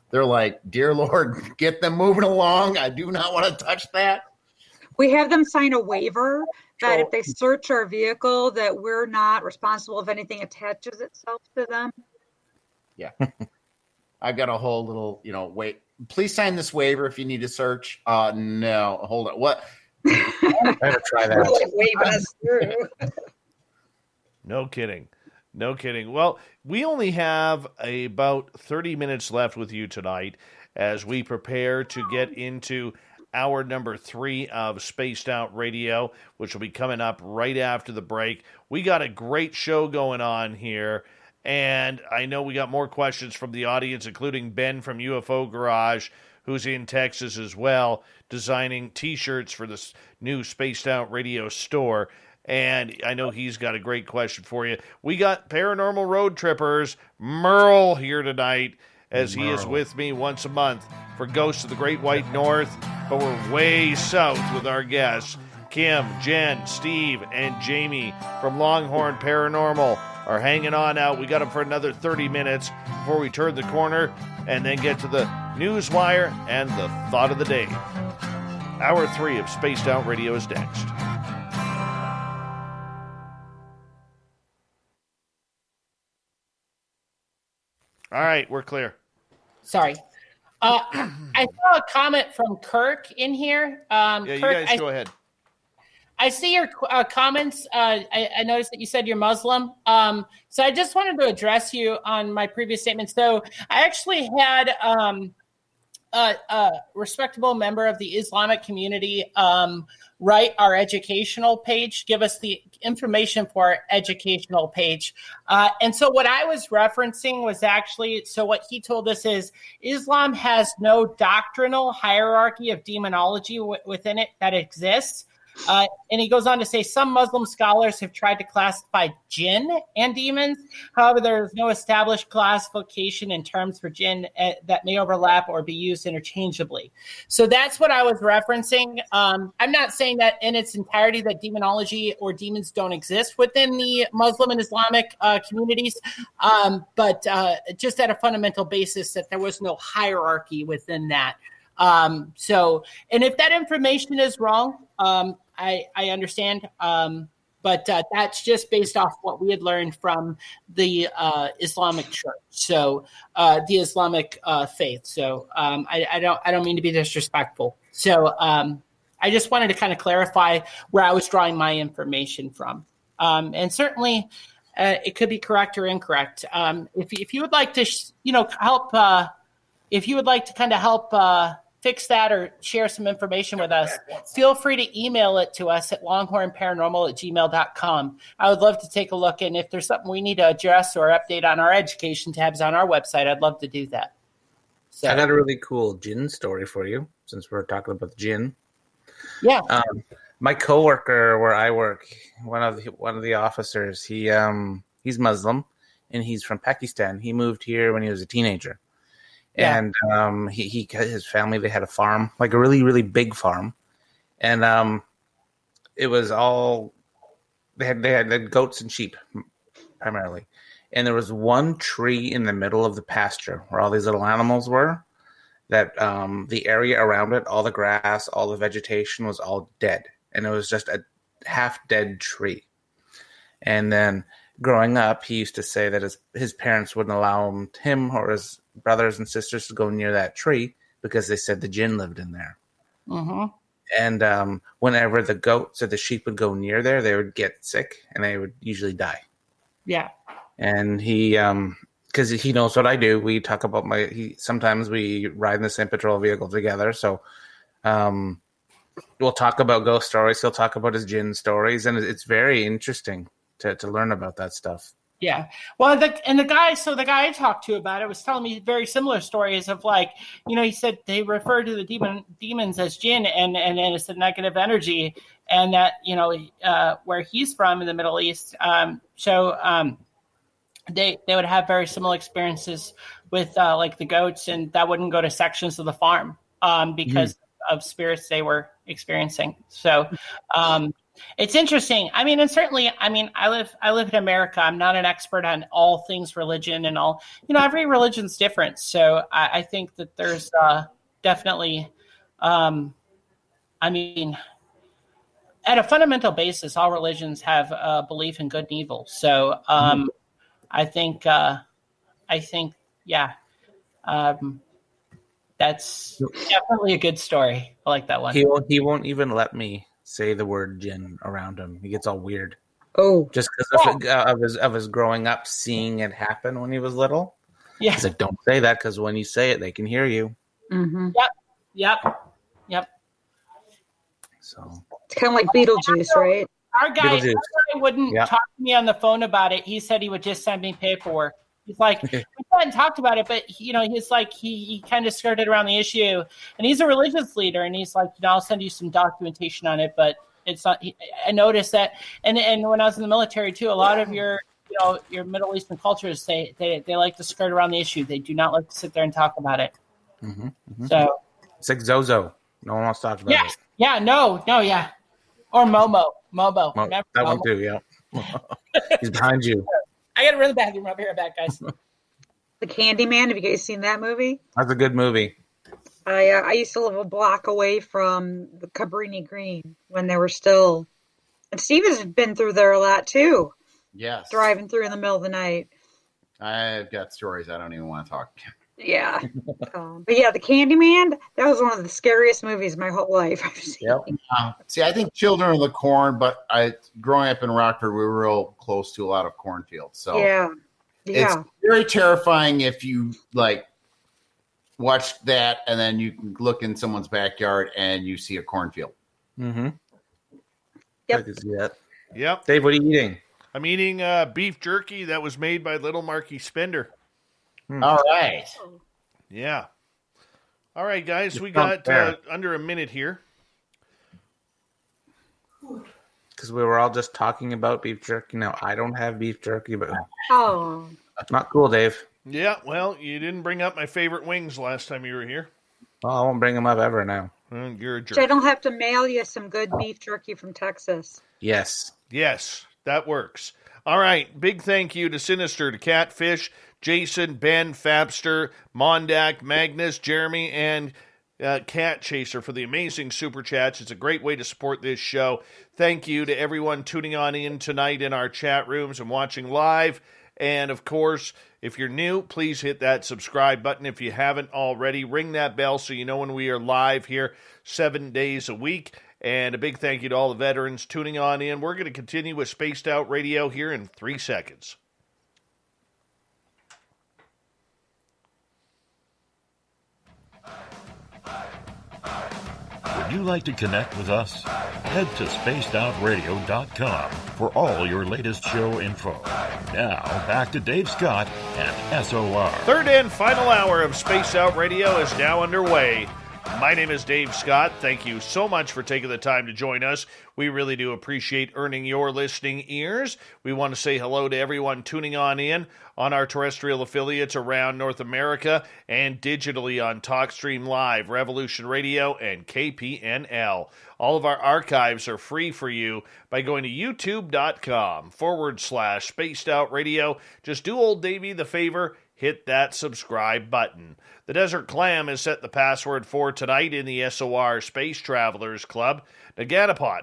They're like, dear Lord, get them moving along. I do not want to touch that. We have them sign a waiver that if they search our vehicle, that we're not responsible if anything attaches itself to them. Yeah. I've got a whole little, wait. Please sign this waiver if you need to search. No, hold on. What? I gotta try that. Waving us through. No kidding. Well, we only have about 30 minutes left with you tonight. as we prepare to get into hour number 3 of Spaced Out Radio, which will be coming up right after the break. We got a great show going on here, and I know we got more questions from the audience, including Ben from UFO Garage, who's in Texas as well, designing T-shirts for this new Spaced Out Radio store. And I know he's got a great question for you. We got Paranormal Road Trippers, Merle, here tonight, as he is with me once a month for Ghosts of the Great White North. But we're way south with our guests. Kim, Jen, Steve, and Jamie from Longhorn Paranormal are hanging on out. We got them for another 30 minutes before we turn the corner and then get to the Newswire and the Thought of the Day. Hour 3 of Spaced Out Radio is next. All right, we're clear. Sorry. I saw a comment from Kirk in here. Yeah, Kirk, you guys go ahead. I see your comments. I noticed that you said you're Muslim. So I just wanted to address you on my previous statement. So I actually had a respectable member of the Islamic community write our educational page, give us the information for our educational page. And so what I was referencing was actually, so what he told us is Islam has no doctrinal hierarchy of demonology within it that exists. And he goes on to say some Muslim scholars have tried to classify jinn and demons. However, there is no established classification in terms for jinn that may overlap or be used interchangeably. So that's what I was referencing. I'm not saying that in its entirety that demonology or demons don't exist within the Muslim and Islamic communities, but just at a fundamental basis that there was no hierarchy within that. So, and if that information is wrong, I understand, but that's just based off what we had learned from the Islamic Church, so the Islamic faith. So I don't mean to be disrespectful. So I just wanted to kind of clarify where I was drawing my information from, and certainly it could be correct or incorrect. If you would like to, help, if you would like to kind of help. Fix that or share some information with us, feel free to email it to us at longhornparanormal@gmail.com. I would love to take a look, and if there's something we need to address or update on our education tabs on our website, I'd love to do that. So, I got a really cool jinn story for you, since we're talking about the jinn. Yeah. My coworker where I work, one of the officers, he's Muslim, and he's from Pakistan. He moved here when he was a teenager. Yeah. And his family, they had a farm, like a really, really big farm. And it was all, they had goats and sheep primarily. And there was one tree in the middle of the pasture where all these little animals were, that the area around it, all the grass, all the vegetation was all dead. And it was just a half dead tree. And then growing up, he used to say that his parents wouldn't allow him or his brothers and sisters to go near that tree because they said the jinn lived in there. Mm-hmm. And whenever the goats or the sheep would go near there, they would get sick and they would usually die. Yeah. And he, because he knows what I do, we talk about sometimes we ride in the same patrol vehicle together. So we'll talk about ghost stories. He'll talk about his jinn stories. And it's very interesting to learn about that stuff. Yeah. Well, the guy I talked to about it was telling me very similar stories of he said they refer to the demons as jinn and it's a negative energy, and that, where he's from in the Middle East. They would have very similar experiences with the goats, and that wouldn't go to sections of the farm because of spirits they were experiencing. So, it's interesting. I mean, and certainly, I live in America. I'm not an expert on all things religion and all, every religion's different. So I think that there's definitely, at a fundamental basis, all religions have a belief in good and evil. So I think, that's definitely a good story. I like that one. He won't even let me say the word jinn around him. He gets all weird. Oh, just because of his growing up, seeing it happen when he was little. Yeah, he's like, don't say that because when you say it, they can hear you. Mm-hmm. Yep. So it's kind of like Beetlejuice, right? Our guy wouldn't talk to me on the phone about it. He said he would just send me paperwork. He's like, we hadn't talked about it, but he's like, he kind of skirted around the issue, and he's a religious leader, and he's like, I'll send you some documentation on it, but it's not. I noticed that, and when I was in the military too, a lot of your Middle Eastern cultures, they like to skirt around the issue. They do not like to sit there and talk about it. Mm-hmm, mm-hmm. So it's like Zozo. No one wants to talk about it. Yeah, no, yeah. Or Momo. That Momo? one too, yeah. He's behind you. I got to run the bathroom. I'll be right back, guys. The Candyman. Have you guys seen that movie? That's a good movie. I used to live a block away from the Cabrini Green when they were still. And Steve has been through there a lot too. Yes. Driving through in the middle of the night. I've got stories I don't even want to talk. Yeah. But yeah, the Candyman, that was one of the scariest movies my whole life I've seen. Yep. See, I think Children of the Corn, but growing up in Rockford, we were real close to a lot of cornfields. So it's very terrifying if you watch that and then you can look in someone's backyard and you see a cornfield. Mm-hmm. Yep. I can see that. Yep. Dave, what are you eating? I'm eating beef jerky that was made by Little Marky Spender. All right. Yeah. All right, guys. We got under a minute here. Because we were all just talking about beef jerky. Now, I don't have beef jerky, but not cool, Dave. Yeah, well, you didn't bring up my favorite wings last time you were here. Well, I won't bring them up ever now. You're a jerk. So I don't have to mail you some good beef jerky from Texas. Yes, that works. All right, big thank you to Sinister, to Catfish, Jason, Ben, Fabster, Mondak, Magnus, Jeremy, and Cat Chaser for the amazing super chats. It's a great way to support this show. Thank you to everyone tuning on in tonight in our chat rooms and watching live. And, of course, if you're new, please hit that subscribe button. If you haven't already, ring that bell so you know when we are live here 7 days a week. And a big thank you to all the veterans tuning on in. We're going to continue with Spaced Out Radio here in 3 seconds. Would you like to connect with us? Head to spacedoutradio.com for all your latest show info. Now, back to Dave Scott and SOR. Third and final hour of Spaced Out Radio is now underway. My name is Dave Scott. Thank you so much for taking the time to join us. We really do appreciate earning your listening ears. We want to say hello to everyone tuning on in on our terrestrial affiliates around North America and digitally on TalkStream Live, Revolution Radio, and KPNL. All of our archives are free for you by going to youtube.com/Spaced Out Radio. Just do old Davey the favor, hit that subscribe button. The Desert Clam has set the password for tonight in the SOR Space Travelers Club. Naganapot.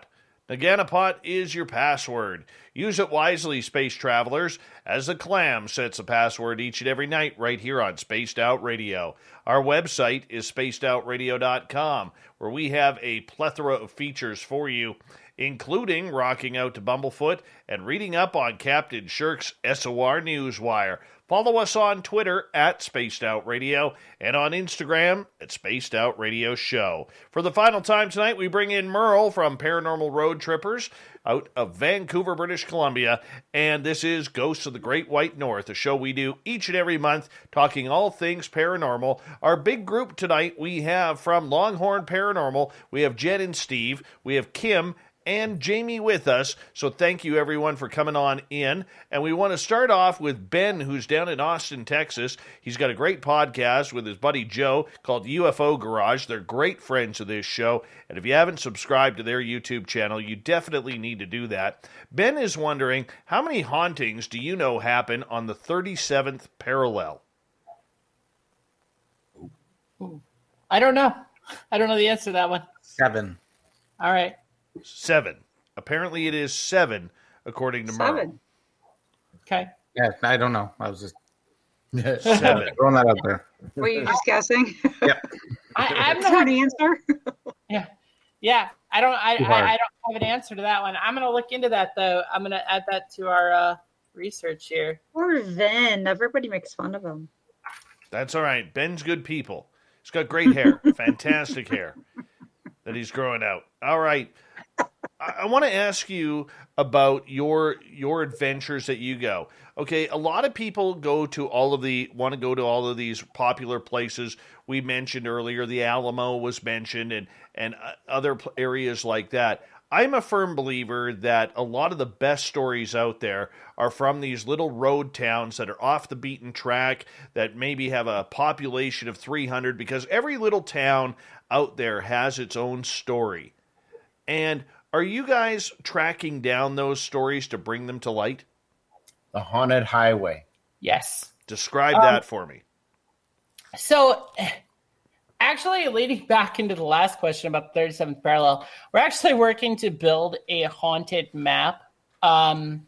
Naganapot is your password. Use it wisely, Space Travelers, as the Clam sets a password each and every night right here on Spaced Out Radio. Our website is spacedoutradio.com, where we have a plethora of features for you, including rocking out to Bumblefoot and reading up on Captain Shirk's SOR Newswire. Follow us on Twitter at Spaced Out Radio and on Instagram at Spaced Out Radio Show. For the final time tonight, we bring in Merle from Paranormal Road Trippers out of Vancouver, British Columbia, and this is Ghosts of the Great White North, a show we do each and every month talking all things paranormal. Our big group tonight, we have from Longhorn Paranormal, we have Jenn and Steve, we have Kim and Jamie with us, so thank you everyone for coming on in. And we want to start off with Ben, who's down in Austin, Texas. He's got a great podcast with his buddy Joe called UFO Garage. They're great friends of this show, and if you haven't subscribed to their YouTube channel, you definitely need to do that. Ben is wondering, how many hauntings do you know happen on the 37th parallel? I don't know. I don't know the answer to that one. 7. All right. 7. Apparently it is 7, according to Merle. Okay. Yeah, I don't know. I was just 7. throwing that out there. Were you just guessing? Yep. I'm Is there an answer? Yeah. I don't have an answer to that one. I'm gonna look into that though. I'm gonna add that to our research here. Poor Vin. Everybody makes fun of him. That's all right. Ben's good people. He's got great hair, fantastic hair that he's growing out. All right. I want to ask you about your adventures that you go. Okay, a lot of people want to go to all of these popular places we mentioned earlier. The Alamo was mentioned, and other areas like that. I'm a firm believer that a lot of the best stories out there are from these little road towns that are off the beaten track, that maybe have a population of 300, because every little town out there has its own story. And are you guys tracking down those stories to bring them to light? The Haunted Highway. Yes. Describe that for me. So, actually, leading back into the last question about the 37th parallel, we're actually working to build a haunted map, interactive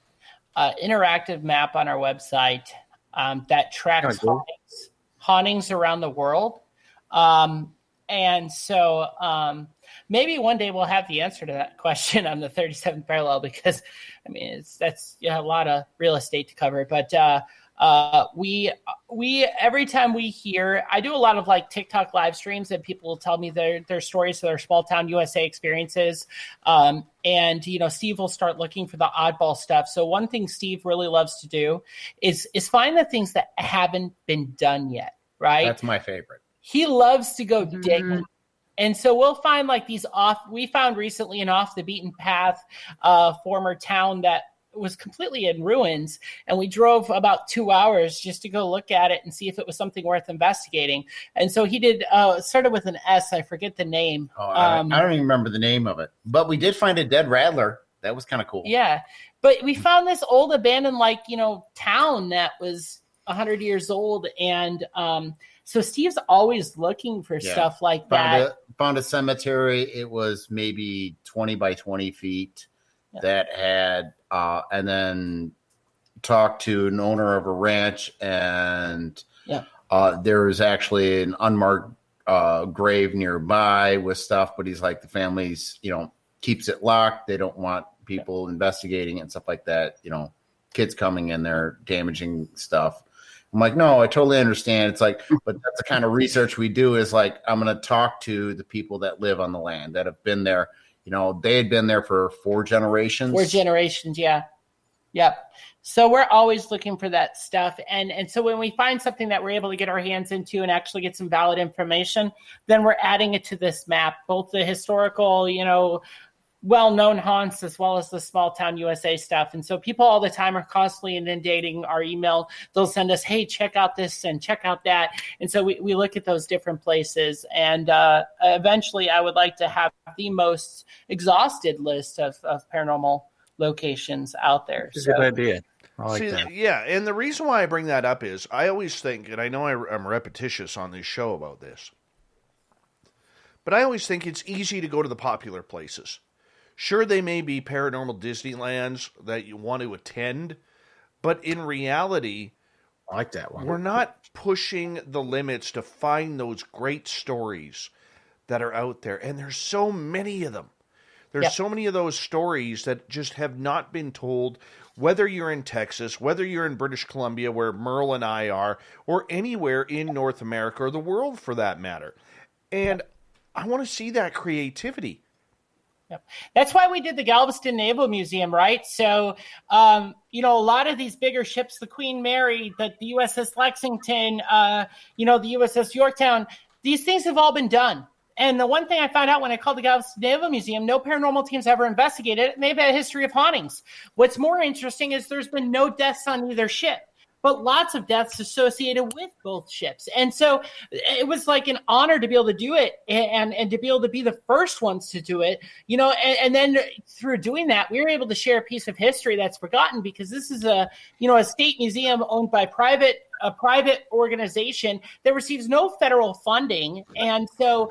map on our website that tracks hauntings around the world. And so maybe one day we'll have the answer to that question on the 37th parallel, because I mean that's a lot of real estate to cover. But we every time we hear, I do a lot of like TikTok live streams, and people will tell me their stories of their small town USA experiences. And Steve will start looking for the oddball stuff. So one thing Steve really loves to do is find the things that haven't been done yet. Right? That's my favorite. He loves to go digging. And so we'll find like we found recently an off the beaten path former town that was completely in ruins. And we drove about 2 hours just to go look at it and see if it was something worth investigating. And so he did, started with an S. I forget the name. I don't even remember the name of it, but we did find a dead rattler. That was kind of cool. Yeah. But we found this old abandoned, town that was 100 years old. And, so Steve's always looking for stuff like that. Found a cemetery. It was maybe 20 by 20 feet that had, and then talked to an owner of a ranch, and there was actually an unmarked grave nearby with stuff, but he's like, the family's, keeps it locked. They don't want people investigating it and stuff like that. Kids coming in there damaging stuff. I'm like, no, I totally understand. It's like, but that's the kind of research we do, is like, I'm going to talk to the people that live on the land that have been there. They had been there for 4 generations. 4 generations. Yeah. Yep. So we're always looking for that stuff. And so when we find something that we're able to get our hands into and actually get some valid information, then we're adding it to this map, both the historical, well-known haunts as well as the small town USA stuff. And so people all the time are constantly inundating our email. They'll send us, hey, check out this and check out that. And so we look at those different places. And eventually I would like to have the most exhausted list of paranormal locations out there. That's a good idea. I like that. Yeah, and the reason why I bring that up is I always think, and I know I'm repetitious on this show about this, but I always think it's easy to go to the popular places. Sure, they may be paranormal Disneylands that you want to attend, but in reality, I like that one. We're not pushing the limits to find those great stories that are out there. And there's so many of them. There's so many of those stories that just have not been told, whether you're in Texas, whether you're in British Columbia, where Merle and I are, or anywhere in North America or the world for that matter. And I want to see that creativity. Yep. That's why we did the Galveston Naval Museum, right? So, a lot of these bigger ships, the Queen Mary, the USS Lexington, the USS Yorktown, these things have all been done. And the one thing I found out when I called the Galveston Naval Museum, no paranormal teams ever investigated it, and they've had a history of hauntings. What's more interesting is there's been no deaths on either ship, but lots of deaths associated with both ships. And so it was like an honor to be able to do it and to be able to be the first ones to do it, and then through doing that, we were able to share a piece of history that's forgotten, because this is a state museum owned by a private organization that receives no federal funding. And so,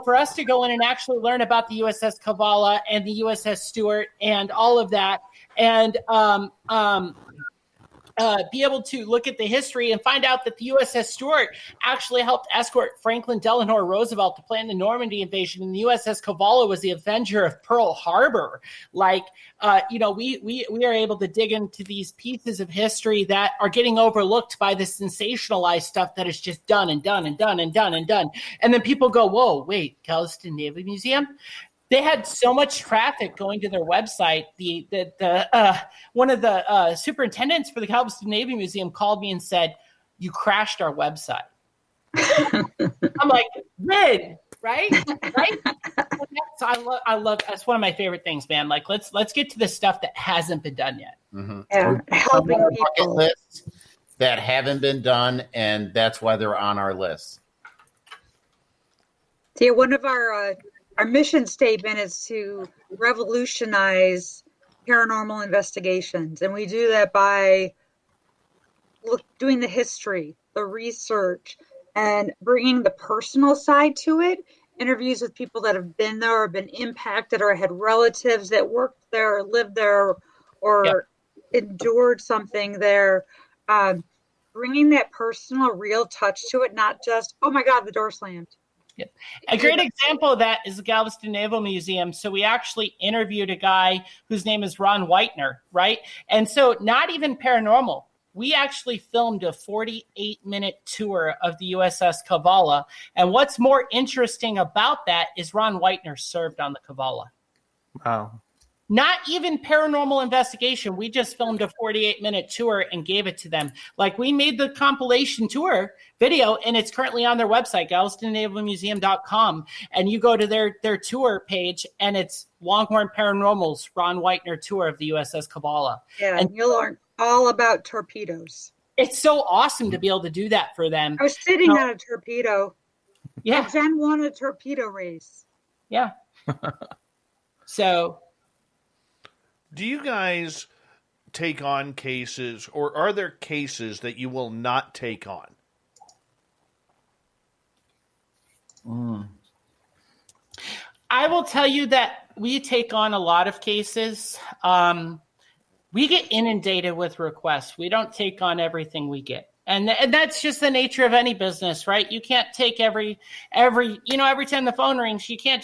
for us to go in and actually learn about the USS Kavala and the USS Stewart and all of that, and be able to look at the history and find out that the USS Stuart actually helped escort Franklin Delano Roosevelt to plan the Normandy invasion, and the USS Cavallo was the avenger of Pearl Harbor. Like, we are able to dig into these pieces of history that are getting overlooked by the sensationalized stuff that is just done and done and done and done and done. And then people go, whoa, wait, Galveston Naval Museum? They had so much traffic going to their website. One of the superintendents for the Galveston Navy Museum called me and said, "You crashed our website." I'm like, "When? Right? So I love. That's one of my favorite things, man. Like, let's get to the stuff that hasn't been done yet. Mm-hmm. Yeah, helping people lists that haven't been done, and that's why they're on our list. See, one of our mission statement is to revolutionize paranormal investigations. And we do that by doing the history, the research, and bringing the personal side to it. Interviews with people that have been there or been impacted or had relatives that worked there or lived there or endured something there. Bringing that personal, real touch to it, not just, oh my God, the door slammed. Yep. A great example of that is the Galveston Naval Museum. So we actually interviewed a guy whose name is Ron Whitener, right? And so not even paranormal. We actually filmed a 48-minute tour of the USS Cavallo. And what's more interesting about that is Ron Whitener served on the Cavallo. Wow. Not even paranormal investigation. We just filmed a 48-minute tour and gave it to them. Like, we made the compilation tour video, and it's currently on their website, GalvestonNavalMuseum.com. And you go to their tour page, and it's Longhorn Paranormal's Ron Whitener tour of the USS Cavallo. Yeah, and you'll learn all about torpedoes. It's so awesome to be able to do that for them. I was sitting on a torpedo. Yeah. Jenn won a torpedo race. Yeah. So... Do you guys take on cases, or are there cases that you will not take on? I will tell you that we take on a lot of cases. We get inundated with requests. We don't take on everything we get. And that's just the nature of any business, right? You can't take every time the phone rings, you can't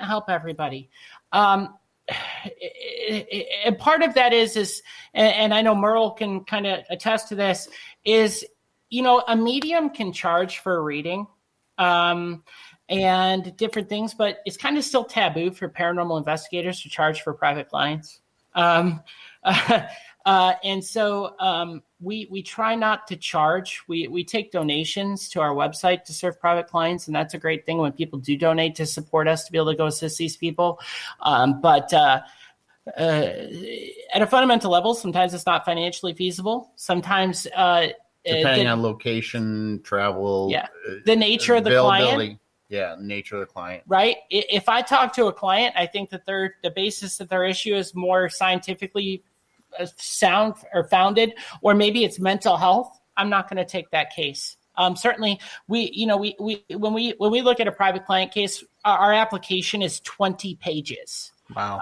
help everybody. And part of that is, and I know Merle can kind of attest to this, is, a medium can charge for a reading and different things, but it's kind of still taboo for paranormal investigators to charge for private clients. And so we try not to charge. We take donations to our website to serve private clients, and that's a great thing when people do donate to support us to be able to go assist these people. But at a fundamental level, sometimes it's not financially feasible. Sometimes depending on location, travel, the nature of the client. Yeah, nature of the client. Right. If I talk to a client, I think that the basis of their issue is more scientifically sound or founded, or maybe it's mental health, I'm not going to take that case. Certainly, when we look at a private client case, our application is 20 pages. Wow.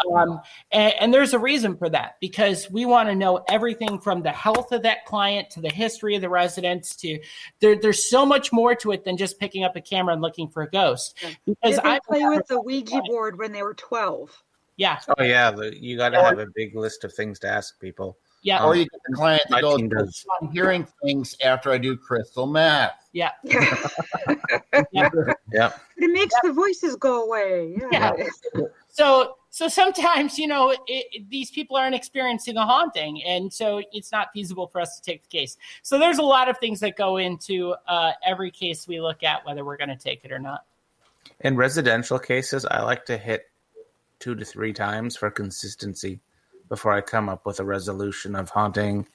And there's a reason for that, because we want to know everything from the health of that client to the history of the residents to there's so much more to it than just picking up a camera and looking for a ghost. Because Did they play with the Ouija board when they were 12? Yeah. Oh, yeah. You got to have a big list of things to ask people. Yeah. Or you get the client to go, I'm hearing things after I do crystal meth. Yeah. Yeah. It makes the voices go away. Yeah. So sometimes, these people aren't experiencing a haunting, and so it's not feasible for us to take the case. So there's a lot of things that go into every case we look at, whether we're going to take it or not. In residential cases, I like to hit 2 to 3 times for consistency before I come up with a resolution of haunting.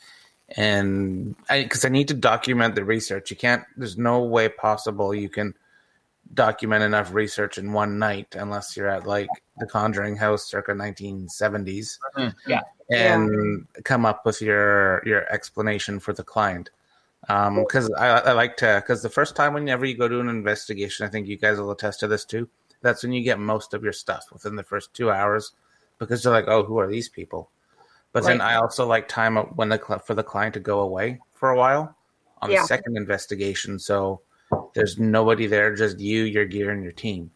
And because I need to document the research. There's no way possible you can document enough research in one night unless you're at like the Conjuring House circa 1970s and come up with your explanation for the client. Because I like to, because the first time whenever you go to an investigation, I think you guys will attest to this too, that's when you get most of your stuff within the first 2 hours, because they're like, oh, who are these people? But then I also like time when for the client to go away for a while on the second investigation. So there's nobody there, just you, your gear, and your team.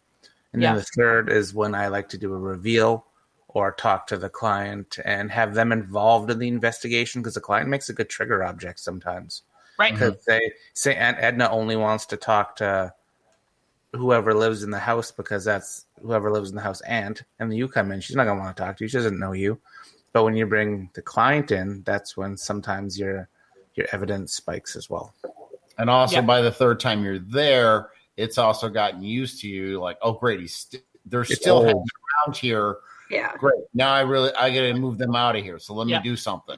And then the third is when I like to do a reveal or talk to the client and have them involved in the investigation, because the client makes a good trigger object sometimes. Right. Because they say Aunt Edna only wants to talk to whoever lives in the house because that's whoever lives in the house aunt. And then you come in, she's not going to want to talk to you. She doesn't know you. But when you bring the client in, that's when sometimes your evidence spikes as well. And also by the third time you're there, it's also gotten used to you. Like, oh, great, they're still hanging around here. Yeah. Great. Now I got to move them out of here. So let me do something.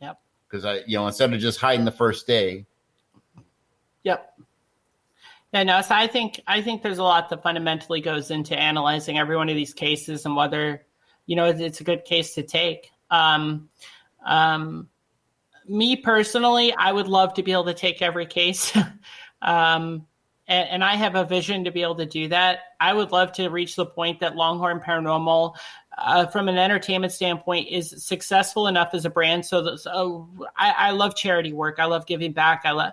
Yep. Because instead of just hiding the first day. Yep. Yeah, no, so I think there's a lot that fundamentally goes into analyzing every one of these cases and whether, it's a good case to take. Me personally, I would love to be able to take every case. And I have a vision to be able to do that. I would love to reach the point that Longhorn Paranormal, from an entertainment standpoint, is successful enough as a brand. So I love charity work. I love giving back. I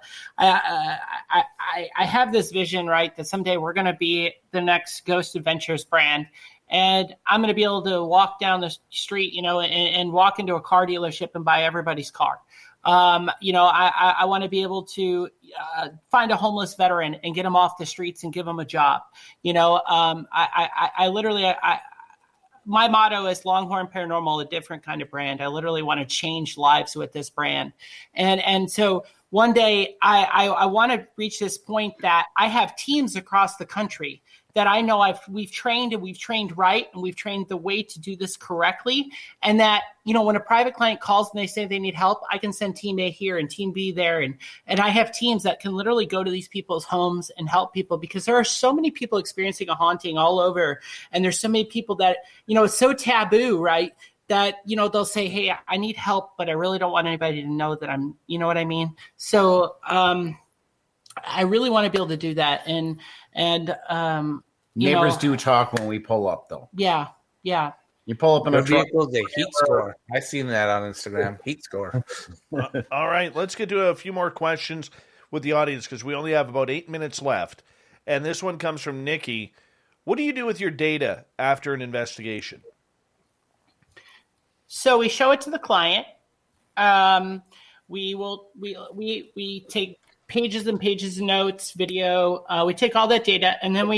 have this vision, right, that someday we're going to be the next Ghost Adventures brand. And I'm going to be able to walk down the street, and walk into a car dealership and buy everybody's car. I want to be able to find a homeless veteran and get him off the streets and give him a job. I literally, my motto is Longhorn Paranormal, a different kind of brand. I literally want to change lives with this brand. And so one day I want to reach this point that I have teams across the country that I know we've trained right, and we've trained the way to do this correctly. And that, when a private client calls and they say they need help, I can send team A here and team B there. And I have teams that can literally go to these people's homes and help people, because there are so many people experiencing a haunting all over. And there's so many people that, it's so taboo, right? That, they'll say, hey, I need help, but I really don't want anybody to know that I'm, you know what I mean? So I really want to be able to do that. And neighbors do talk when we pull up, though. Yeah. You pull up in a truck. The heat score. I seen that on Instagram. Heat score. All right, let's get to a few more questions with the audience because we only have about 8 minutes left. And this one comes from Nikki. What do you do with your data after an investigation? So we show it to the client. We take pages and pages of notes, video. We take all that data, and then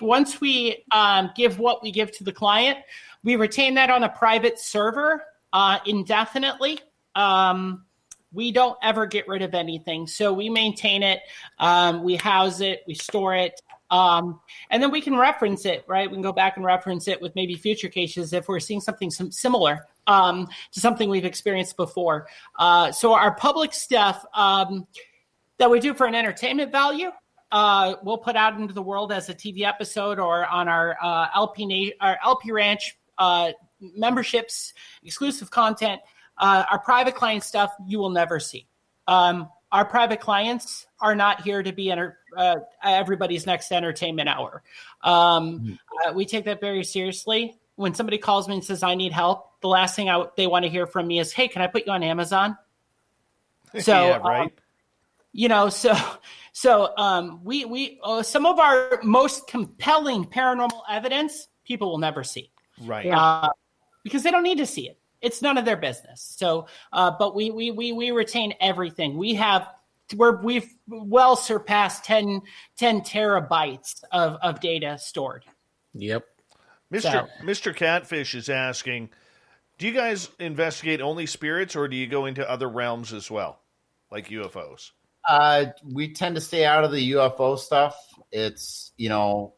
once we give what we give to the client, we retain that on a private server indefinitely. We don't ever get rid of anything. So we maintain it, we house it, we store it, and then we can reference it, right? We can go back and reference it with maybe future cases if we're seeing something similar to something we've experienced before. So our public stuff that we do for an entertainment value, we'll put out into the world as a TV episode or on our LP Ranch memberships, exclusive content. Our private client stuff you will never see. Our private clients are not here to be everybody's next entertainment hour. We take that very seriously. When somebody calls me and says, I need help, the last thing they want to hear from me is, hey, can I put you on Amazon? So, yeah, right. We some of our most compelling paranormal evidence people will never see. Right. Because they don't need to see it. It's none of their business. So, but we retain everything. We've well surpassed 10 terabytes of data stored. Yep. Mr. Catfish is asking, do you guys investigate only spirits or do you go into other realms as well, like UFOs? We tend to stay out of the UFO stuff. It's, not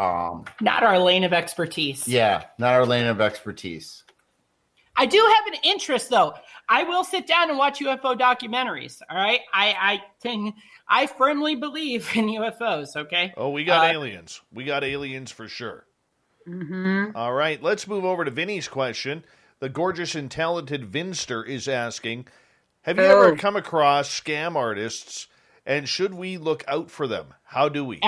our lane of expertise. Yeah, not our lane of expertise. I do have an interest, though. I will sit down and watch UFO documentaries. All right, I firmly believe in UFOs. Okay. Oh, we got aliens. We got aliens for sure. Mm-hmm. All right, let's move over to Vinny's question. The gorgeous and talented Vinster is asking, have you ever come across scam artists, and should we look out for them? How do we?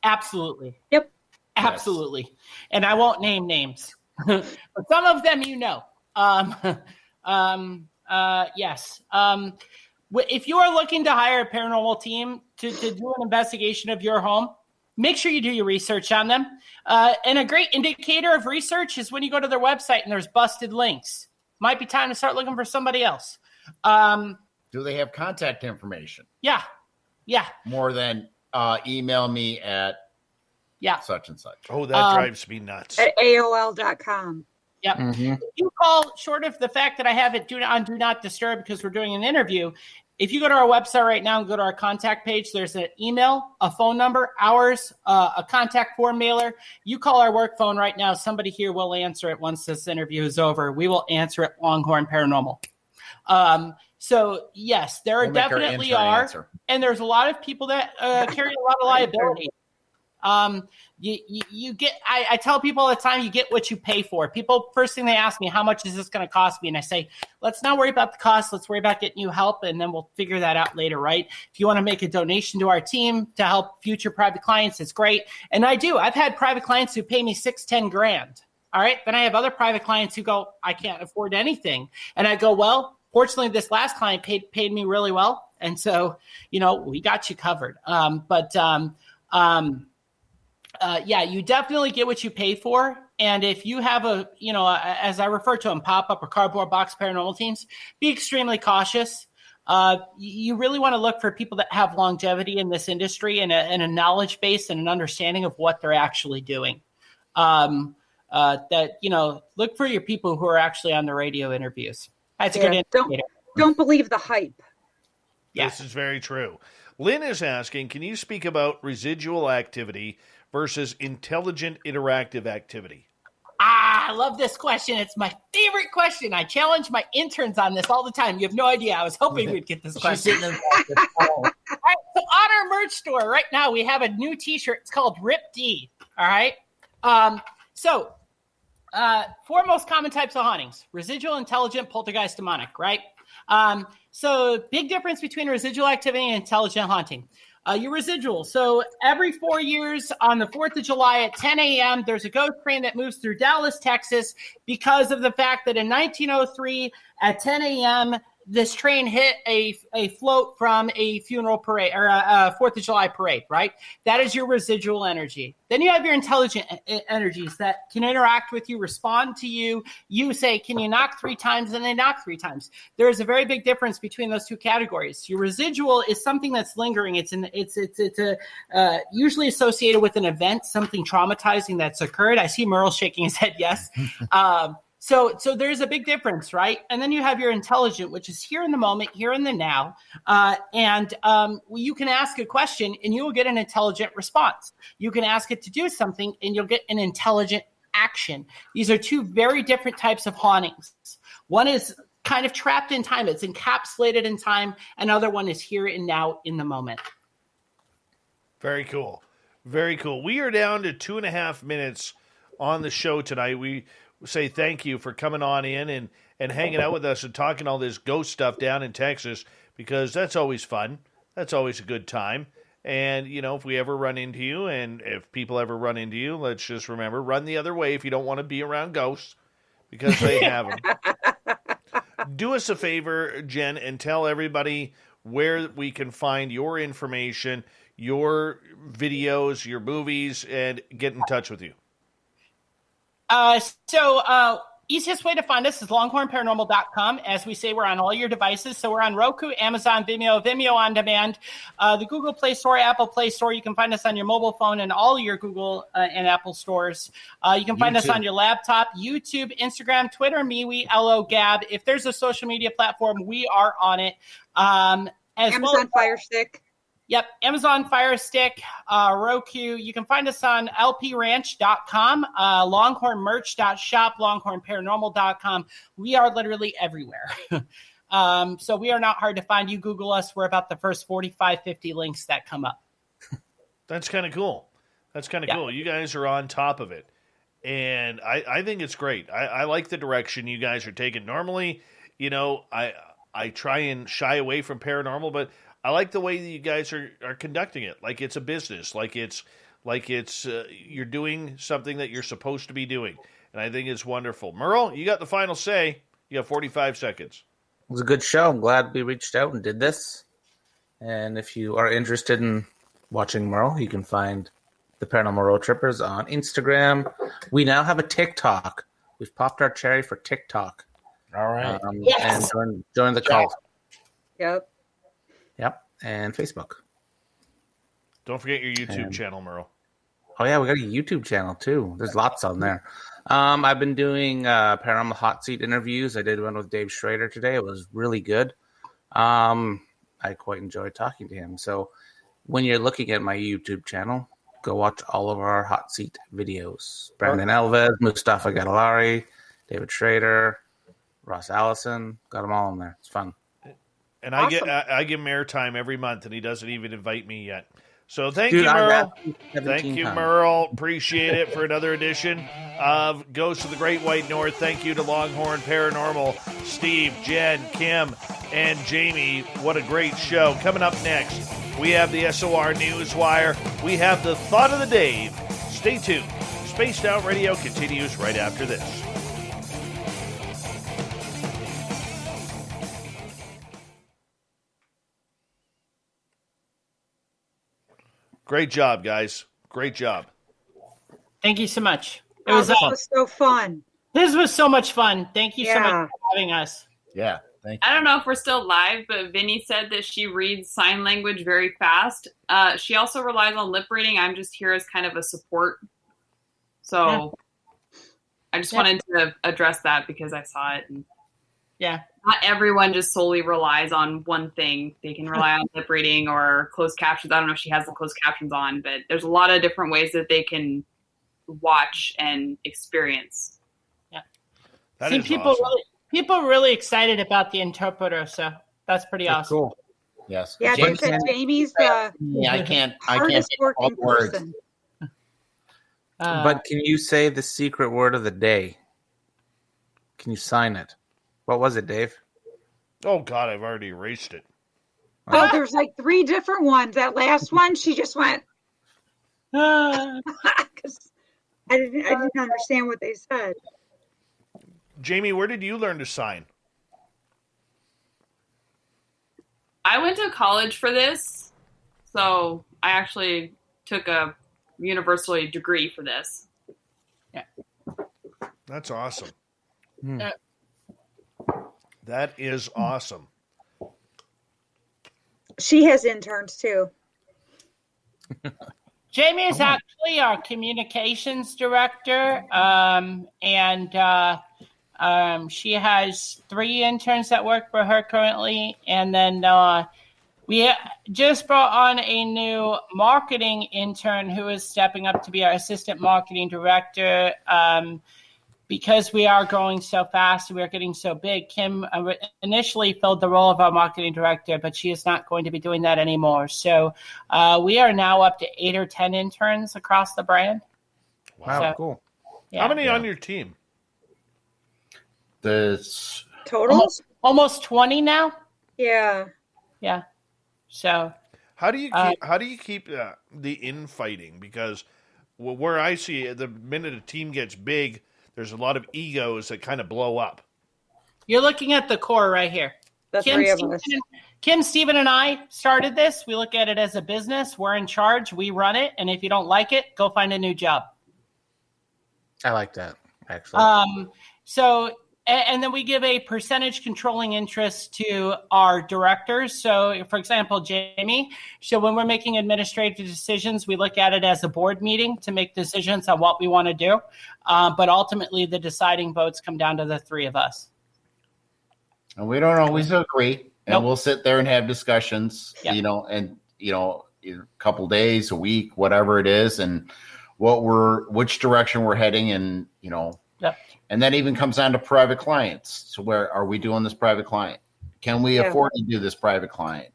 Absolutely. Yep. Absolutely. Yes. And I won't name names. but some of them, yes. If you are looking to hire a paranormal team to do an investigation of your home, make sure you do your research on them. And a great indicator of research is when you go to their website and there's busted links. Might be time to start looking for somebody else. Do they have contact information? Yeah. More than email me at such and such. Oh, that drives me nuts. At AOL.com. Yep. Mm-hmm. If you call, short of the fact that I have it do not disturb because we're doing an interview, if you go to our website right now and go to our contact page, there's an email, a phone number, ours, a contact form mailer. You call our work phone right now. Somebody here will answer it once this interview is over. We will answer it, Longhorn Paranormal. So, yes, there definitely are. Answer. And there's a lot of people that carry a lot of liability. You get, I tell people all the time, you get what you pay for. People, first thing they ask me, how much is this going to cost me? And I say, let's not worry about the cost. Let's worry about getting you help. And then we'll figure that out later, right? If you want to make a donation to our team to help future private clients, it's great. And I do. I've had private clients who pay me $6-10 grand. All right. Then I have other private clients who go, I can't afford anything. And I go, well, fortunately, this last client paid me really well. And so, we got you covered. You definitely get what you pay for. And if you have as I refer to them, pop-up or cardboard box paranormal teams, be extremely cautious. You really want to look for people that have longevity in this industry and a knowledge base and an understanding of what they're actually doing. Look for your people who are actually on the radio interviews. That's a good indicator. Don't believe the hype. Yeah. This is very true. Lynn is asking, can you speak about residual activity versus intelligent interactive activity? I love this question. It's my favorite question. I challenge my interns on this all the time. You have no idea. I was hoping we'd get this question. All right, so on our merch store right now, we have a new T-shirt. It's called Rip D. All right. Four most common types of hauntings: residual, intelligent, poltergeist, demonic, right? So big difference between residual activity and intelligent haunting. Your residual. So every 4 years on the 4th of July at 10 a.m., there's a ghost train that moves through Dallas, Texas, because of the fact that in 1903 at 10 a.m., this train hit a float from a funeral parade or a 4th of July parade, right? That is your residual energy. Then you have your intelligent energies that can interact with you, respond to you. You say, can you knock 3 times? And they knock 3 times. There is a very big difference between those two categories. Your residual is something that's lingering. It's usually associated with an event, something traumatizing that's occurred. I see Merle shaking his head, yes. So there's a big difference, right? And then you have your intelligent, which is here in the moment, here in the now. You can ask a question and you will get an intelligent response. You can ask it to do something and you'll get an intelligent action. These are two very different types of hauntings. One is kind of trapped in time. It's encapsulated in time. Another one is here and now in the moment. Very cool. Very cool. We are down to 2.5 minutes on the show tonight. We say thank you for coming on in and hanging out with us and talking all this ghost stuff down in Texas, because that's always fun. That's always a good time. And, if we ever run into you and if people ever run into you, let's just remember, run the other way if you don't want to be around ghosts, because they have them. Do us a favor, Jen, and tell everybody where we can find your information, your videos, your movies, and get in touch with you. Easiest way to find us is longhornparanormal.com. As we say, we're on all your devices. So we're on Roku, Amazon, Vimeo on demand, the Google Play Store, Apple Play Store. You can find us on your mobile phone and all your Google and Apple stores. You can find us on your laptop, YouTube, Instagram, Twitter, MeWe, LO, Gab. If there's a social media platform, we are on it. Amazon Fire Stick. Yep, Amazon Fire Stick, Roku. You can find us on lpranch.com, longhornmerch.shop, longhornparanormal.com. We are literally everywhere. So we are not hard to find. You Google us. We're about the first 45, 50 links that come up. That's kind of cool. Cool. You guys are on top of it. And I think it's great. I like the direction you guys are taking. Normally, I try and shy away from paranormal, but I like the way that you guys are conducting it. Like it's a business. Like it's you're doing something that you're supposed to be doing. and I think it's wonderful. Merle, you got the final say. You have 45 seconds. It was a good show. I'm glad we reached out and did this. And if you are interested in watching Merle, you can find the Paranormal Road Trippers on Instagram. We now have a TikTok. We've popped our cherry for TikTok. All right. Yes. And join the cult. Yep. Yep. And Facebook. Don't forget your YouTube channel, Merle. Oh, yeah, we got a YouTube channel, too. There's lots on there. I've been doing Paranormal Hot Seat interviews. I did one with Dave Schrader today. It was really good. I quite enjoyed talking to him. So when you're looking at my YouTube channel, go watch all of our Hot Seat videos. Brandon Elves, Mustafa Gadalari, David Schrader, Ross Allison. Got them all in there. It's fun. And Awesome. I give him airtime every month, and he doesn't even invite me yet. So thank you, Merle. Thank you, Merle. Appreciate it for another edition of Ghosts of the Great White North. Thank you to Longhorn Paranormal, Steve, Jen, Kim, and Jamie. What a great show. Coming up next, we have the SOR Newswire. We have the Thought of the Dave. Stay tuned. Spaced Out Radio continues right after this. Great job, guys. Great job. Thank you so much. It This was was so fun. This was so much fun. Thank you so much Yeah. for having us. Yeah, thank you. I don't know if we're still live, but Vinny said that she reads sign language very fast. She also relies on lip reading. I'm just here as kind of a support. So I just wanted to address that because I saw it. And not everyone just solely relies on one thing. They can rely on lip reading or closed captions. I don't know if she has the closed captions on, but there's a lot of different ways that they can watch and experience. That See, is people awesome. people are really excited about the interpreter, so that's pretty awesome. Cool. Yes. Yeah, I think that Jamie's the Yeah, I can't hardest pick all working the words. person. But can you say the secret word of the day? Can you sign it? What was it, Dave? Oh, God, I've already erased it. Oh, there's like 3 different ones. That last one, she just went, because I didn't understand what they said. Jamie, where did you learn to sign? I went to college for this, so I actually took a university degree for this. That's awesome. Yeah. That is awesome. She has interns too. Jamie is actually our communications director, and she has 3 interns that work for her currently, and then we just brought on a new marketing intern who is stepping up to be our assistant marketing director. Because we are growing so fast, we are getting so big. Kim initially filled the role of our marketing director, but she is not going to be doing that anymore. So we are now up to 8 or 10 interns across the brand. Wow, So, cool. Yeah. How many on your team? This Total? Almost 20 now. Yeah. Yeah. So How do you keep the infighting? Because where I see it, the minute a team gets big, there's a lot of egos that kind of blow up. you're looking at the core right here. The 3 of us. Kim, Steven, and I started this. We look at it as a business. We're in charge. We run it. And if you don't like it, go find a new job. I like that, actually. And then we give a percentage controlling interest to our directors. So, for example, Jamie, so when we're making administrative decisions, we look at it as a board meeting to make decisions on what we want to do. But ultimately, the deciding votes come down to the 3 of us. And we don't always agree, and Nope. we'll sit there and have discussions, Yeah. in a couple days, a week, whatever it is, and which direction we're heading, and Yep. and that even comes down to private clients. So where are we doing this private client? Can we afford to do this private client?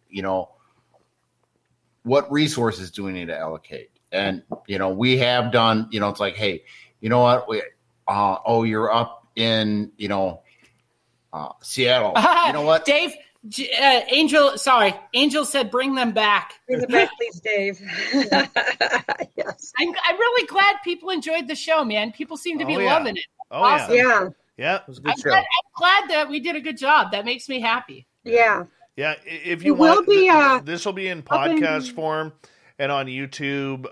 What resources do we need to allocate? And we have done. It's like, hey, you know what? You're up in Seattle. You know what? Dave, Angel said bring them back. Bring them back, please, Dave. Yes. I'm really glad people enjoyed the show, man. People seem to be loving it. Oh, awesome. Yeah. Yeah. It was a good show. I'm glad that we did a good job. That makes me happy. Yeah. Yeah. If you It will want, be, this will be in podcast form and on YouTube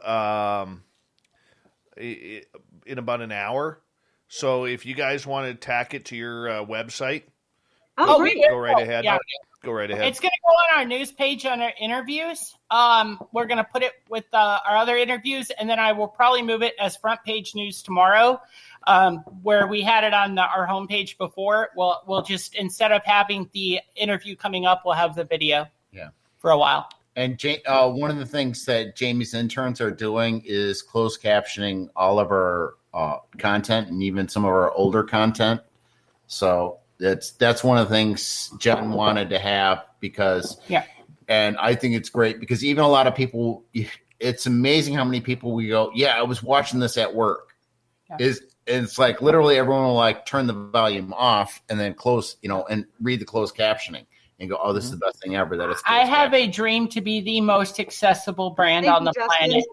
in about an hour. So if you guys want to tack it to your website, great. go right ahead. Yeah. Go right ahead. It's going to go on our news page on our interviews. We're going to put it with our other interviews, and then I will probably move it as front page news tomorrow, where we had it on our homepage before. We'll just, instead of having the interview coming up, we'll have the video for a while. And one of the things that Jamie's interns are doing is closed captioning all of our content and even some of our older content. So that's one of the things Jenn wanted to have because, and I think it's great because even a lot of people, it's amazing how many people we go, I was watching this at work. It's like literally everyone will like turn the volume off and then close, and read the closed captioning and go, this is the best thing ever. That is. I have a dream to be the most accessible brand on the planet.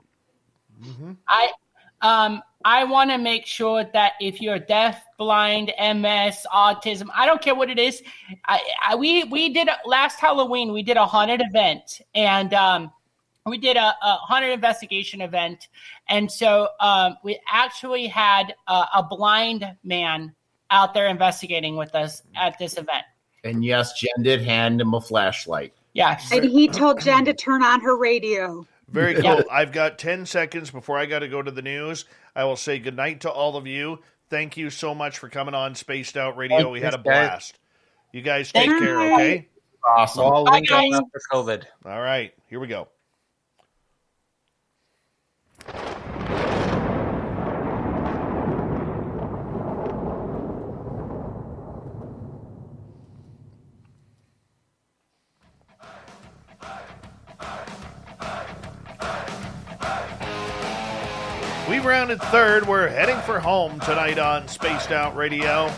I want to make sure that if you're deaf, blind, MS, autism, I don't care what it is. We did last Halloween. We did a haunted event, and we did a haunted investigation event, and so we actually had a blind man out there investigating with us at this event. And yes, Jenn did hand him a flashlight. Yes, and he told Jenn to turn on her radio. Very cool. I've got 10 seconds before I got to go to the news. I will say goodnight to all of you. Thank you so much for coming on Spaced Out Radio. We had a blast. You guys take care, okay? Awesome. All Bye, linked guys. up for COVID. All right, here we go. We rounded third. We're heading for home tonight on Spaced Out Radio.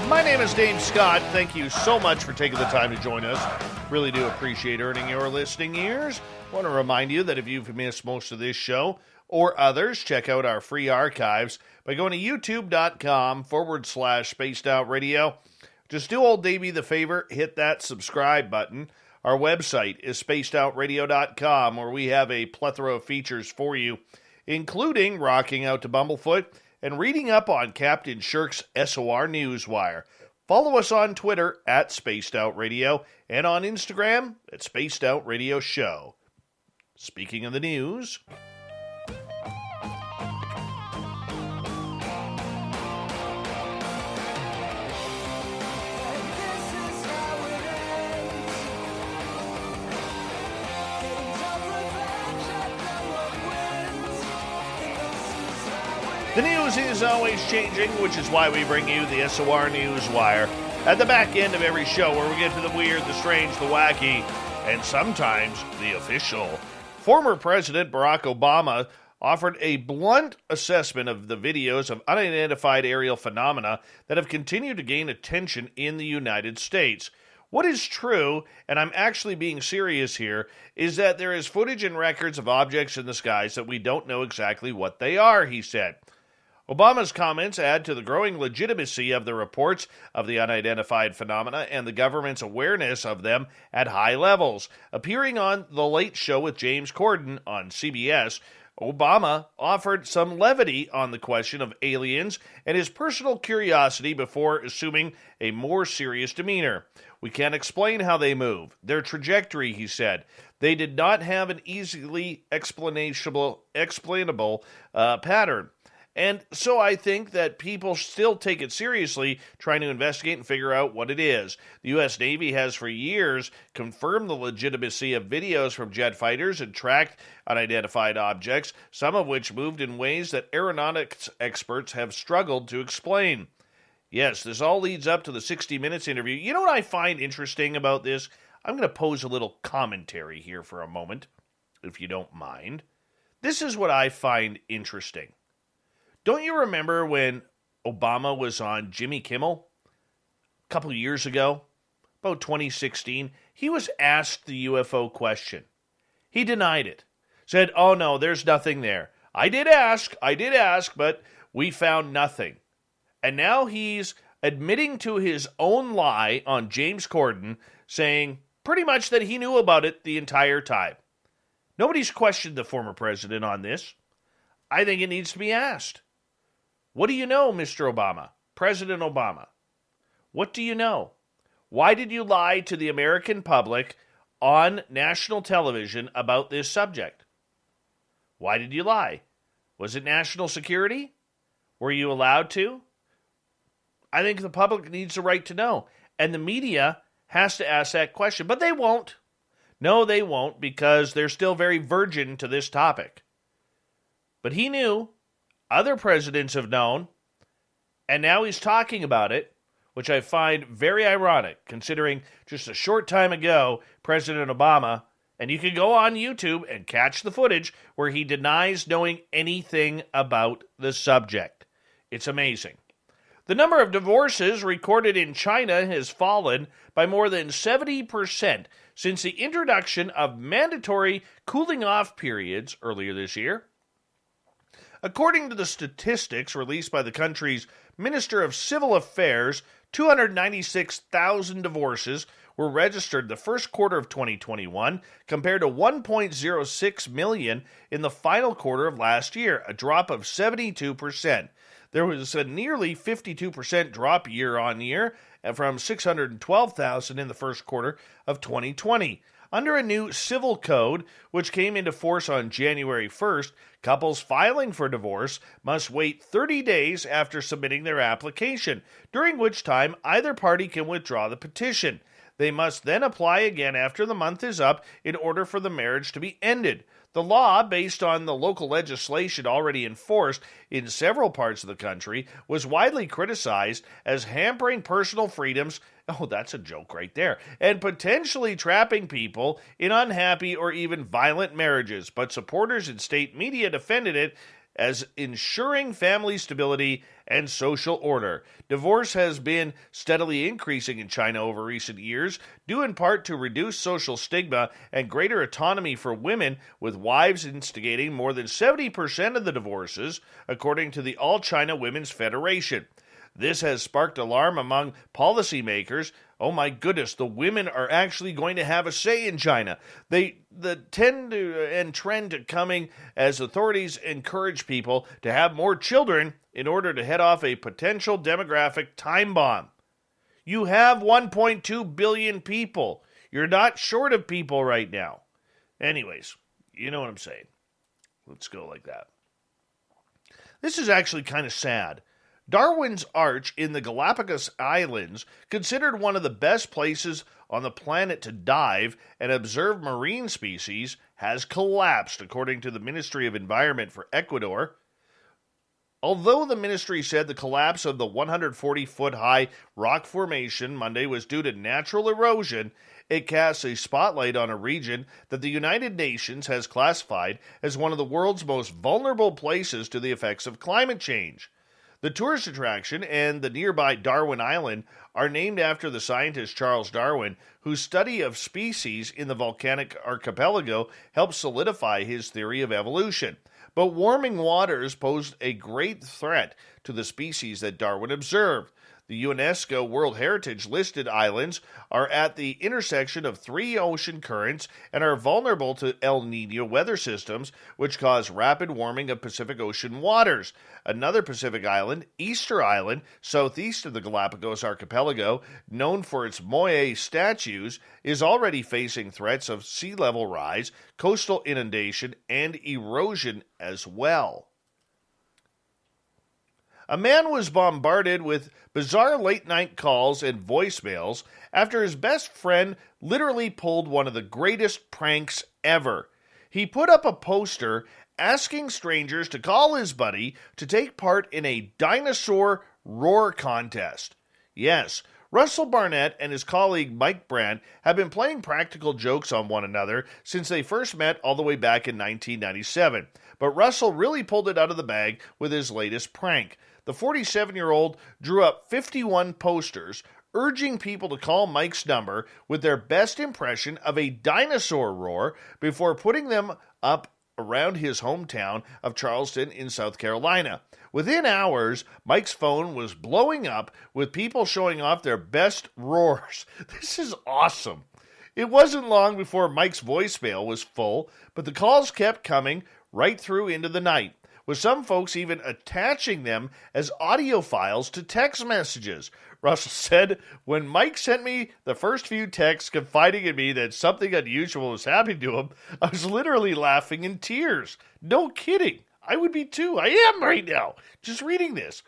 My name is Dave Scott. Thank you so much for taking the time to join us. Really do appreciate earning your listening ears. I want to remind you that if you've missed most of this show or others, check out our free archives by going to youtube.com/Spaced Out Radio. Just do old Davey the favor, hit that subscribe button. Our website is spacedoutradio.com, where we have a plethora of features for you, including rocking out to Bumblefoot and reading up on Captain Shirk's SOR Newswire. Follow us on Twitter at Spaced Out Radio and on Instagram at Spaced Out Radio Show. Speaking of the news, the news is always changing, which is why we bring you the SOR Newswire at the back end of every show, where we get to the weird, the strange, the wacky, and sometimes the official. Former President Barack Obama offered a blunt assessment of the videos of unidentified aerial phenomena that have continued to gain attention in the United States. What is true, and I'm actually being serious here, is that there is footage and records of objects in the skies that we don't know exactly what they are, he said. Obama's comments add to the growing legitimacy of the reports of the unidentified phenomena and the government's awareness of them at high levels. Appearing on The Late Show with James Corden on CBS, Obama offered some levity on the question of aliens and his personal curiosity before assuming a more serious demeanor. We can't explain how they move. Their trajectory, he said. They did not have an easily explainable pattern. And so I think that people still take it seriously, trying to investigate and figure out what it is. The U.S. Navy has for years confirmed the legitimacy of videos from jet fighters and tracked unidentified objects, some of which moved in ways that aeronautics experts have struggled to explain. Yes, this all leads up to the 60 Minutes interview. You know what I find interesting about this? I'm going to pose a little commentary here for a moment, if you don't mind. This is what I find interesting. Don't you remember when Obama was on Jimmy Kimmel a couple of years ago? about 2016, he was asked the UFO question. He denied it. Said, oh no, there's nothing there. I did ask, but we found nothing. And now he's admitting to his own lie on James Corden, saying pretty much that he knew about it the entire time. Nobody's questioned the former president on this. I think it needs to be asked. What do you know, Mr. Obama? President Obama? What do you know? Why did you lie to the American public on national television about this subject? Why did you lie? Was it national security? Were you allowed to? I think the public needs the right to know. And the media has to ask that question. But they won't. No, they won't, because they're still very virgin to this topic. But he knew. Other presidents have known. And now he's talking about it, which I find very ironic, considering just a short time ago, President Obama, and you can go on YouTube and catch the footage where he denies knowing anything about the subject. It's amazing. The number of divorces recorded in China has fallen by more than 70% since the introduction of mandatory cooling-off periods earlier this year. According to the statistics released by the country's Minister of Civil Affairs, 296,000 divorces were registered the first quarter of 2021 compared to 1.06 million in the final quarter of last year, a drop of 72%. There was a nearly 52% drop year on year from 612,000 in the first quarter of 2020. Under a new civil code, which came into force on January 1st, couples filing for divorce must wait 30 days after submitting their application, during which time either party can withdraw the petition. They must then apply again after the month is up in order for the marriage to be ended. The law, based on the local legislation already enforced in several parts of the country, was widely criticized as hampering personal freedoms. Oh, that's a joke right there. And potentially trapping people in unhappy or even violent marriages. But supporters in state media defended it as ensuring family stability and social order. Divorce has been steadily increasing in China over recent years, due in part to reduced social stigma and greater autonomy for women, with wives instigating more than 70% of the divorces, according to the All China Women's Federation. This has sparked alarm among policymakers. Oh my goodness, the women are actually going to have a say in China. The trend to coming as authorities encourage people to have more children in order to head off a potential demographic time bomb. You have 1.2 billion people. You're not short of people right now. Anyways, you know what I'm saying. Let's go like that. This is actually kind of sad. Darwin's Arch in the Galapagos Islands, considered one of the best places on the planet to dive and observe marine species, has collapsed, according to the Ministry of Environment for Ecuador. Although the ministry said the collapse of the 140-foot-high rock formation Monday was due to natural erosion, it casts a spotlight on a region that the United Nations has classified as one of the world's most vulnerable places to the effects of climate change. The tourist attraction and the nearby Darwin Island are named after the scientist Charles Darwin, whose study of species in the volcanic archipelago helped solidify his theory of evolution. But warming waters posed a great threat to the species that Darwin observed. The UNESCO World Heritage listed islands are at the intersection of 3 ocean currents and are vulnerable to El Niño weather systems, which cause rapid warming of Pacific Ocean waters. Another Pacific island, Easter Island, southeast of the Galapagos archipelago, known for its moai statues, is already facing threats of sea level rise, coastal inundation, and erosion as well. A man was bombarded with bizarre late-night calls and voicemails after his best friend literally pulled one of the greatest pranks ever. He put up a poster asking strangers to call his buddy to take part in a dinosaur roar contest. Yes, Russell Barnett and his colleague Mike Brandt have been playing practical jokes on one another since they first met all the way back in 1997. But Russell really pulled it out of the bag with his latest prank. The 47-year-old drew up 51 posters, urging people to call Mike's number with their best impression of a dinosaur roar before putting them up around his hometown of Charleston in South Carolina. Within hours, Mike's phone was blowing up with people showing off their best roars. This is awesome. It wasn't long before Mike's voicemail was full, but the calls kept coming right through into the night, with some folks even attaching them as audio files to text messages. Russell said, when Mike sent me the first few texts confiding in me that something unusual was happening to him, I was literally laughing in tears. No kidding. I would be too. I am right now, just reading this.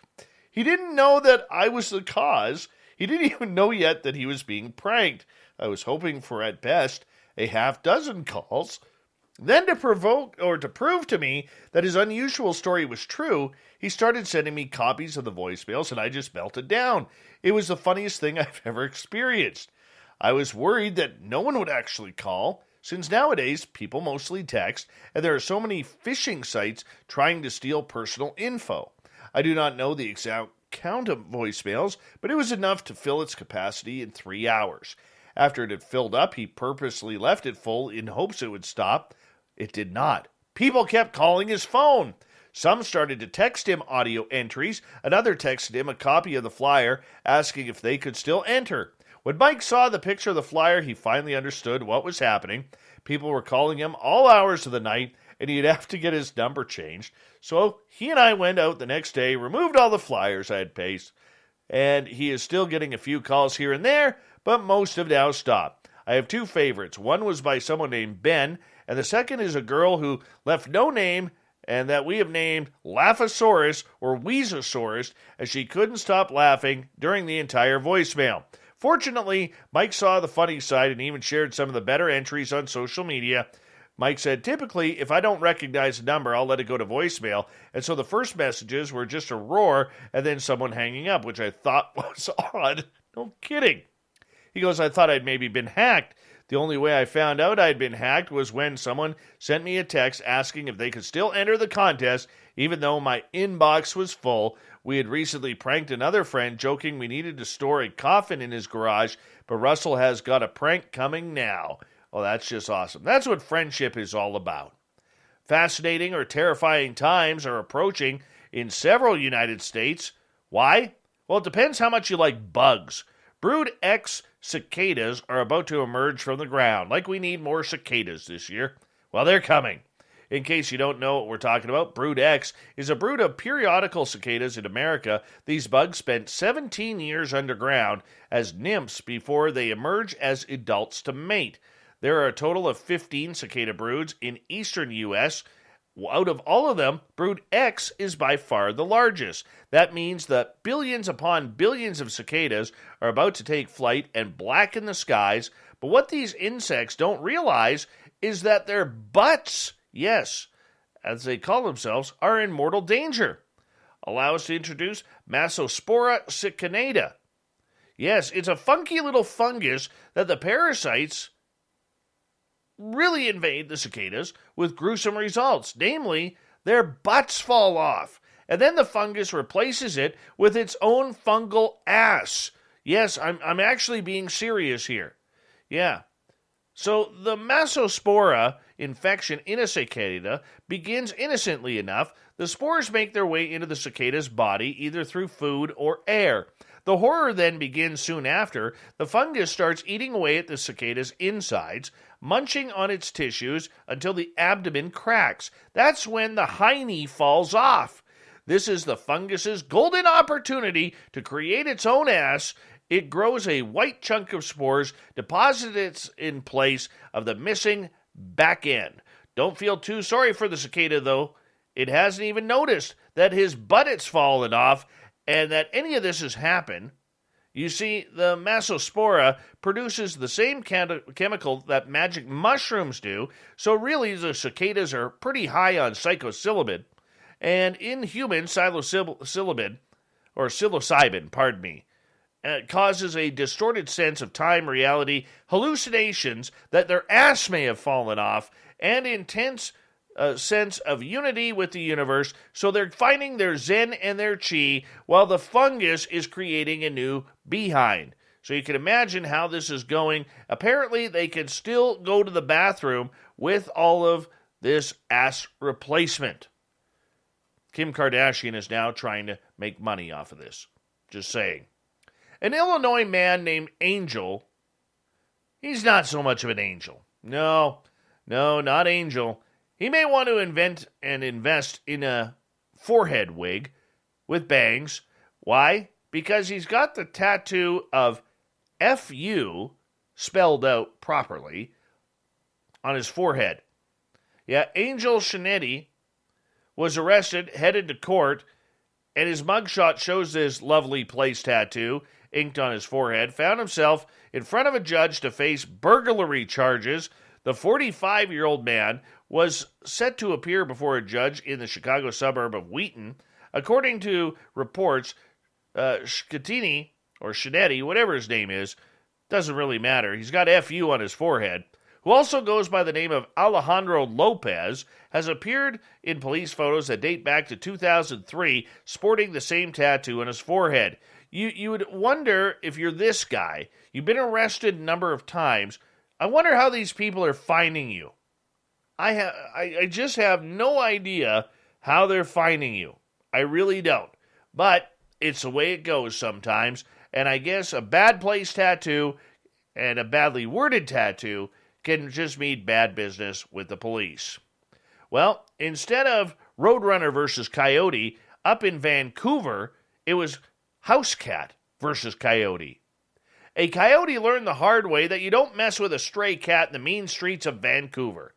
He didn't know that I was the cause. He didn't even know yet that he was being pranked. I was hoping for, at best, a half dozen calls. Then to prove to me that his unusual story was true, he started sending me copies of the voicemails, and I just melted down. It was the funniest thing I've ever experienced. I was worried that no one would actually call, since nowadays people mostly text, and there are so many phishing sites trying to steal personal info. I do not know the exact count of voicemails, but it was enough to fill its capacity in 3 hours. After it had filled up, he purposely left it full in hopes it would stop. It did not. People kept calling his phone. Some started to text him audio entries. Another texted him a copy of the flyer, asking if they could still enter. When Mike saw the picture of the flyer, he finally understood what was happening. People were calling him all hours of the night, and he'd have to get his number changed. So he and I went out the next day, removed all the flyers I had pasted, and he is still getting a few calls here and there, but most have now stopped. I have 2 favorites. One was by someone named Ben, and the second is a girl who left no name and that we have named Laughosaurus or Wheezosaurus, as she couldn't stop laughing during the entire voicemail. Fortunately, Mike saw the funny side and even shared some of the better entries on social media. Mike said, typically, if I don't recognize the number, I'll let it go to voicemail. And so the first messages were just a roar and then someone hanging up, which I thought was odd. No kidding. He goes, I thought I'd maybe been hacked. The only way I found out I'd been hacked was when someone sent me a text asking if they could still enter the contest, even though my inbox was full. We had recently pranked another friend, joking we needed to store a coffin in his garage, but Russell has got a prank coming now. Oh, that's just awesome. That's what friendship is all about. Fascinating or terrifying times are approaching in several United States. Why? Well, it depends how much you like bugs. Brood X cicadas are about to emerge from the ground. Like we need more cicadas this year. Well, they're coming. In case you don't know what we're talking about, Brood X is a brood of periodical cicadas in America. These bugs spent 17 years underground as nymphs before they emerge as adults to mate. There are a total of 15 cicada broods in eastern U.S. Out of all of them, Brood X is by far the largest. That means that billions upon billions of cicadas are about to take flight and blacken the skies. But what these insects don't realize is that their butts, yes, as they call themselves, are in mortal danger. Allow us to introduce Massospora cicanida. Yes, it's a funky little fungus that the parasites really invade the cicadas with gruesome results. Namely, their butts fall off, and then the fungus replaces it with its own fungal ass. Yes, I'm actually being serious here. Yeah. So the Massospora infection in a cicada begins innocently enough. The spores make their way into the cicada's body either through food or air. The horror then begins soon after. The fungus starts eating away at the cicada's insides, munching on its tissues until the abdomen cracks. That's when the hiney falls off. This is the fungus's golden opportunity to create its own ass. It grows a white chunk of spores, deposits it in place of the missing back end. Don't feel too sorry for the cicada, though. It hasn't even noticed that his butt's fallen off and that any of this has happened. You see, the Massospora produces the same chemical that magic mushrooms do, so really the cicadas are pretty high on psilocybin. And in humans, psilocybin, causes a distorted sense of time, reality, hallucinations that their ass may have fallen off, and intense sense of unity with the universe, so they're finding their zen and their chi while the fungus is creating a new behind. So you can imagine how this is going. Apparently, they can still go to the bathroom with all of this ass replacement. Kim Kardashian is now trying to make money off of this. Just saying. An Illinois man named Angel, he's not so much of an angel. No, not Angel. He may want to invent and invest in a forehead wig with bangs. Why? Because he's got the tattoo of F-U spelled out properly on his forehead. Yeah, Angel Shinetti was arrested, headed to court, and his mugshot shows this lovely place tattoo inked on his forehead. Found himself in front of a judge to face burglary charges. The 45-year-old man was set to appear before a judge in the Chicago suburb of Wheaton. According to reports, Shinetti, or Shinetti, whatever his name is, doesn't really matter. He's got FU on his forehead, who also goes by the name of Alejandro Lopez, has appeared in police photos that date back to 2003, sporting the same tattoo on his forehead. You would wonder if you're this guy. You've been arrested a number of times. I wonder how these people are finding you. I just have no idea how they're finding you. I really don't. But it's the way it goes sometimes. And I guess a bad place tattoo and a badly worded tattoo can just mean bad business with the police. Well, instead of Roadrunner versus Coyote, up in Vancouver, it was House Cat versus Coyote. A coyote learned the hard way that you don't mess with a stray cat in the mean streets of Vancouver.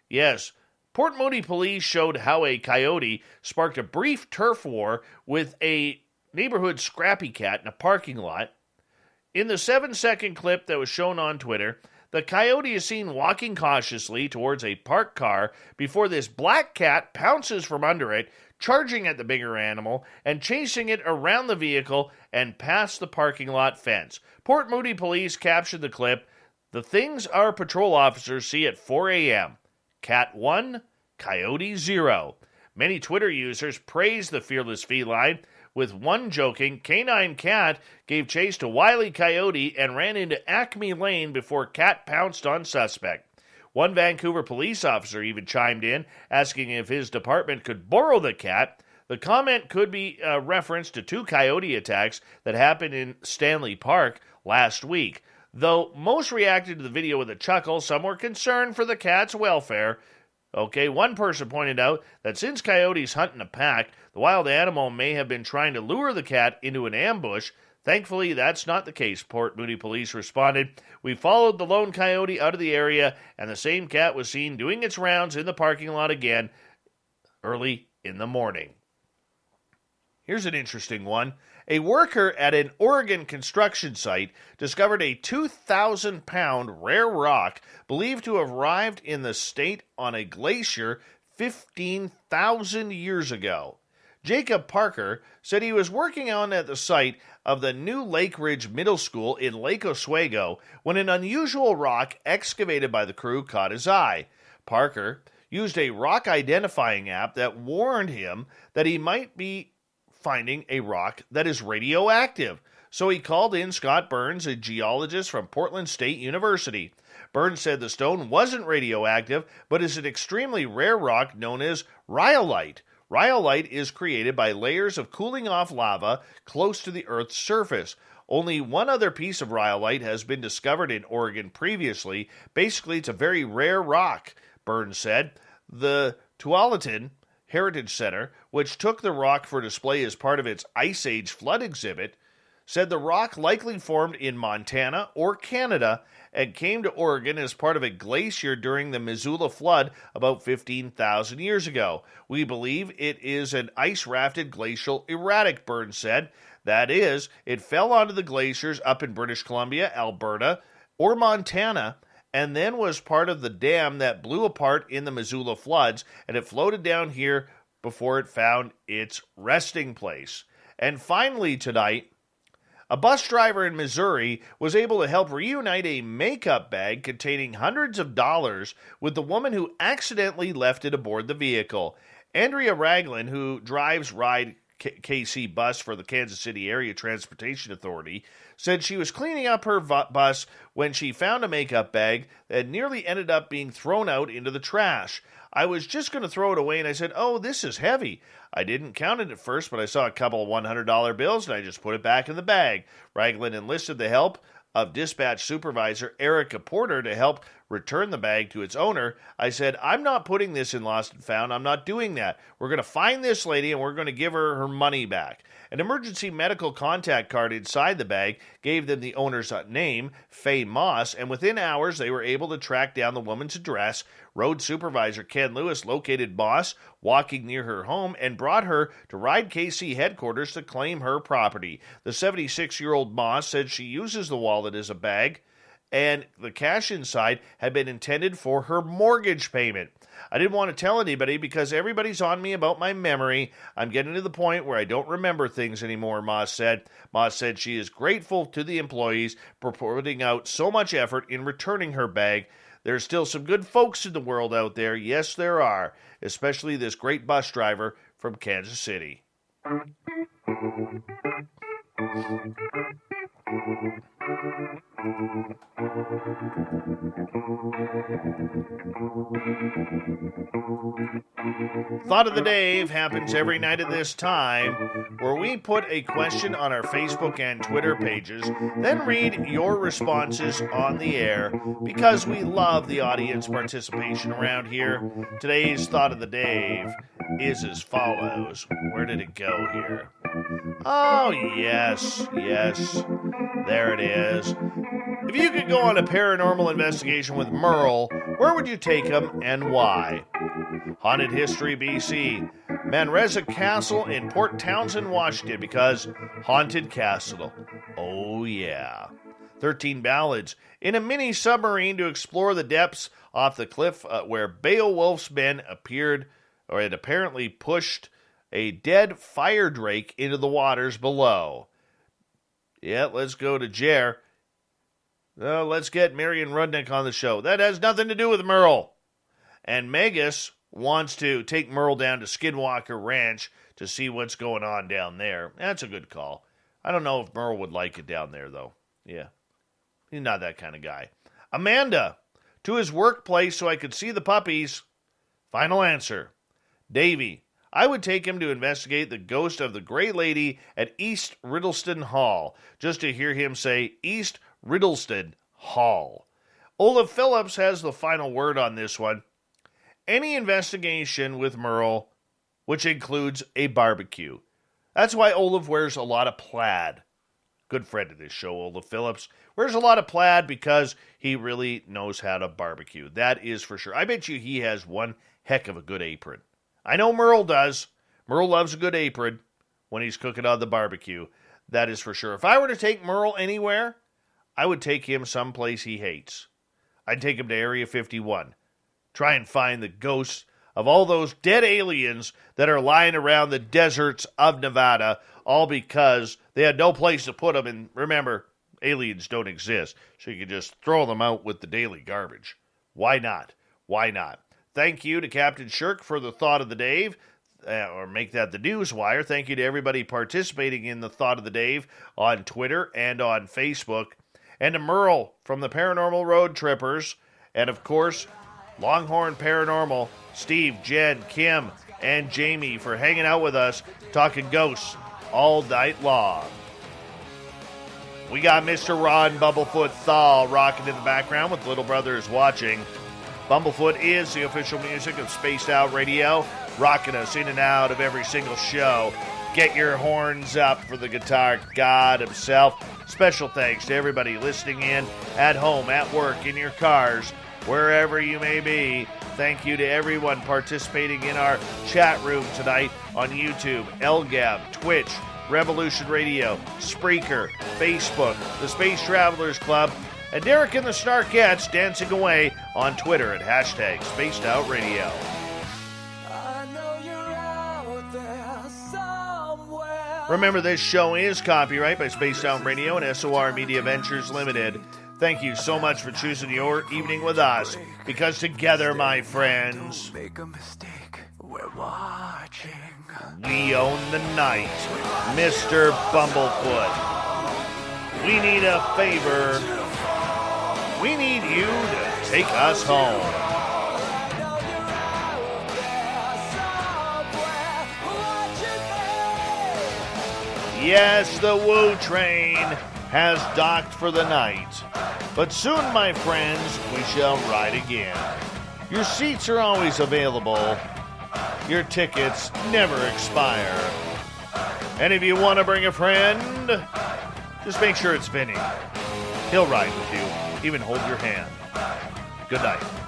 Yes, Port Moody police showed how a coyote sparked a brief turf war with a neighborhood scrappy cat in a parking lot. In the 7-second clip that was shown on Twitter, the coyote is seen walking cautiously towards a parked car before this black cat pounces from under it, charging at the bigger animal and chasing it around the vehicle and past the parking lot fence. Port Moody police captured the clip. The things our patrol officers see at 4 a.m. Cat 1, Coyote 0. Many Twitter users praised the fearless feline, with one joking, Canine Cat gave chase to Wile E. Coyote and ran into Acme Lane before Cat pounced on suspect. One Vancouver police officer even chimed in, asking if his department could borrow the cat. The comment could be a reference to 2 coyote attacks that happened in Stanley Park last week. Though most reacted to the video with a chuckle, some were concerned for the cat's welfare. Okay, one person pointed out that since coyotes hunt in a pack, the wild animal may have been trying to lure the cat into an ambush. Thankfully, that's not the case, Port Moody police responded. We followed the lone coyote out of the area, and the same cat was seen doing its rounds in the parking lot again early in the morning. Here's an interesting one. A worker at an Oregon construction site discovered a 2,000-pound rare rock believed to have arrived in the state on a glacier 15,000 years ago. Jacob Parker said he was working on at the site of the new Lake Ridge Middle School in Lake Oswego when an unusual rock excavated by the crew caught his eye. Parker used a rock identifying app that warned him that he might be finding a rock that is radioactive. So he called in Scott Burns, a geologist from Portland State University. Burns said the stone wasn't radioactive, but is an extremely rare rock known as rhyolite. Rhyolite is created by layers of cooling off lava close to the Earth's surface. Only one other piece of rhyolite has been discovered in Oregon previously. Basically, it's a very rare rock, Burns said. The Tualatin Heritage Center, which took the rock for display as part of its Ice Age flood exhibit, said the rock likely formed in Montana or Canada and came to Oregon as part of a glacier during the Missoula flood about 15,000 years ago. We believe it is an ice-rafted glacial erratic, Burns said. That is, it fell onto the glaciers up in British Columbia, Alberta, or Montana, and then was part of the dam that blew apart in the Missoula floods, and it floated down here before it found its resting place. And finally tonight, a bus driver in Missouri was able to help reunite a makeup bag containing hundreds of dollars with the woman who accidentally left it aboard the vehicle. Andrea Ragland, who drives Ride KC bus for the Kansas City Area Transportation Authority, said she was cleaning up her bus when she found a makeup bag that nearly ended up being thrown out into the trash. I was just going to throw it away, and I said, "Oh, this is heavy." I didn't count it at first, but I saw a couple of $100 bills, and I just put it back in the bag. Ragland enlisted the help of dispatch supervisor Erica Porter to help return the bag to its owner. I said, "I'm not putting this in lost and found. I'm not doing that. We're going to find this lady and we're going to give her her money back." An emergency medical contact card inside the bag gave them the owner's name, Faye Moss, and within hours they were able to track down the woman's address. Road supervisor Ken Lewis located Moss walking near her home and brought her to Ride KC headquarters to claim her property. The 76-year-old Moss said she uses the wallet as a bag, and the cash inside had been intended for her mortgage payment. "I didn't want to tell anybody because everybody's on me about my memory. I'm getting to the point where I don't remember things anymore," Moss said. Moss said she is grateful to the employees for putting out so much effort in returning her bag. "There's still some good folks in the world out there. Yes, there are, especially this great bus driver from Kansas City." Thought of the Dave happens every night at this time, where we put a question on our Facebook and Twitter pages, then read your responses on the air, because we love the audience participation around here. Today's Thought of the Dave is as follows. Where did it go here? Oh, yes. There it is. If you could go on a paranormal investigation with Merle, where would you take him and why? Haunted History BC. Manresa Castle in Port Townsend, Washington, because haunted castle. Oh, yeah. 13 Ballads. In a mini submarine to explore the depths off the cliff where Beowulf's men appeared, or had apparently pushed a dead fire drake into the waters below. Yeah, let's go to Jer. Let's get Marion Rudnick on the show. That has nothing to do with Merle. And Megas wants to take Merle down to Skinwalker Ranch to see what's going on down there. That's a good call. I don't know if Merle would like it down there, though. Yeah, he's not that kind of guy. Amanda, to his workplace so I could see the puppies. Final answer. Davy, I would take him to investigate the ghost of the Gray Lady at East Riddleston Hall, just to hear him say East Riddleston Hall. Olaf Phillips has the final word on this one. Any investigation with Merle, which includes a barbecue. That's why Olaf wears a lot of plaid. Good friend of this show, Olaf Phillips. Wears a lot of plaid because he really knows how to barbecue. That is for sure. I bet you he has one heck of a good apron. I know Merle does. Merle loves a good apron when he's cooking on the barbecue. That is for sure. If I were to take Merle anywhere, I would take him someplace he hates. I'd take him to Area 51. Try and find the ghosts of all those dead aliens that are lying around the deserts of Nevada, all because they had no place to put them. And remember, aliens don't exist, so you can just throw them out with the daily garbage. Why not? Why not? Thank you to Captain Shirk for the Thought of the Dave, or make that the Newswire. Thank you to everybody participating in the Thought of the Dave on Twitter and on Facebook. And to Merle from the Paranormal Road Trippers. And, of course, Longhorn Paranormal, Steve, Jen, Kim, and Jamie for hanging out with us, talking ghosts all night long. We got Mr. Ron Bumblefoot Thal rocking in the background with Little Brother is Watching. Bumblefoot is the official music of Spaced Out Radio, rocking us in and out of every single show. Get your horns up for the guitar god himself. Special thanks to everybody listening in at home, at work, in your cars, wherever you may be. Thank you to everyone participating in our chat room tonight on YouTube, LGAB, Twitch, Revolution Radio, Spreaker, Facebook, the Space Travelers Club, and Derek and the Snarkettes dancing away on Twitter at hashtag Spaced Out Radio. Remember, this show is copyright by Spaced Out Radio and SOR Media Ventures Limited. Thank you so much for choosing your evening with us, because together, my friends, make a mistake, we're watching. We own the night, Mr. Bumblefoot. We need a favor. We need you to take us home. Yes, the Woo Train has docked for the night. But soon, my friends, we shall ride again. Your seats are always available. Your tickets never expire. And if you want to bring a friend, just make sure it's Vinny. He'll ride with you, even hold your hand. Good night.